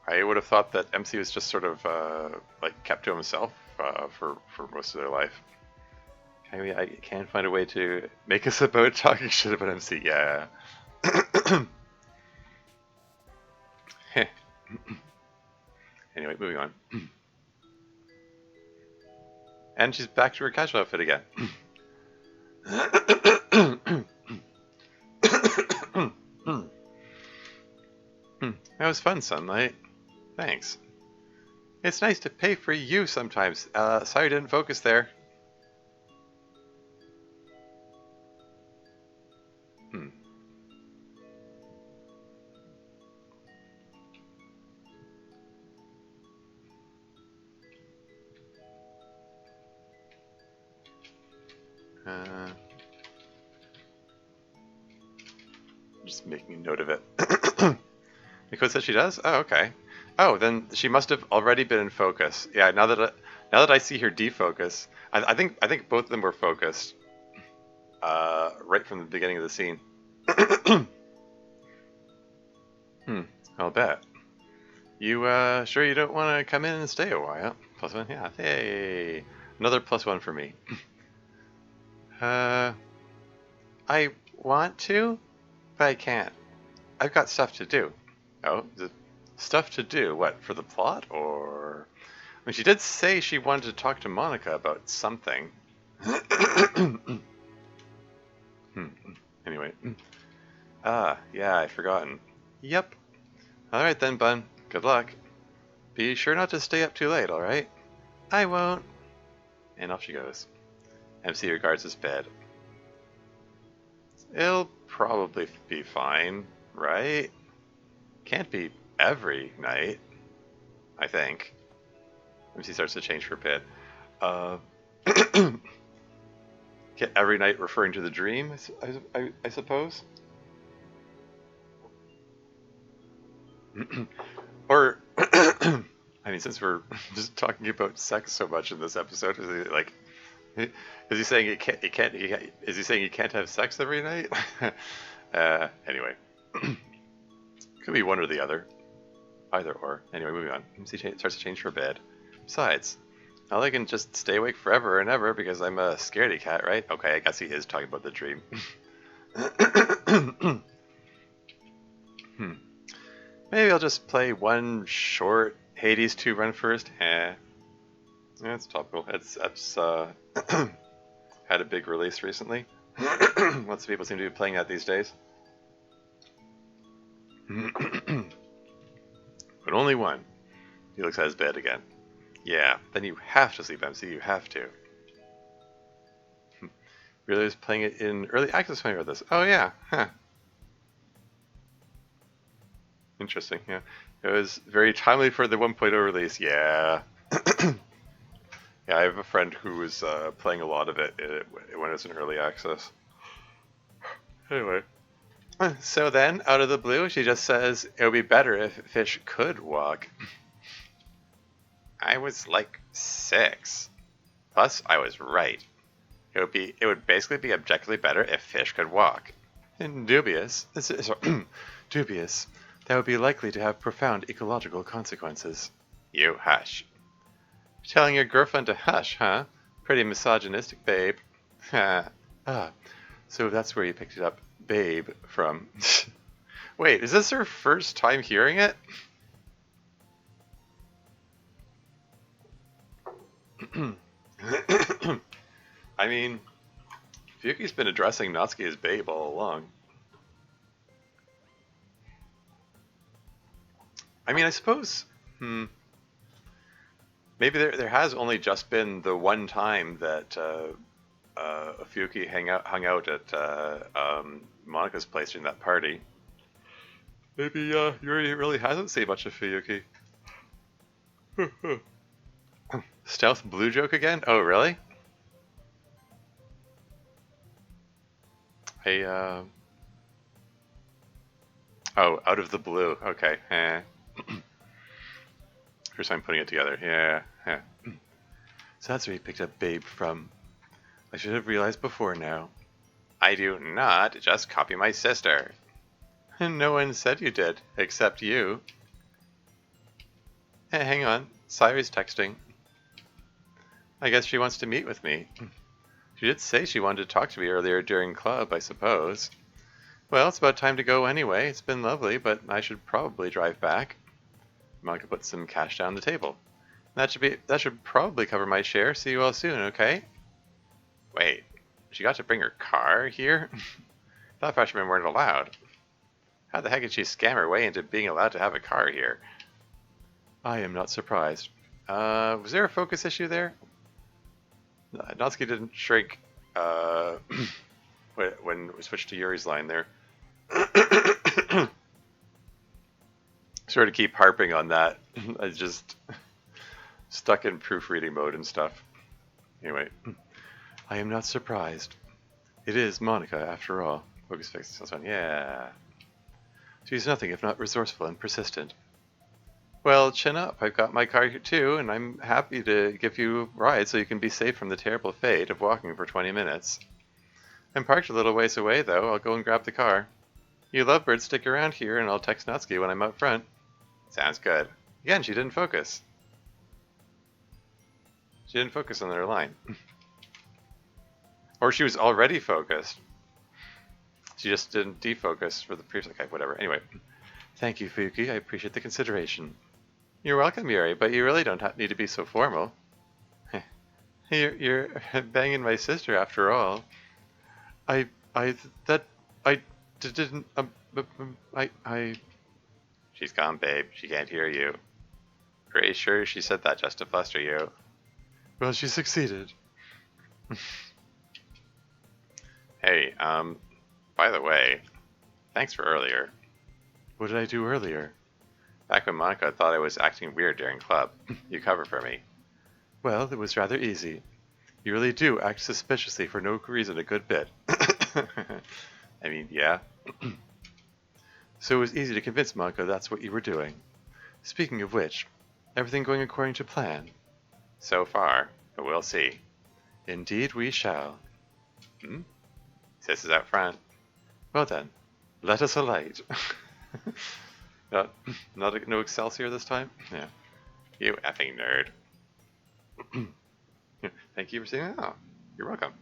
I would have thought that MC was just sort of like kept to himself for most of their life. I can't find a way to make us about talking shit about MC. Yeah. Anyway, moving on. And she's back to her casual outfit again. That was fun, Sunlight. Thanks. It's nice to pay for you sometimes. Sorry I didn't focus there. Just making a note of it. Because said she does? Oh, okay. Oh, then she must have already been in focus. Yeah, now that I see her defocus, I think both of them were focused right from the beginning of the scene. I'll bet. You sure you don't want to come in and stay a while? +1, yeah. Hey, another +1 for me. I want to, but I can't. I've got stuff to do. Oh, stuff to do? What, for the plot, or? I mean, she did say she wanted to talk to Monica about something. Anyway. Yeah, I've forgotten. Yep. Alright then, Bun. Good luck. Be sure not to stay up too late, alright? I won't. And off she goes. MC regards his bed. It'll probably be fine, right? Can't be every night, I think. MC starts to change for a bit. Every night referring to the dream, I suppose? Or, I mean, since we're just talking about sex so much in this episode, is he saying is he saying he can't have sex every night? Anyway. Could be one or the other. Either or. Anyway, moving on. MC starts to change for bed. Besides, now I can just stay awake forever and ever because I'm a scaredy cat, right? Okay, I guess he is talking about the dream. Maybe I'll just play one short Hades 2 run first. Yeah, it's topical. It's had a big release recently. Lots of people seem to be playing that these days. But only one. He looks at his bed again. Yeah, then you have to sleep, MC. You have to. Really was playing it in early access when I read this. Oh yeah, huh. Interesting, yeah. It was very timely for the 1.0 release, yeah. Yeah, I have a friend who was playing a lot of it when it was in early access. Anyway. So then, out of the blue, she just says, it would be better if fish could walk. I was like 6. Plus, I was right. It would basically be objectively better if fish could walk. And dubious, dubious, that would be likely to have profound ecological consequences. You hush. Telling your girlfriend to hush, huh? Pretty misogynistic, babe. Ah, so that's where you picked it up, babe, from. Wait, is this her first time hearing it? I mean, Fuyuki's been addressing Natsuki as babe all along. I mean, I suppose, maybe there has only just been the one time that Fuyuki hung out at Monika's place during that party. Maybe Yuri really hasn't seen much of Fuyuki. Stealth blue joke again? Oh, really? Hey, oh, out of the blue. Okay. First time putting it together. Yeah. So that's where you picked up babe from. I should have realized before now. I do not just copy my sister. No one said you did, except you. Hey, hang on. Sayuri's texting. I guess she wants to meet with me. She did say she wanted to talk to me earlier during club, I suppose. Well, it's about time to go anyway. It's been lovely, but I should probably drive back. Monica put some cash down the table. That should probably cover my share. See you all soon, okay? Wait, she got to bring her car here? Thought freshmen weren't allowed. How the heck did she scam her way into being allowed to have a car here? I am not surprised. Was there a focus issue there? Natsuki didn't shrink when we switched to Yuri's line there. Sort of keep harping on that. I just stuck in proofreading mode and stuff. Anyway, I am not surprised. It is Monica, after all. Focus fixed. Yeah. She's nothing if not resourceful and persistent. Well, chin up. I've got my car here too, and I'm happy to give you a ride so you can be safe from the terrible fate of walking for 20 minutes. I'm parked a little ways away, though. I'll go and grab the car. You lovebirds stick around here, and I'll text Natsuki when I'm out front. Sounds good. Again, she didn't focus. She didn't focus on their line. Or she was already focused. She just didn't defocus for the previous... Okay, whatever. Anyway. Thank you, Fuyuki. I appreciate the consideration. You're welcome, Yuri, but you really don't need to be so formal. You're banging my sister after all. I didn't, She's gone, babe. She can't hear you. Pretty sure she said that just to fluster you. Well, she succeeded. Hey, by the way, thanks for earlier. What did I do earlier? Back when Monica thought I was acting weird during club, you covered for me. Well, it was rather easy. You really do act suspiciously for no reason a good bit. I mean, yeah. So it was easy to convince Monica that's what you were doing. Speaking of which, everything going according to plan? So far, but we'll see. Indeed we shall. Sis is out front. Well then, let us alight. No Excelsior this time? Yeah. You effing nerd. Thank you for saying that. Oh, you're welcome.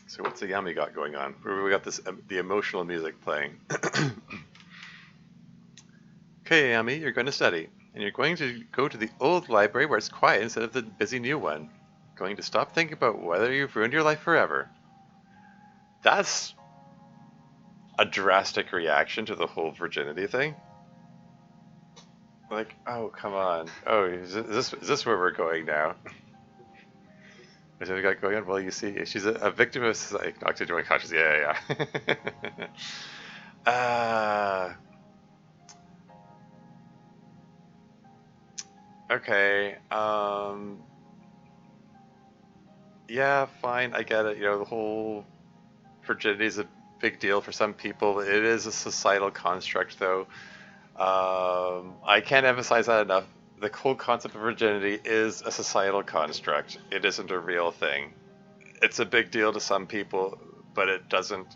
So what's the Yami got going on? We got this the emotional music playing. Okay, Yami, you're going to study, and you're going to go to the old library where it's quiet instead of the busy new one. Going to stop thinking about whether you've ruined your life forever. That's a drastic reaction to the whole virginity thing. Like, oh, come on. Oh, is this where we're going now? What have we got going on? Well, you see, she's a victim of society. Knocked into unconscious. Yeah. Okay. Yeah, fine. I get it. You know, the whole virginity is a big deal for some people. It is a societal construct, though. I can't emphasize that enough. The whole concept of virginity is a societal construct. It isn't a real thing. It's a big deal to some people, but it doesn't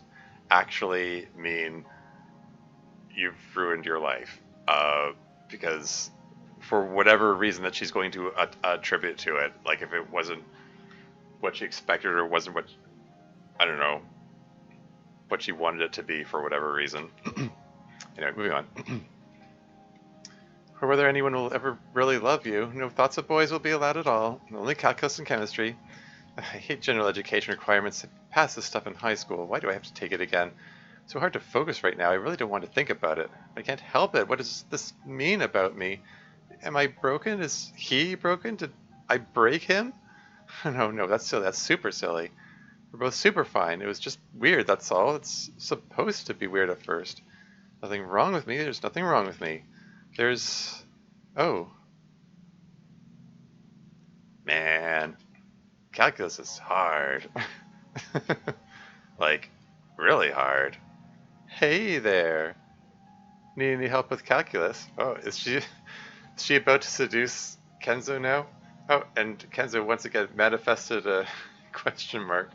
actually mean you've ruined your life. Because for whatever reason that she's going to attribute to it, like if it wasn't what she expected or wasn't what, I don't know, what she wanted it to be for whatever reason. Anyway, moving on. Or whether anyone will ever really love you. No thoughts of boys will be allowed at all. Only calculus and chemistry. I hate general education requirements. I passed this stuff in high school. Why do I have to take it again? It's so hard to focus right now. I really don't want to think about it. I can't help it. What does this mean about me? Am I broken? Is he broken? Did I break him? No, that's silly. That's super silly. We're both super fine. It was just weird, that's all. It's supposed to be weird at first. Nothing wrong with me. There's nothing wrong with me. There's... Oh. Man. Calculus is hard. Like, really hard. Hey there. Need any help with calculus? Oh, is she about to seduce Kenzo now? Oh, and Kenzo once again manifested a question mark.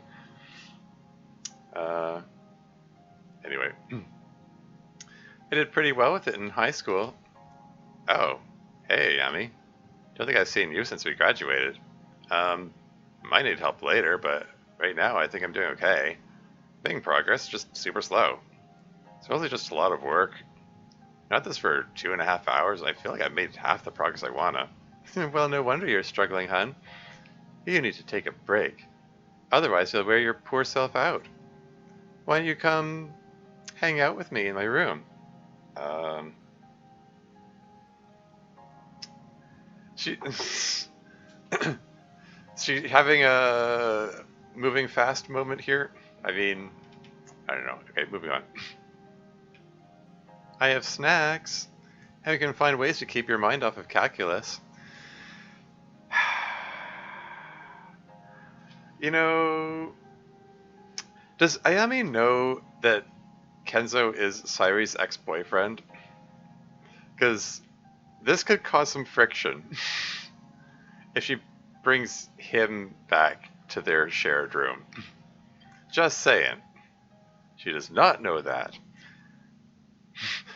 Anyway. I did pretty well with it in high school. Oh, hey, Yami. Don't think I've seen you since we graduated. Might need help later, but right now I think I'm doing okay. Making progress, just super slow. It's mostly just a lot of work. Not this for 2.5 hours. I feel like I've made half the progress I wanna. Well, no wonder you're struggling, hun. You need to take a break. Otherwise, you'll wear your poor self out. Why don't you come hang out with me in my room? She she having a moving fast moment here. I mean, I don't know. Okay, moving on. I have snacks. How you can find ways to keep your mind off of calculus. You know, does Ayami know that Kenzo is Sairi's ex-boyfriend? Because this could cause some friction if she brings him back to their shared room. Just saying. She does not know that.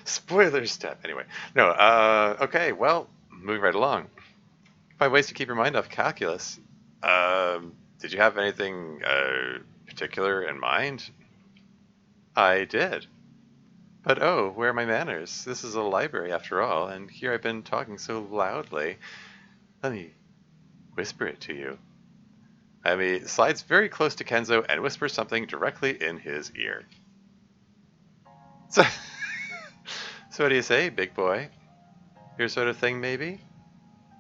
Spoiler step. Anyway, no, okay, well, moving right along. Find ways to keep your mind off calculus. Did you have anything particular in mind? I did. But oh, where are my manners? This is a library after all, and here I've been talking so loudly. Let me whisper it to you. Amy slides very close to Kenzo and whispers something directly in his ear. So, so what do you say, big boy? Your sort of thing, maybe?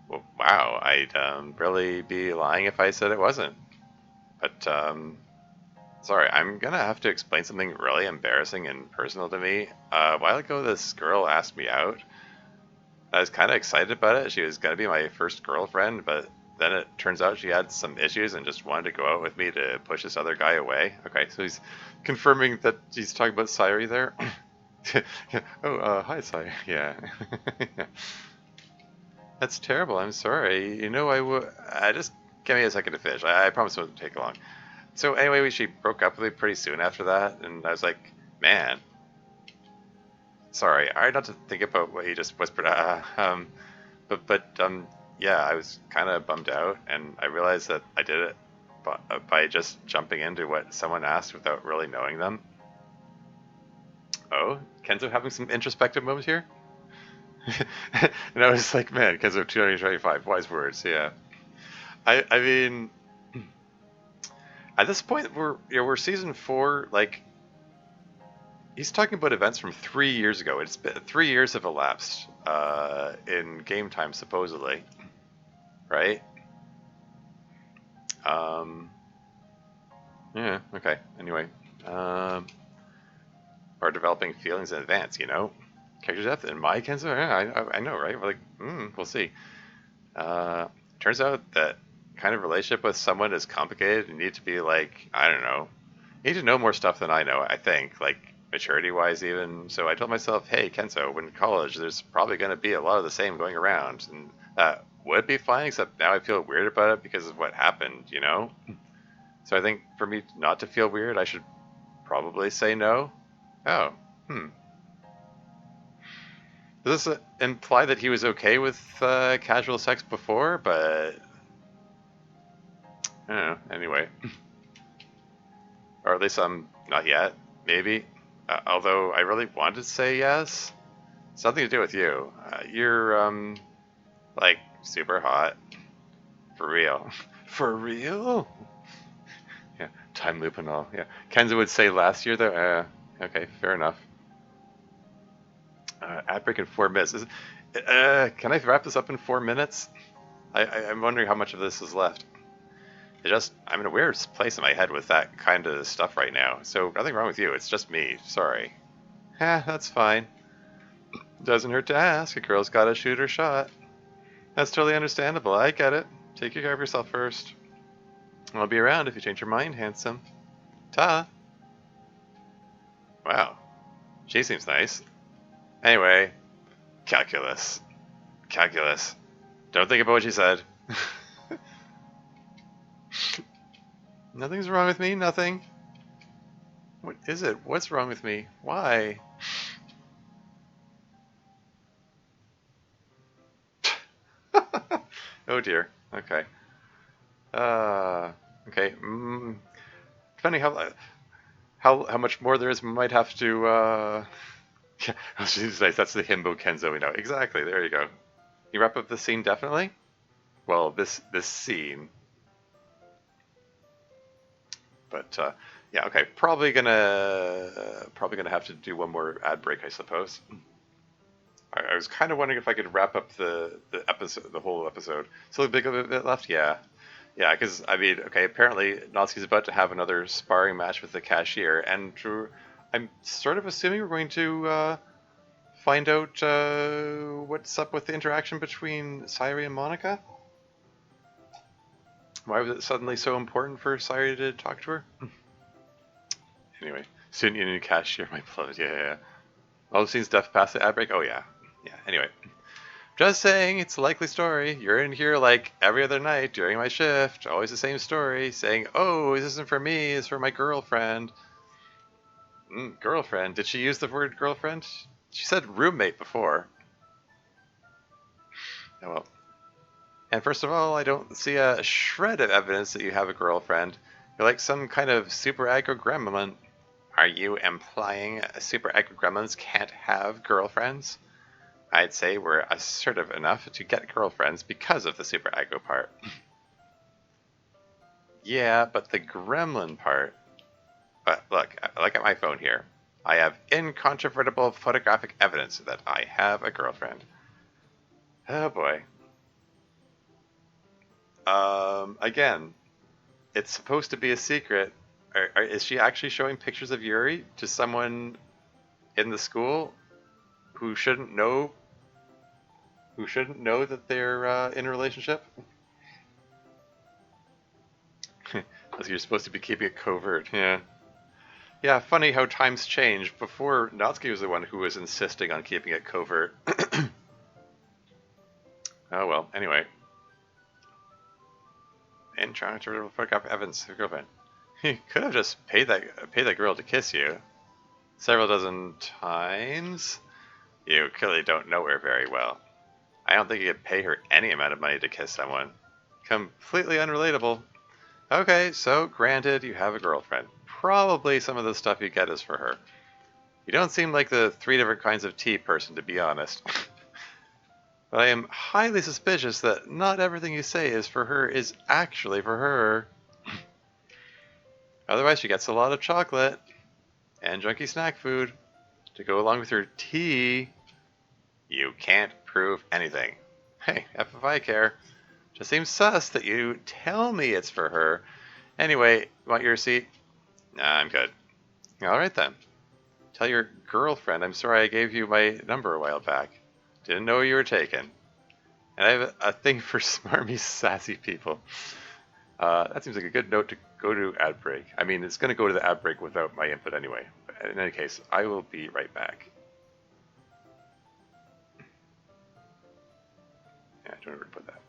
Well, wow, I'd really be lying if I said it wasn't. But, sorry, I'm gonna have to explain something really embarrassing and personal to me. A while ago, this girl asked me out. I was kind of excited about it. She was gonna be my first girlfriend, but then it turns out she had some issues and just wanted to go out with me to push this other guy away. Okay, so he's confirming that he's talking about Sairi there. Oh, hi, Sairi. Yeah. That's terrible. I'm sorry. You know, I just give me a second to finish. I promise it won't take long. So anyway, she broke up with me pretty soon after that, and I was like, man, sorry. I tried not to think about what he just whispered. Yeah, I was kind of bummed out, and I realized that I did it by just jumping into what someone asked without really knowing them. Oh, Kenzo having some introspective moments here? And I was like, man, Kenzo 225, wise words, yeah. I mean, at this point, we're season 4, like, he's talking about events from 3 years ago. It's been 3 years have elapsed in game time, supposedly. Right? Yeah, okay. Anyway. Or developing feelings in advance, you know? Character depth in my Kenzo? Yeah, I know, right? We're like, we'll see. Turns out that kind of relationship with someone is complicated. You need to be like, I don't know, You need to know more stuff than I know, I think, like maturity-wise even. So I told myself, hey, Kenzo, when in college, there's probably going to be a lot of the same going around. And that would be fine, except now I feel weird about it because of what happened, you know? So I think for me not to feel weird, I should probably say no. Oh, hmm. Does this imply that he was okay with casual sex before? But, I don't know, anyway. Or at least I'm not yet, maybe. Although I really wanted to say yes. Something to do with you. You're, like, super hot. For real. For real? Yeah, time loop and all. Yeah. Kenzo would say last year, though. Okay, fair enough. Ad break in 4 minutes. Can I wrap this up in 4 minutes? I'm wondering how much of this is left. I'm in a weird place in my head with that kind of stuff right now. So nothing wrong with you. It's just me. Sorry. That's fine. Doesn't hurt to ask. A girl's gotta shoot her shot. That's totally understandable. I get it. Take care of yourself first. I'll be around if you change your mind, handsome. Ta. Wow. She seems nice. Anyway, calculus. Calculus. Don't think about what she said. Nothing's wrong with me. Nothing. What is it? What's wrong with me? Why? Oh dear. Okay. Okay. Depending how much more there is, we might have to. Yeah, I was just say that's the himbo Kenzo we know. Exactly. There you go. You wrap up the scene definitely. Well, this scene. But yeah, okay. Probably gonna have to do one more ad break, I suppose. I was kind of wondering if I could wrap up the episode, the whole episode. So a big of a bit left, yeah, yeah. Because I mean, okay, apparently Natsuki's about to have another sparring match with the cashier, and I'm sort of assuming we're going to find out what's up with the interaction between Sayuri and Monica. Why was it suddenly so important for Sayuri to talk to her? Anyway, soon you need a cashier, my beloved. Yeah, yeah, yeah. All the scenes death past the ad break. Oh yeah, yeah. Anyway. Just saying, it's a likely story. You're in here like every other night during my shift, always the same story, saying, oh, this isn't for me, it's for my girlfriend. Girlfriend? Did she use the word girlfriend? She said roommate before. Oh well. And first of all, I don't see a shred of evidence that you have a girlfriend. You're like some kind of super aggro gremlin. Are you implying super aggro gremlins can't have girlfriends? I'd say we're assertive enough to get girlfriends because of the super aggro part. Yeah, but the gremlin part... But look at my phone here. I have incontrovertible photographic evidence that I have a girlfriend. Oh boy. Again, it's supposed to be a secret. Is she actually showing pictures of Yuri to someone in the school who shouldn't know that they're in a relationship? You're supposed to be keeping it covert. Yeah. Yeah, funny how times change. Before, Natsuki was the one who was insisting on keeping it covert. Oh well, anyway. And trying to photograph Evans, her girlfriend. He could have just paid that girl to kiss you. Several dozen times? You clearly don't know her very well. I don't think you could pay her any amount of money to kiss someone. Completely unrelatable. Okay, so granted you have a girlfriend. Probably some of the stuff you get is for her. You don't seem like the 3 different kinds of tea person, to be honest. But I am highly suspicious that not everything you say is for her is actually for her. Otherwise she gets a lot of chocolate and junky snack food to go along with her tea. You can't prove anything. Hey, F if I care. Just seems sus that you tell me it's for her. Anyway, want your receipt? Nah, I'm good. Alright then. Tell your girlfriend I'm sorry I gave you my number a while back. Didn't know you were taken. And I have a thing for smarmy, sassy people. That seems like a good note to go to ad break. I mean, it's going to go to the ad break without my input anyway. In any case, I will be right back. Yeah, I don't know where to put that.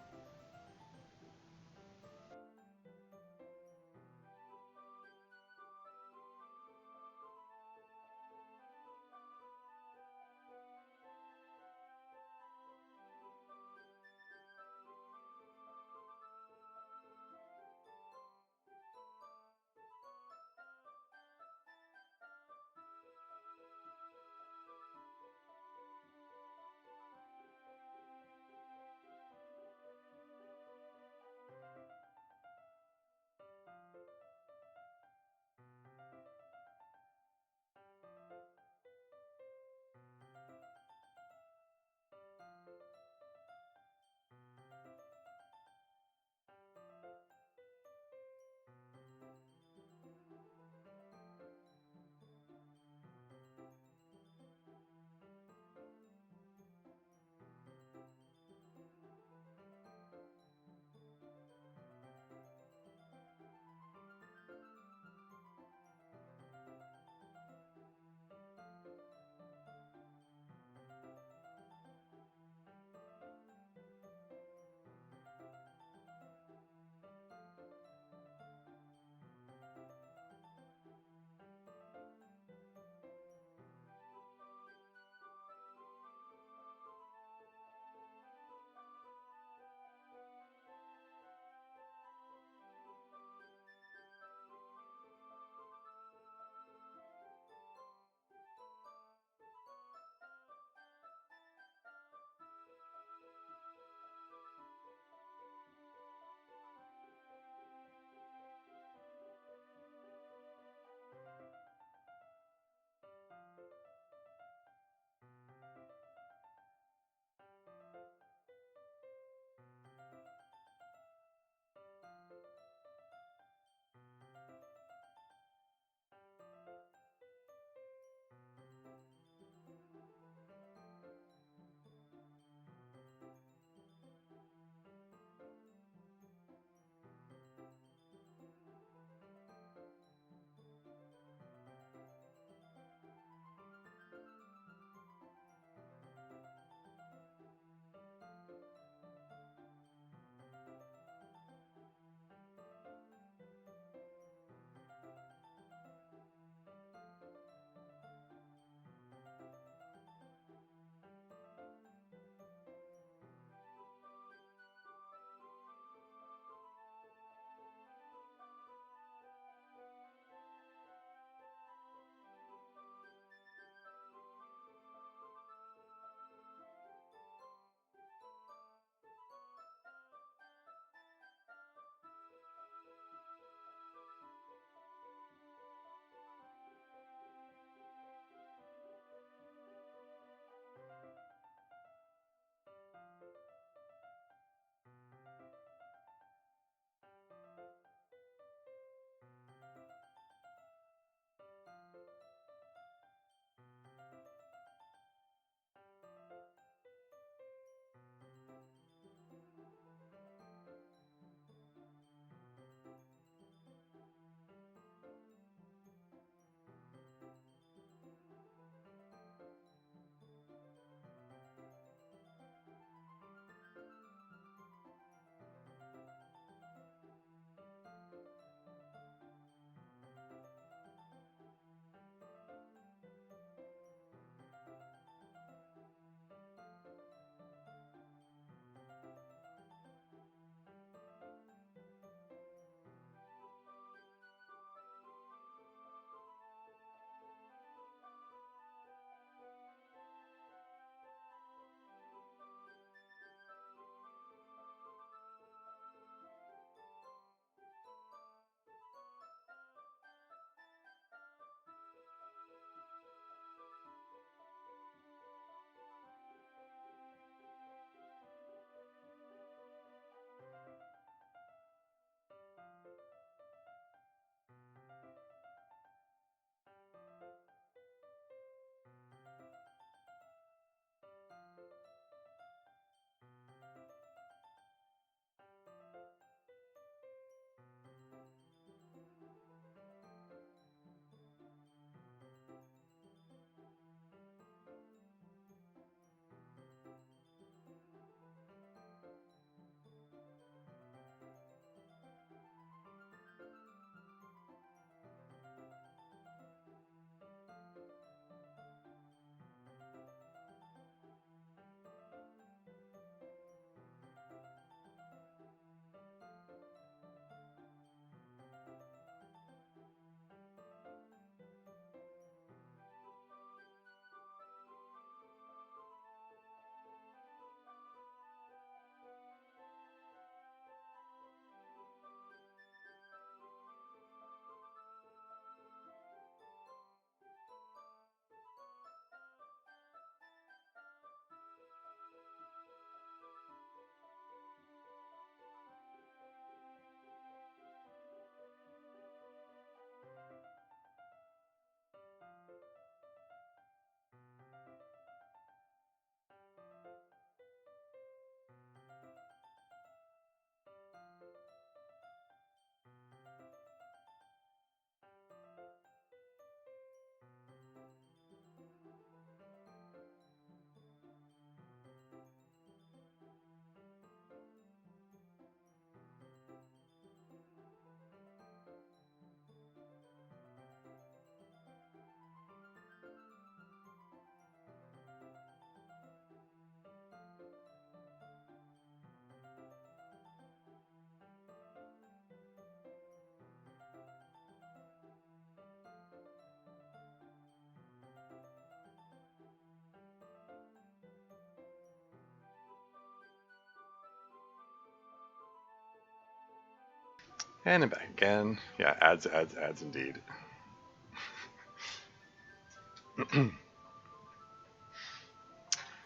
And I'm back again. Yeah, ads, ads, ads indeed.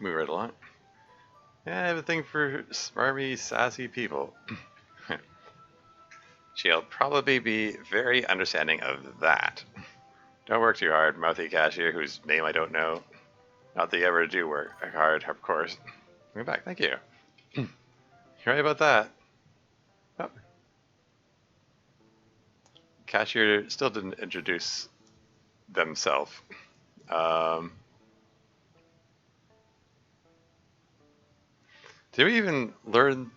Move right along. Yeah, I have a thing for smarmy, sassy people. She'll probably be very understanding of that. Don't work too hard, mouthy cashier whose name I don't know. Not that you ever do work hard, of course. Bring it back, thank you. You're right about that. Oh, cashier still didn't introduce themselves. Um, did we even learn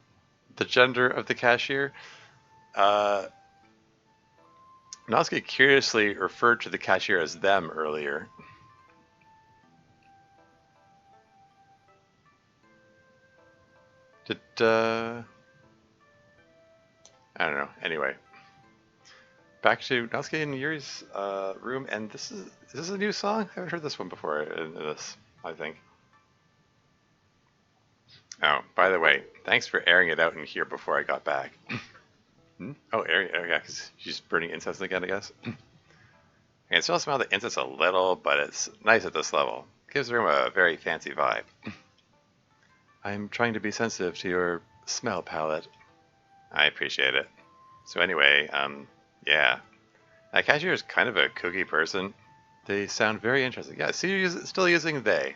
the gender of the cashier? Uh, Natsuki curiously referred to the cashier as them earlier. Did, I don't know. Anyway, back to Natsuki and Yuri's room, and is this a new song? I haven't heard this one before in this, I think. Oh, by the way, thanks for airing it out in here before I got back. Hmm? Oh, airing, oh yeah, because she's burning incense again, I guess. I can still smell the incense a little, but it's nice at this level. Gives the room a very fancy vibe. I'm trying to be sensitive to your smell palette. I appreciate it. So anyway, yeah. Cashier is kind of a kooky person. They sound very interesting. Yeah, see, you're still using they.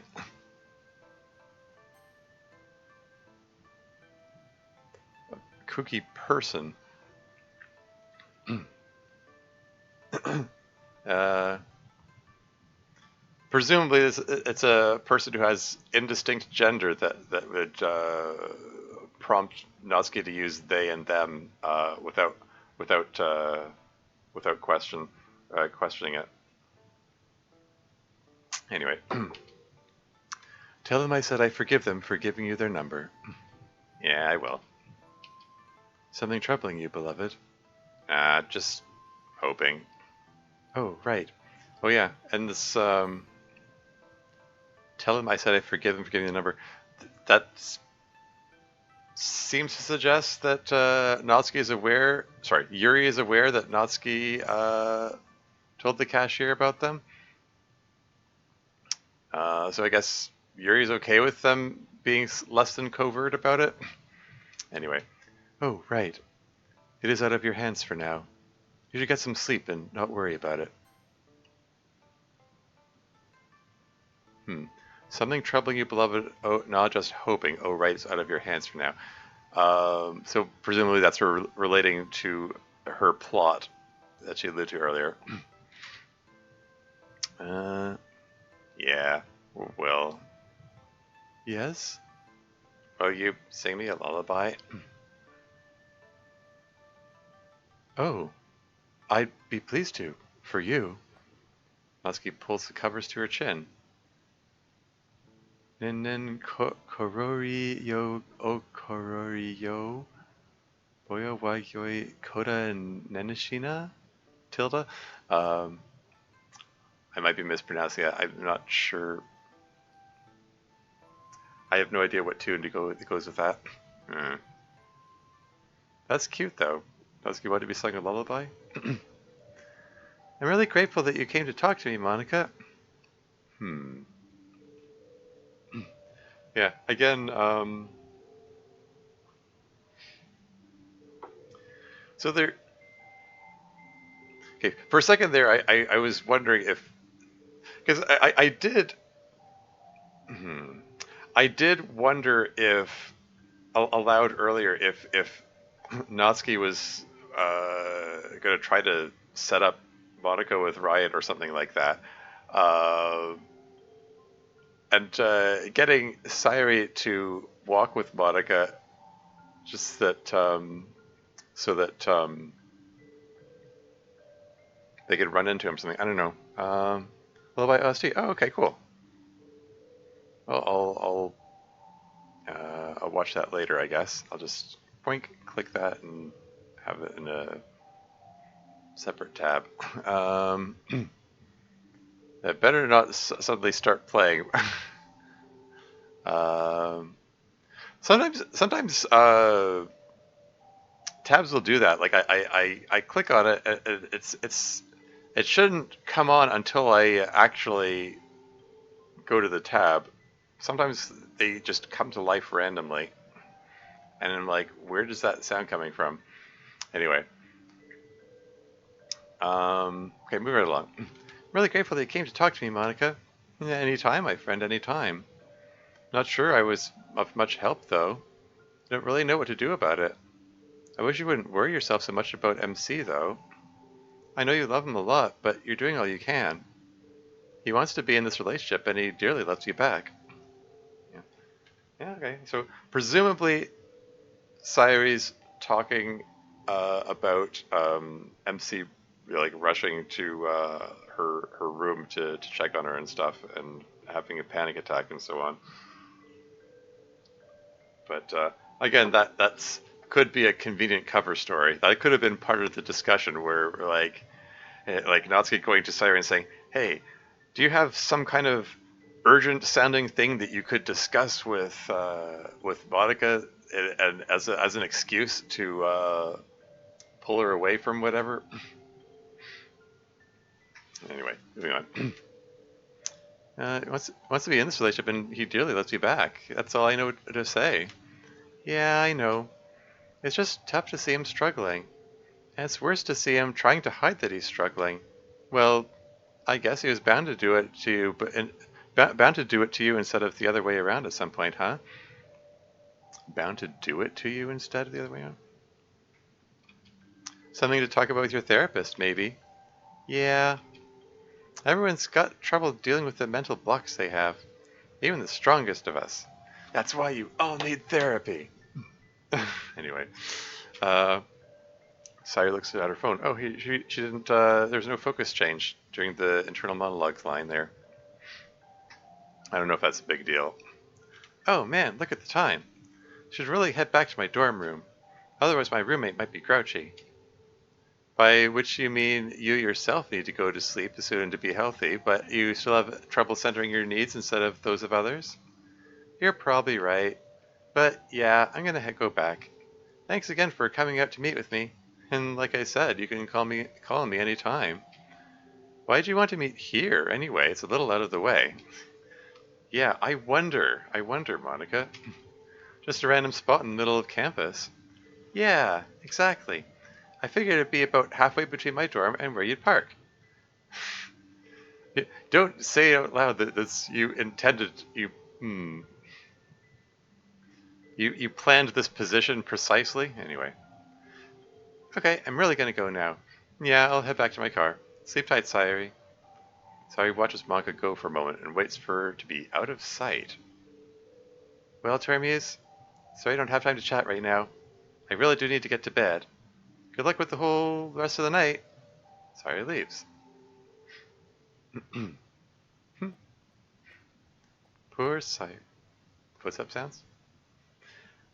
Kooky person. uh, Presumably, it's a person who has indistinct gender that would prompt Natsuki to use they and them without without questioning it. Anyway, tell them I said I forgive them for giving you their number. Yeah, I will. Something troubling you, beloved? Just hoping. Oh, right. Oh, yeah. And this, tell him I said I forgive him for giving the number. That seems to suggest that Natsuki is aware. Sorry, Yuri is aware that Natsuki told the cashier about them. So I guess Yuri's okay with them being less than covert about it. Anyway. Oh, right. It is out of your hands for now. You should get some sleep and not worry about it. Something troubling you, beloved. Oh, not just hoping. Oh, right, it's out of your hands for now. So presumably that's relating to her plot that she alluded to earlier. Yeah. Well. Yes? Oh, you sing me a lullaby? Oh, I'd be pleased to. For you. Natsuki pulls the covers to her chin. Nen korori yo o korori yo. Boya wa yoi koda nenishina? Tilda? I might be mispronouncing it. I'm not sure. I have no idea what tune goes with that. That's cute, though. Natsuki wanted to be sung a lullaby. I'm really grateful that you came to talk to me, Monica. Yeah, again, so there... Okay, for a second there, I was wondering if... Because I did... I did wonder if, aloud earlier, if Natsuki was going to try to set up Monica with Riot or something like that. And getting Sayuri to walk with Monica, just that, so that they could run into him or something. I don't know. Lullaby OST. Oh, okay, cool. Well, I'll watch that later, I guess. I'll just click that and have it in a separate tab. It better not suddenly start playing. Sometimes tabs will do that. Like I click on it. It shouldn't come on until I actually go to the tab. Sometimes they just come to life randomly, and I'm like, where does that sound coming from? Anyway, okay, moving right along. I'm really grateful that you came to talk to me, Monica. Yeah, anytime, my friend, anytime. Not sure I was of much help, though. I don't really know what to do about it. I wish you wouldn't worry yourself so much about MC, though. I know you love him a lot, but you're doing all you can. He wants to be in this relationship, and he dearly loves you back. Yeah, yeah, okay. So presumably, Sayori's talking about MC like rushing to her room to check on her and stuff, and having a panic attack and so on. But again, that's could be a convenient cover story. That could have been part of the discussion where like Natsuki going to Sayori and saying, "Hey, do you have some kind of urgent sounding thing that you could discuss with Monica, and as an excuse to pull her away from whatever?" Anyway, moving on. He wants to be in this relationship, and he dearly loves you back. That's all I know to say. Yeah, I know. It's just tough to see him struggling. And it's worse to see him trying to hide that he's struggling. Well, I guess he was bound to do it to you, bound to do it to you instead of the other way around at some point, huh? Bound to do it to you instead of the other way around? Something to talk about with your therapist, maybe. Yeah. Everyone's got trouble dealing with the mental blocks they have. Even the strongest of us. That's why you all need therapy. Anyway. Uh, Sayori looks at her phone. Oh, she didn't. There's no focus change during the internal monologue line there. I don't know if that's a big deal. Oh man, look at the time. Should really head back to my dorm room. Otherwise, my roommate might be grouchy. By which you mean you yourself need to go to sleep soon to be healthy, but you still have trouble centering your needs instead of those of others? You're probably right. But yeah, I'm gonna go back. Thanks again for coming out to meet with me. And like I said, you can call on me anytime. Why'd you want to meet here anyway? It's a little out of the way. Yeah, I wonder, Monica. Just a random spot in the middle of campus. Yeah, exactly. I figured it'd be about halfway between my dorm and where you'd park. Don't say out loud that this you intended you planned this position precisely. Anyway. Okay, I'm really gonna go now. Yeah, I'll head back to my car. Sleep tight, Sayori. Sayori watches Monica go for a moment and waits for her to be out of sight. Well, Termuse, sorry I don't have time to chat right now. I really do need to get to bed. Good luck with the whole rest of the night. Sayori leaves. Poor Sayori. Footstep sounds?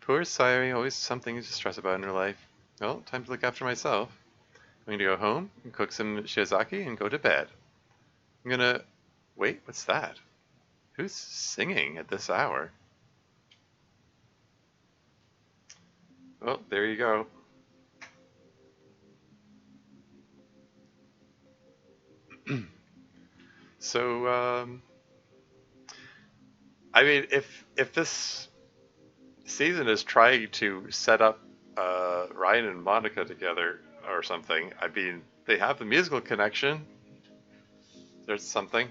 Poor Sayori, always something to stress about in her life. Well, time to look after myself. I'm going to go home and cook some shiozaki and go to bed. I'm going to... Wait, what's that? Who's singing at this hour? Well, there you go. So, I mean, if this season is trying to set up Ryan and Monica together or something, I mean, they have the musical connection. There's something.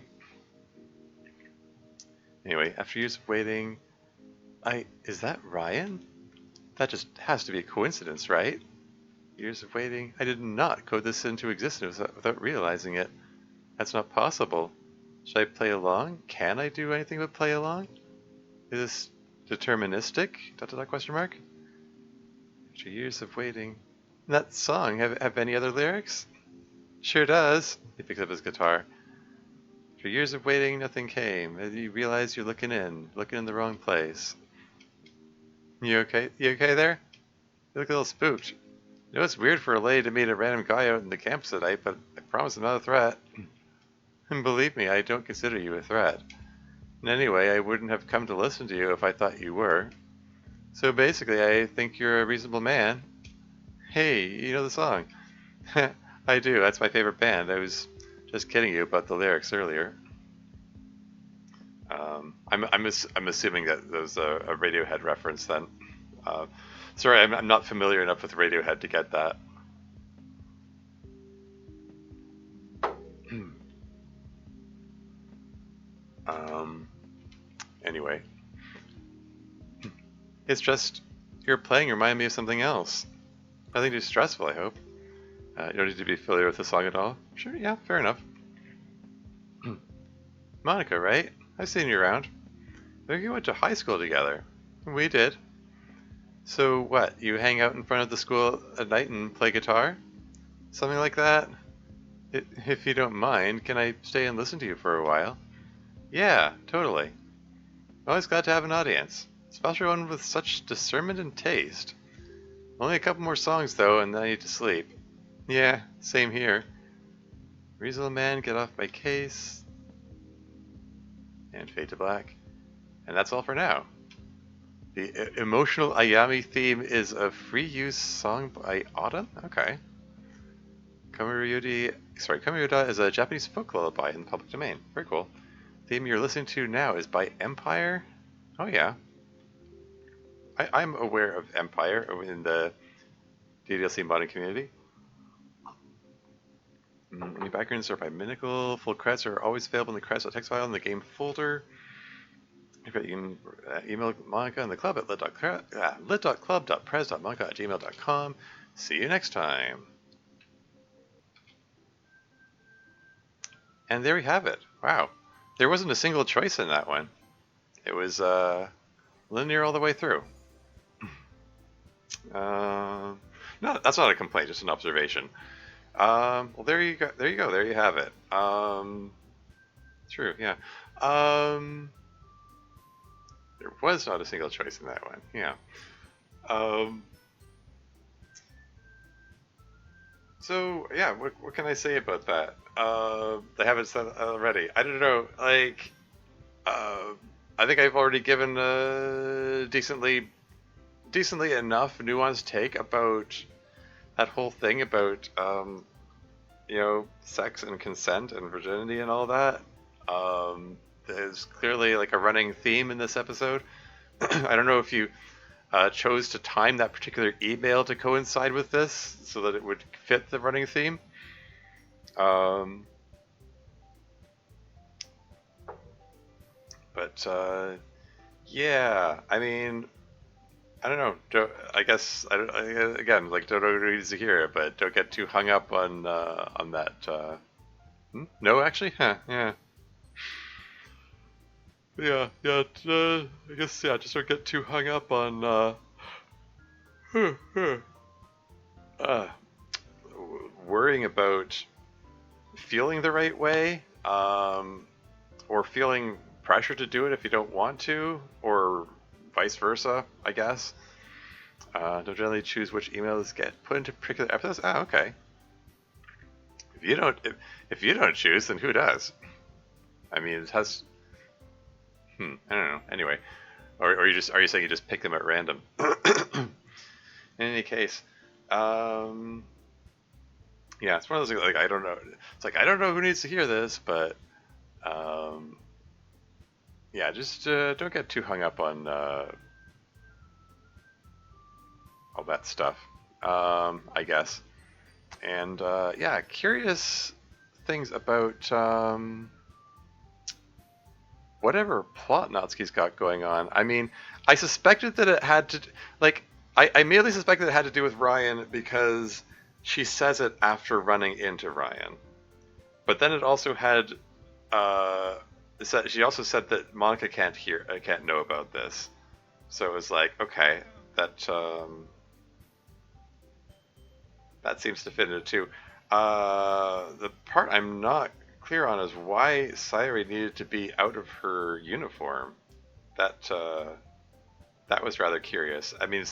Anyway, after years of waiting, is that Ryan? That just has to be a coincidence, right? Years of waiting. I did not code this into existence without realizing it. That's not possible. Should I play along? Can I do anything but play along? Is this deterministic? Dot dot dot question mark. After years of waiting. That song, have any other lyrics? Sure does. He picks up his guitar. After years of waiting, nothing came. And you realize you're looking in the wrong place. You okay? You okay there? You look a little spooked. You know, it's weird for a lady to meet a random guy out in the campus tonight, but I promise I'm not a threat. And believe me, I don't consider you a threat. And anyway, I wouldn't have come to listen to you if I thought you were. So basically, I think you're a reasonable man. Hey, you know the song? I do. That's my favorite band. I was just kidding you about the lyrics earlier. I'm assuming that there was a Radiohead reference then. Uh, sorry, I'm not familiar enough with Radiohead to get that. um, anyway, it's just your playing remind me of something else. Nothing too stressful, I hope. You don't need to be familiar with the song at all. Sure, yeah, fair enough. Monica, right? I've seen you around. We went to high school together. We did. So what? You hang out in front of the school at night and play guitar? Something like that? If you don't mind, can I stay and listen to you for a while? Yeah, totally. Always glad to have an audience, especially one with such discernment and taste. Only a couple more songs though, and then I need to sleep. Yeah, same here. Reasonable Man, Get Off My Case, and Fade to Black. And that's all for now. The emotional Ayami theme is a free use song by Autumn? Okay. Kamiyuda is a Japanese folk lullaby in the public domain. Very cool. The theme you're listening to now is by Empire. Oh yeah. I'm aware of Empire in the DDLC modding community. Any backgrounds are by Minical. Full credits are always available in the credits.txt file in the game folder. You can email Monica in the club at lit.club.pres.monica@gmail.com. See you next time. And there we have it. Wow. There wasn't a single choice in that one. It was linear all the way through. No, that's not a complaint, just an observation. Well, there you go. There you go. There you have it. True. Yeah. There was not a single choice in that one. Yeah. So yeah, what can I say about that? They haven't said already. I don't know. Like, I think I've already given a decently enough nuanced take about that whole thing about sex and consent and virginity and all that. There's clearly like a running theme in this episode. I don't know if you chose to time that particular email to coincide with this so that it would fit the running theme. But yeah, I mean, I don't know. I guess again, like, don't know who needs to hear it, but don't get too hung up on that. No, actually, yeah. Yeah. I guess just don't get too hung up on uh, worrying about feeling the right way, or feeling pressure to do it if you don't want to, or vice versa, I guess. Don't generally choose which emails get put into particular episodes. Ah, okay. If you don't choose, then who does? I mean, it has. I don't know. Anyway, or are you saying you just pick them at random? In any case, yeah, it's one of those things, like, I don't know. It's like, I don't know who needs to hear this, but yeah, just don't get too hung up on all that stuff, I guess. And yeah, curious things about whatever plot Natsuki's got going on. I mean, I suspected that it had to, like, I merely suspected it had to do with Ryan because she says it after running into Ryan. But then it also had, she also said that Monica can't know about this. So it was like, okay, that seems to fit into it too. The part I'm not clear on is why Sayori needed to be out of her uniform. That was rather curious. I mean,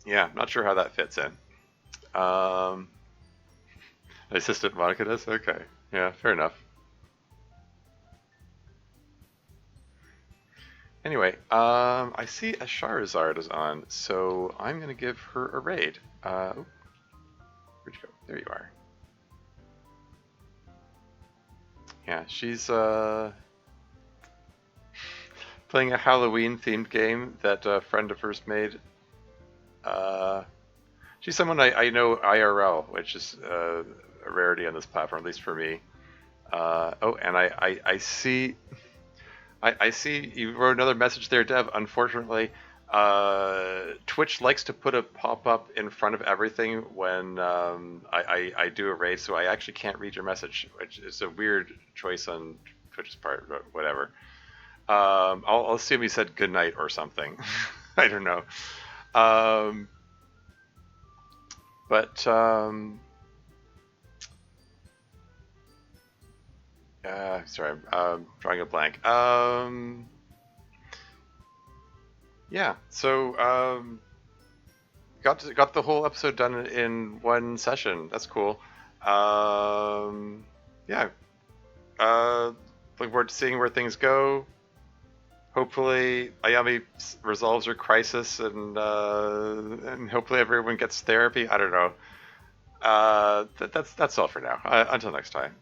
yeah, not sure how that fits in. Assistant Monica does? Okay. Yeah, fair enough. Anyway, I see a Charizard is on, so I'm gonna give her a raid. Oh, where'd you go? There you are. Yeah, she's playing a Halloween-themed game that a friend of hers made. Uh, she's someone I know IRL, which is a rarity on this platform, at least for me. Oh, and I see I see you wrote another message there, Dev. Unfortunately, Twitch likes to put a pop-up in front of everything when I do a raid, so I actually can't read your message, which is a weird choice on Twitch's part, but whatever. I'll assume you said good night or something. I don't know. Um, but sorry, I'm drawing a blank. Yeah, so got the whole episode done in one session. That's cool. Yeah. Looking forward to seeing where things go. Hopefully, Ayami resolves her crisis, and hopefully everyone gets therapy. I don't know. That's all for now. Until next time.